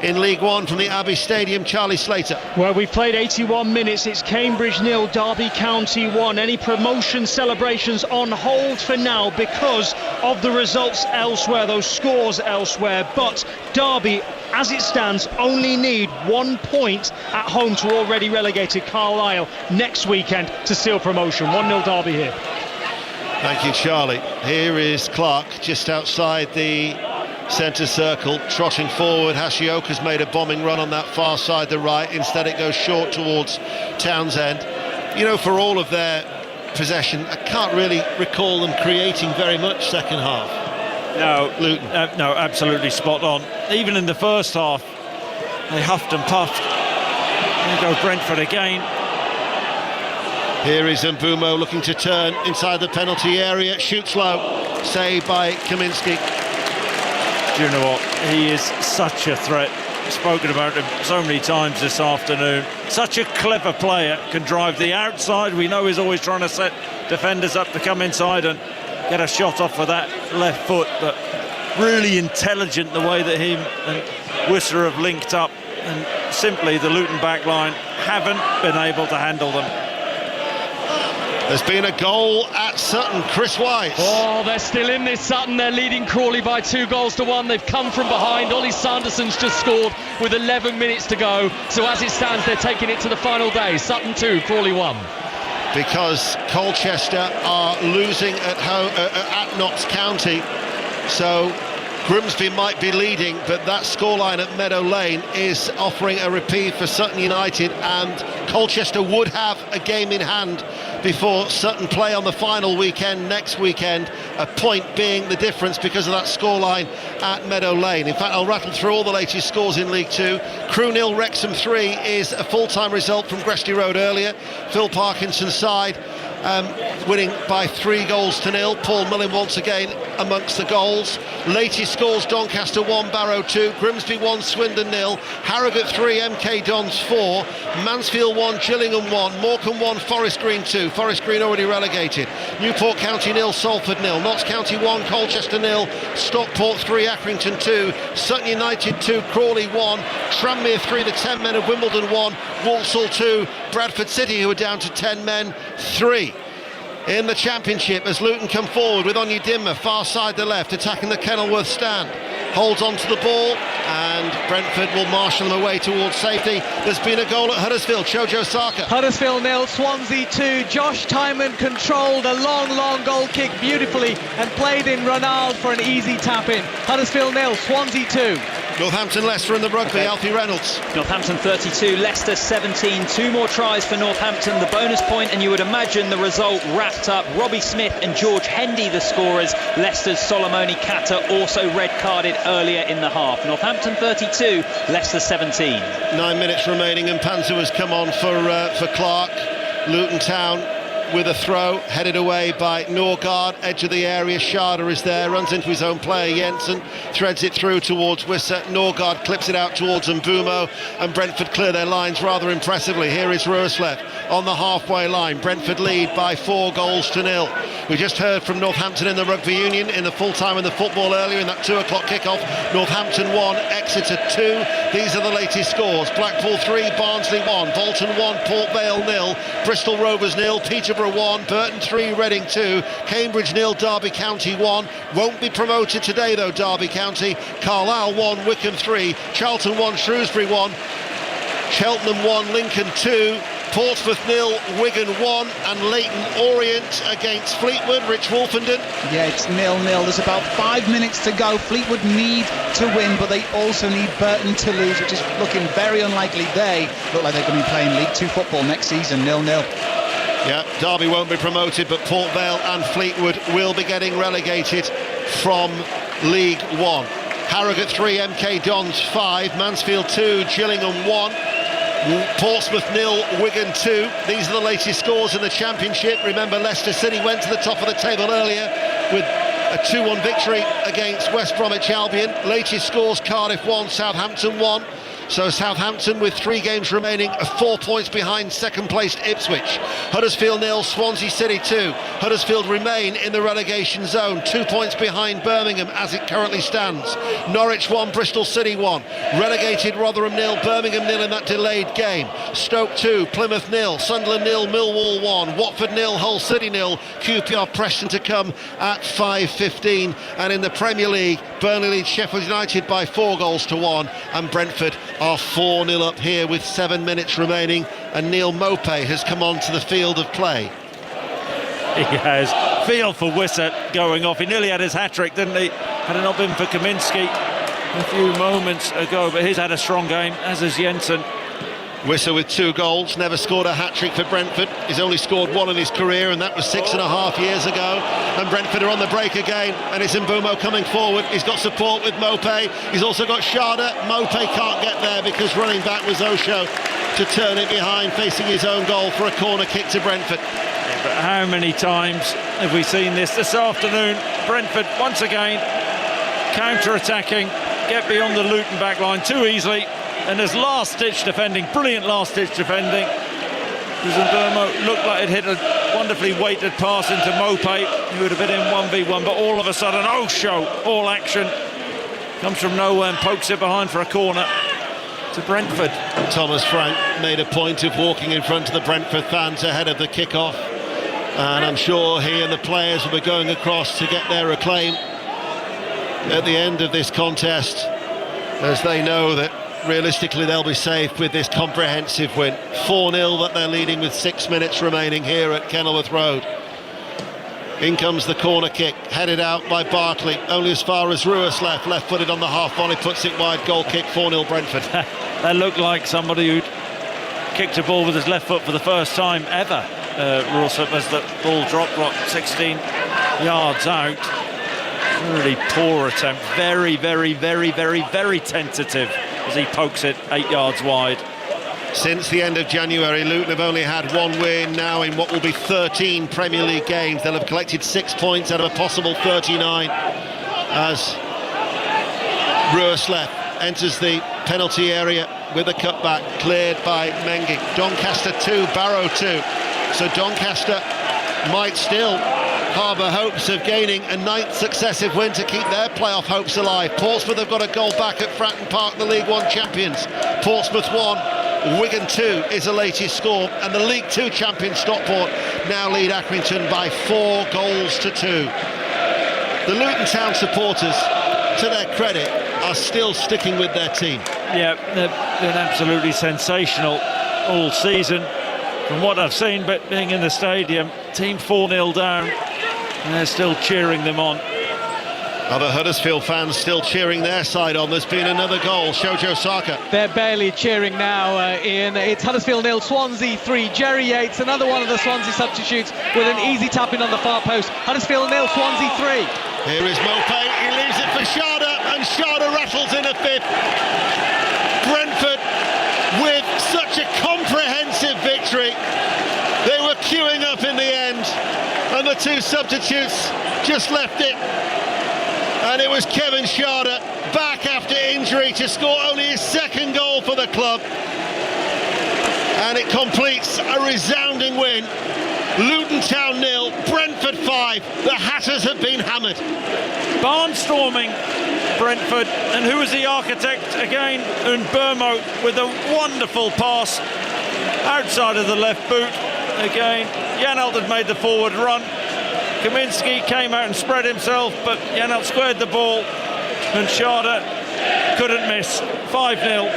in League One from the Abbey Stadium, Charlie Slater. Well, we've played 81 minutes. It's Cambridge 0, Derby County 1. Any promotion celebrations on hold for now because of the results elsewhere, those scores elsewhere. But Derby, as it stands, only need 1 point at home to already relegated Carlisle next weekend to seal promotion. 1-0 Derby here. Thank you, Charlie. Here is Clark just outside the centre circle, trotting forward. Hashioka's made a bombing run on that far side, the right. Instead it goes short towards Townsend. You know, for all of their possession, I can't really recall them creating very much second half. No, Luton. No, absolutely spot on. Even in the first half, they huffed and puffed. There go Brentford again. Here is Mbumo looking to turn inside the penalty area, shoots low, saved by Kaminski. Do you know what? He is such a threat. I've spoken about him so many times this afternoon. Such a clever player, can drive the outside. We know he's always trying to set defenders up to come inside and get a shot off with that left foot, but really intelligent the way that him and Wissa have linked up, and simply the Luton back line haven't been able to handle them. There's been a goal at Sutton. Chris Wise. Oh, they're still in this, Sutton. They're leading Crawley by 2-1. They've come from behind. Ollie Sanderson's just scored with 11 minutes to go. So as it stands, they're taking it to the final day. Sutton 2, Crawley 1. Because Colchester are losing at Notts County. So Grimsby might be leading, but that scoreline at Meadow Lane is offering a reprieve for Sutton United, and Colchester would have a game in hand before Sutton play on the final weekend next weekend, a point being the difference because of that scoreline at Meadow Lane. In fact, I'll rattle through all the latest scores in League 2. Crewe 0, Wrexham 3 is a full-time result from Gresty Road earlier. Phil Parkinson's side winning by 3-0. Paul Mullin once again amongst the goals. Latest scores: Doncaster 1, Barrow 2, Grimsby 1, Swindon 0, Harrogate 3, MK Dons 4, Mansfield 1, Gillingham 1, Morecambe 1, Forest Green 2. Forest Green already relegated. Newport County 0, Salford 0, Notts County 1, Colchester 0, Stockport 3, Accrington 2, Sutton United 2, Crawley 1, Tranmere 3, the 10 men of Wimbledon 1, Walsall 2, Bradford City, who are down to 10 men, 3. In the Championship, as Luton come forward with Onyedinma far side the left, attacking the Kenilworth stand, holds on to the ball, and Brentford will marshal them away towards safety. There's been a goal at Huddersfield. Chojo Saka. Huddersfield 0, Swansea 2. Josh Tymon controlled a long goal kick beautifully and played in Ronald for an easy tap in. Huddersfield 0, Swansea 2. Northampton, Leicester in the rugby. Alfie Reynolds. Northampton 32, Leicester 17. 2 more tries for Northampton. The bonus point, and you would imagine the result wrapped up. Robbie Smith and George Hendy the scorers. Leicester's Solomoni Kata also red carded earlier in the half. Northampton 32, Leicester 17. 9 minutes remaining and Panzer has come on for Clark. Luton Town with a throw, headed away by Norgard, edge of the area. Sharda is there, runs into his own player Jensen, threads it through towards Wissa. Norgard clips it out towards Mbumo, and Brentford clear their lines rather impressively. Here is Ruerslev on the halfway line. Brentford lead by 4-0. We just heard from Northampton in the rugby union in the full time in the football earlier in that 2 o'clock kickoff. Northampton 1, Exeter 2. These are the latest scores. Blackpool 3, Barnsley 1, Bolton 1, Port Vale 0, Bristol Rovers 0, Peterborough 1, Burton 3, Reading 2, Cambridge 0, Derby County 1. Won't be promoted today though, Derby County. Carlisle 1, Wickham 3, Charlton 1, Shrewsbury 1, Cheltenham 1, Lincoln 2, Portsmouth 0, Wigan 1, and Leyton Orient against Fleetwood. Rich Wolfenden. Yeah, it's 0-0. There's about 5 minutes to go. Fleetwood need to win, but they also need Burton to lose, which is looking very unlikely. They look like they're going to be playing League 2 football next season. 0-0. Yeah, Derby won't be promoted, but Port Vale and Fleetwood will be getting relegated from League 1. Harrogate 3, MK Dons 5, Mansfield 2, Gillingham 1, Portsmouth 0, Wigan 2. These are the latest scores in the Championship. Remember, Leicester City went to the top of the table earlier with a 2-1 victory against West Bromwich Albion. Latest scores: Cardiff 1, Southampton 1. So Southampton, with 3 games remaining, are 4 points behind second-placed Ipswich. Huddersfield 0, Swansea City 2. Huddersfield remain in the relegation zone, 2 points behind Birmingham as it currently stands. Norwich 1, Bristol City 1. Relegated Rotherham 0, Birmingham 0 in that delayed game. Stoke 2, Plymouth 0, Sunderland 0, Millwall 1, Watford 0, Hull City 0. QPR Preston to come at 5:15. And in the Premier League, Burnley leads Sheffield United by 4-1, and Brentford are 4-0 up here with 7 minutes remaining, and Neil Mopé has come onto the field of play. He has. Feel for Wissa going off. He nearly had his hat-trick, didn't he? Had it not been for Kaminski a few moments ago, but he's had a strong game, as has Jensen. Wissa with 2 goals, never scored a hat-trick for Brentford. He's only scored 1 in his career, and that was 6.5 years ago. And Brentford are on the break again, and it's Mbumo coming forward. He's got support with Mopé. He's also got Sharda. Mopé can't get there because running back was Osho to turn it behind, facing his own goal for a corner kick to Brentford. Yeah, but how many times have we seen this afternoon? Brentford once again counter-attacking, get beyond the Luton back line too easily. And there's last-ditch defending, brilliant last-ditch defending. Mbumo looked like it hit a wonderfully weighted pass into Mopé, who would have been in 1v1, but all of a sudden, Osho, all action, comes from nowhere and pokes it behind for a corner to Brentford. Thomas Frank made a point of walking in front of the Brentford fans ahead of the kick-off, and I'm sure he and the players will be going across to get their acclaim at the end of this contest, as they know that realistically they'll be safe with this comprehensive win. 4-0 that they're leading with 6 minutes remaining here at Kenilworth Road. In comes the corner kick, headed out by Barkley, only as far as Ruerslev, left-footed on the half volley, puts it wide, goal kick, 4-0 Brentford. That looked like somebody who'd kicked a ball with his left foot for the first time ever. Ruerslev, as the ball dropped, 16 yards out. Really poor attempt, very tentative as he pokes it 8 yards wide. Since the end of January, Luton have only had 1 win now in what will be 13 Premier League games. They'll have collected 6 points out of a possible 39 as Ruerslev enters the penalty area with a cutback, cleared by Mengi. Doncaster 2, Barrow 2. So Doncaster might still harbour hopes of gaining a 9th successive win to keep their playoff hopes alive. Portsmouth have got a goal back at Fratton Park, the League One champions. Portsmouth 1, Wigan 2 is the latest score, and the League 2 champion Stockport now lead Accrington by 4-2. The Luton Town supporters, to their credit, are still sticking with their team. Yeah, they've been absolutely sensational all season from what I've seen, but being in the stadium, team 4-0 down, and they're still cheering them on. Other Huddersfield fans still cheering their side on. There's been another goal. Shojo Saka. They're barely cheering now, Ian. It's Huddersfield 0, Swansea 3. Jerry Yates, another one of the Swansea substitutes, with an easy tap in on the far post. Huddersfield 0, Swansea 3. Here is Mopé. He leaves it for Sharda, and Sharda rattles in a fifth. Brentford with such a comprehensive victory. They were queuing up in the end, and the two substitutes just left it. And it was Kevin Sharda back after injury to score only his second goal for the club. And it completes a resounding win. Luton Town 0, Brentford 5. The Hatters have been hammered. Barnstorming Brentford, and who was the architect again? Burmo with a wonderful pass outside of the left boot. Again, Janelt had made the forward run. Kaminski came out and spread himself, but Janelt squared the ball, and Sharda couldn't miss. 5-0.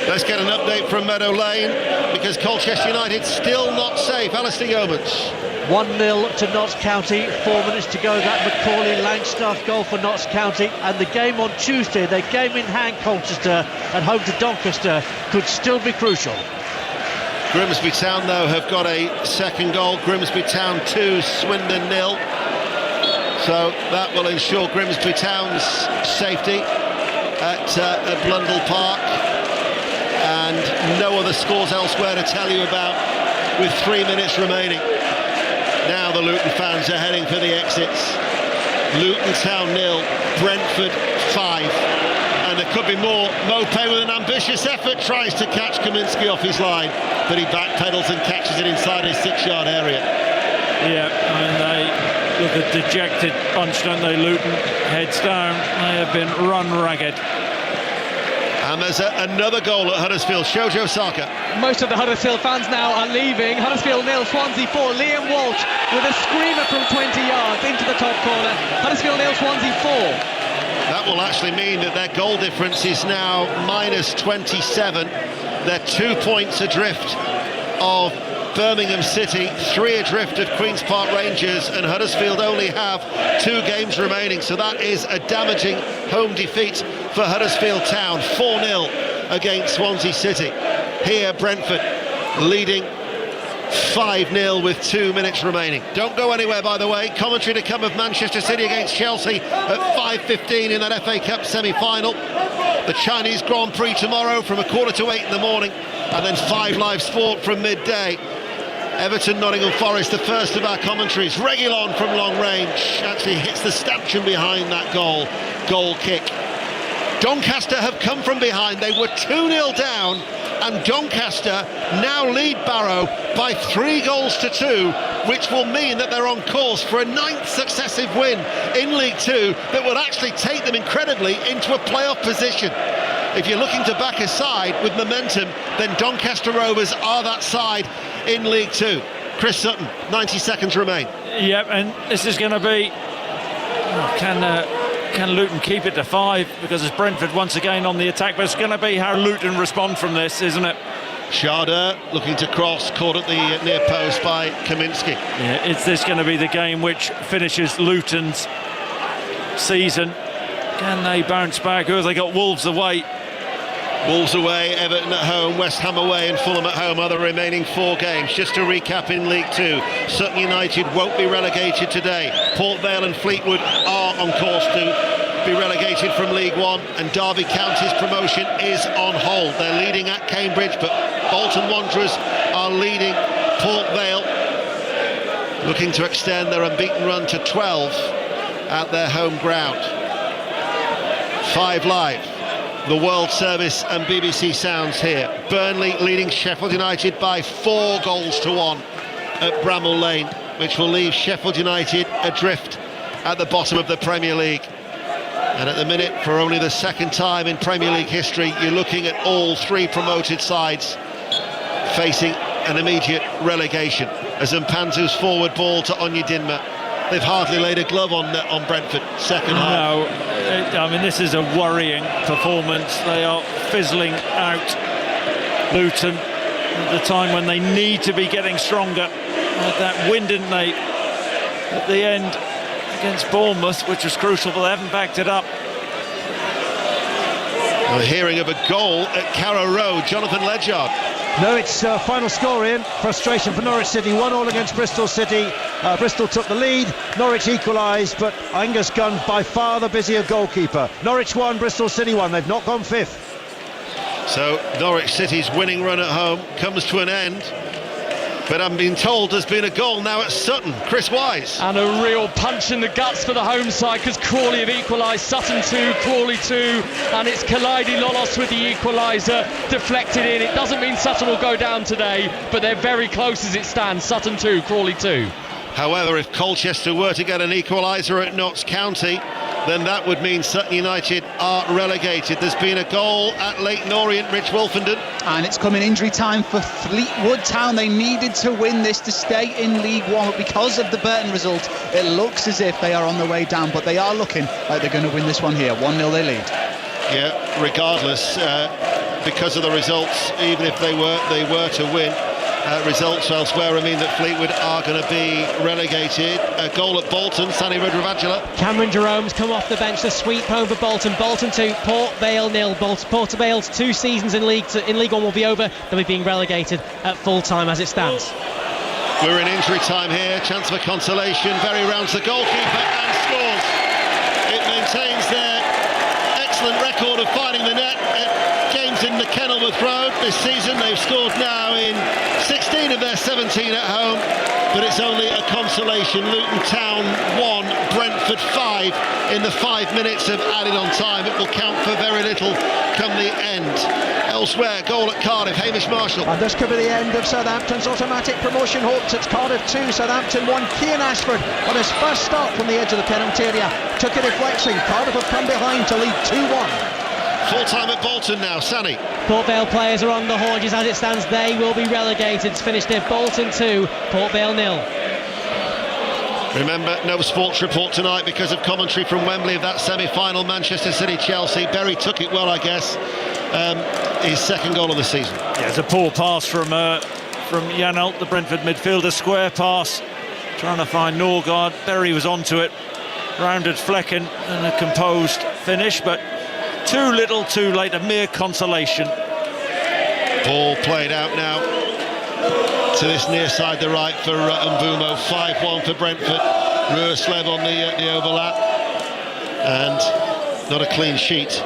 Let's get an update from Meadow Lane, because Colchester United still not safe. Alistair Yeomans. 1-0 to Notts County, 4 minutes to go. That Macaulay Langstaff goal for Notts County, and the game on Tuesday, their game in hand, Colchester at home to Doncaster, could still be crucial. Grimsby Town, though, have got a second goal. Grimsby Town 2, Swindon 0. So that will ensure Grimsby Town's safety at Blundell Park. And no other scores elsewhere to tell you about with 3 minutes remaining. Now the Luton fans are heading for the exits. Luton Town 0, Brentford 5. And there could be more. Mopé with an ambitious effort tries to catch Kaminski off his line, but he backpedals and catches it inside his 6-yard area. Yeah, I mean, they look a dejected bunch, don't they? Luton, heads down. They have been run ragged. And there's another goal at Huddersfield. Shojo Saka. Most of the Huddersfield fans now are leaving. Huddersfield 0, Swansea 4. Liam Walsh with a screamer from 20 yards into the top corner. Huddersfield 0, Swansea 4. That will actually mean that their goal difference is now minus 27. They're 2 points adrift of Birmingham City, 3 adrift of Queen's Park Rangers, and Huddersfield only have 2 games remaining. So that is a damaging home defeat for Huddersfield Town, 4-0 against Swansea City. Here Brentford leading 5-0 with 2 minutes remaining. Don't go anywhere, by the way. Commentary to come of Manchester City against Chelsea at 5:15 in that FA Cup semi-final. The Chinese Grand Prix tomorrow from 7:45 in the morning, and then 5 Live Sport from midday. Everton, Nottingham Forest, the first of our commentaries. Reguilon from long range actually hits the stanchion behind that goal kick. Doncaster have come from behind. They were 2-0 down, and Doncaster now lead Barrow by 3-2, which will mean that they're on course for a 9th successive win in League Two that will actually take them incredibly into a playoff position. If you're looking to back a side with momentum, then Doncaster Rovers are that side in League Two. Chris Sutton, 90 seconds remain. Yep, and this is going to be... Can Luton keep it to 5? Because it's Brentford once again on the attack, but it's going to be how Luton respond from this, isn't it? Sharda looking to cross, caught at the near post by Kaminski. Yeah, is this going to be the game which finishes Luton's season? Can they bounce back? Who have they got? Wolves away. Wolves away, Everton at home, West Ham away and Fulham at home are the remaining 4 games. Just to recap in League Two, Sutton United won't be relegated today. Port Vale and Fleetwood are on course to be relegated from League One, and Derby County's promotion is on hold. They're leading at Cambridge, but Bolton Wanderers are leading Port Vale, looking to extend their unbeaten run to 12 at their home ground. 5 Live, the World Service and BBC Sounds here. Burnley leading Sheffield United by 4-1 at Bramall Lane, which will leave Sheffield United adrift at the bottom of the Premier League. And at the minute, for only the second time in Premier League history, you're looking at all 3 promoted sides facing an immediate relegation. As Mpanzu's forward ball to Onyedinma they've hardly laid a glove on Brentford second half. No, I mean, this is a worrying performance. They are fizzling out Luton at the time when they need to be getting stronger. Had that win, didn't they, at the end against Bournemouth, which was crucial, but they haven't backed it up. We're hearing of a goal at Carrow Road. Jonathan Ledyard. No, it's final score, Ian. Frustration for Norwich City. 1-1 against Bristol City. Bristol took the lead. Norwich equalised, but Angus Gunn by far the busier goalkeeper. Norwich 1, Bristol City 1. They've not gone fifth. So Norwich City's winning run at home comes to an end. But I'm being told there's been a goal now at Sutton. Chris Wise. And a real punch in the guts for the home side, because Crawley have equalised. Sutton 2, Crawley 2, and it's Kalaidi Lolos with the equaliser, deflected in. It doesn't mean Sutton will go down today, but they're very close as it stands. Sutton 2, Crawley 2. However, if Colchester were to get an equaliser at Notts County, then that would mean Sutton United are relegated. There's been a goal at Leyton Orient, Rich Wolfenden. And it's come in injury time for Fleetwood Town. They needed to win this to stay in League One, but because of the Burton result, it looks as if they are on the way down, but they are looking like they're going to win this one here. 1-0 they lead. Yeah, regardless, because of the results, even if they were to win, results elsewhere, I mean that Fleetwood are going to be relegated. A goal at Bolton, Sani Rudravajula. Cameron Jerome's come off the bench to sweep home for Bolton. Bolton 2, Port Vale 0. Port Vale's 2 seasons in League One will be over. They'll be being relegated at full time as it stands. We're in injury time here. Chance for consolation. Berry rounds the goalkeeper and scores. It maintains their excellent record of finding the net at games in the Kenilworth Road this season. They've scored now in 16 of their 17 at home, but it's only a consolation. Luton Town 1, Brentford 5 in the 5 minutes of added on time. It will count for very little come the end. Elsewhere, goal at Cardiff, Hamish Marshall. And this could be the end of Southampton's automatic promotion hopes. It's Cardiff 2, Southampton 1. Cian Ashford on his first start from the edge of the penalty area took a deflection. Cardiff have come behind to lead 2-1. Full time at Bolton now, Sani. Port Vale players are on the haunches as it stands. They will be relegated. It's finished here. Bolton 2, Port Vale 0. Remember, no sports report tonight because of commentary from Wembley of that semi-final, Manchester City-Chelsea. Berry took it well, I guess. His second goal of the season. Yeah, it's a poor pass from Janelt, the Brentford midfielder. Square pass, trying to find Norgard. Berry was onto it, rounded Flecken, and a composed finish, but too little, too late. A mere consolation. Ball played out now to this near side, the right for Mbumo. 5-1 for Brentford. Rurslev on the overlap, and not a clean sheet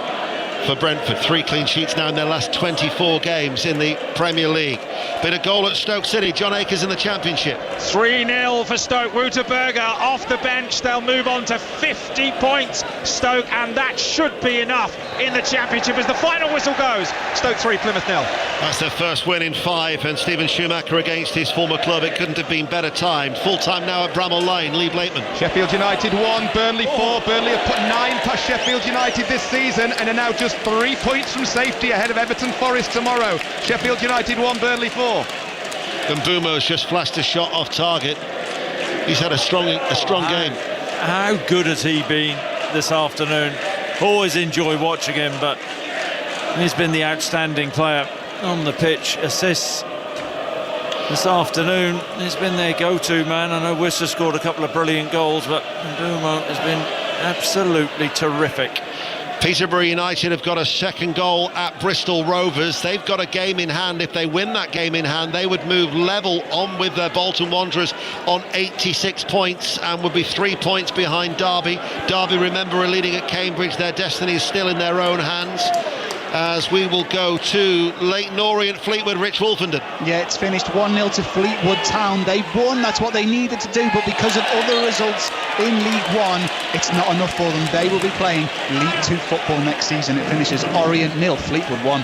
for Brentford. 3 clean sheets now in their last 24 games in the Premier League. Been a goal at Stoke City. John Akers in the Championship. 3-0 for Stoke. Wouterberger off the bench. They'll move on to 50 points, Stoke, and that should be enough in the Championship as the final whistle goes. Stoke 3, Plymouth 0. That's their first win in 5, and Stephen Schumacher against his former club. It couldn't have been better timed. Full time now at Bramall Lane. Lee Blakeman. Sheffield United 1, Burnley 4. Burnley have put 9 past Sheffield United this season and are now just 3 points from safety ahead of Everton Forest tomorrow. Sheffield United 1, Burnley 4. And Mbumo's just flashed a shot off target. He's had a strong game. How good has he been this afternoon? Always enjoy watching him, but he's been the outstanding player on the pitch. Assists this afternoon. He's been their go-to man. I know Worcester scored a couple of brilliant goals, but Mbumo has been absolutely terrific. Peterborough United have got a second goal at Bristol Rovers. They've got a game in hand. If they win that game in hand, they would move level on with their Bolton Wanderers on 86 points and would be 3 points behind Derby. Derby, remember, are leading at Cambridge. Their destiny is still in their own hands. As we will go to Leyton Orient, Fleetwood, Rich Wolfenden. Yeah, it's finished 1-0 to Fleetwood Town. They've won, that's what they needed to do, but because of other results in League One, it's not enough for them. They will be playing League 2 football next season. It finishes Orient 0, Fleetwood 1.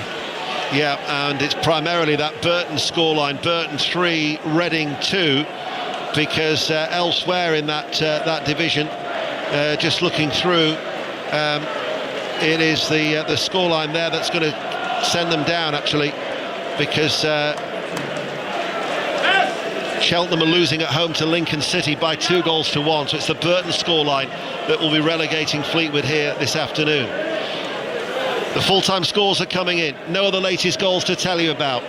Yeah, and it's primarily that Burton scoreline, Burton 3, Reading 2, because elsewhere in that division, just looking through, it is the scoreline there that's going to send them down, actually, because Cheltenham are losing at home to Lincoln City by 2-1, so it's the Burton scoreline that will be relegating Fleetwood here this afternoon. The full-time scores are coming in. No other latest goals to tell you about.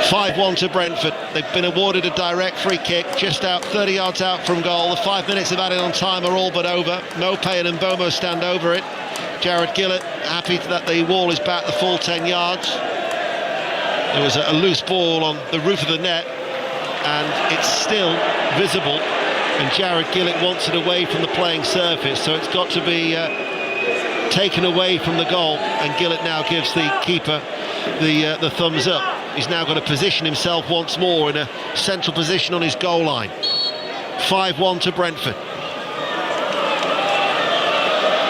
5-1 to Brentford. They've been awarded a direct free kick just out, 30 yards out from goal. The 5 minutes of added on time are all but over. Mopay and Mbomo stand over it. Jared Gillett happy that the wall is back the full 10 yards. There was a loose ball on the roof of the net, and it's still visible, and Jared Gillett wants it away from the playing surface, so it's got to be taken away from the goal, and Gillett now gives the keeper the thumbs up. He's now got to position himself once more in a central position on his goal line. 5-1 to Brentford.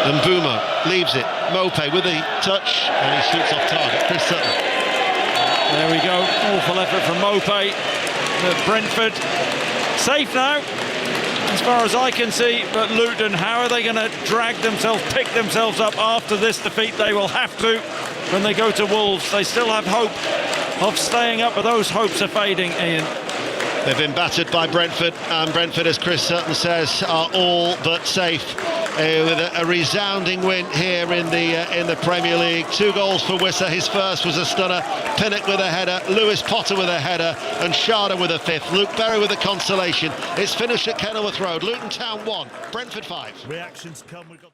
And Mbeumo leaves it. Mopay with a touch, and he shoots off target. Chris Sutton. There we go. Awful effort from Mopay. Brentford safe now, as far as I can see, but Luton, how are they going to pick themselves up after this defeat? They will have to when they go to Wolves. They still have hope of staying up, but those hopes are fading, Ian. They've been battered by Brentford, and Brentford, as Chris Sutton says, are all but safe. With a resounding win here in the Premier League. 2 goals for Wissa. His first was a stunner. Pinnock with a header, Lewis Potter with a header, and Sharda with a 5th. Luke Berry with a consolation. It's finished at Kenilworth Road. Luton Town 1, Brentford 5. Reactions come. We've got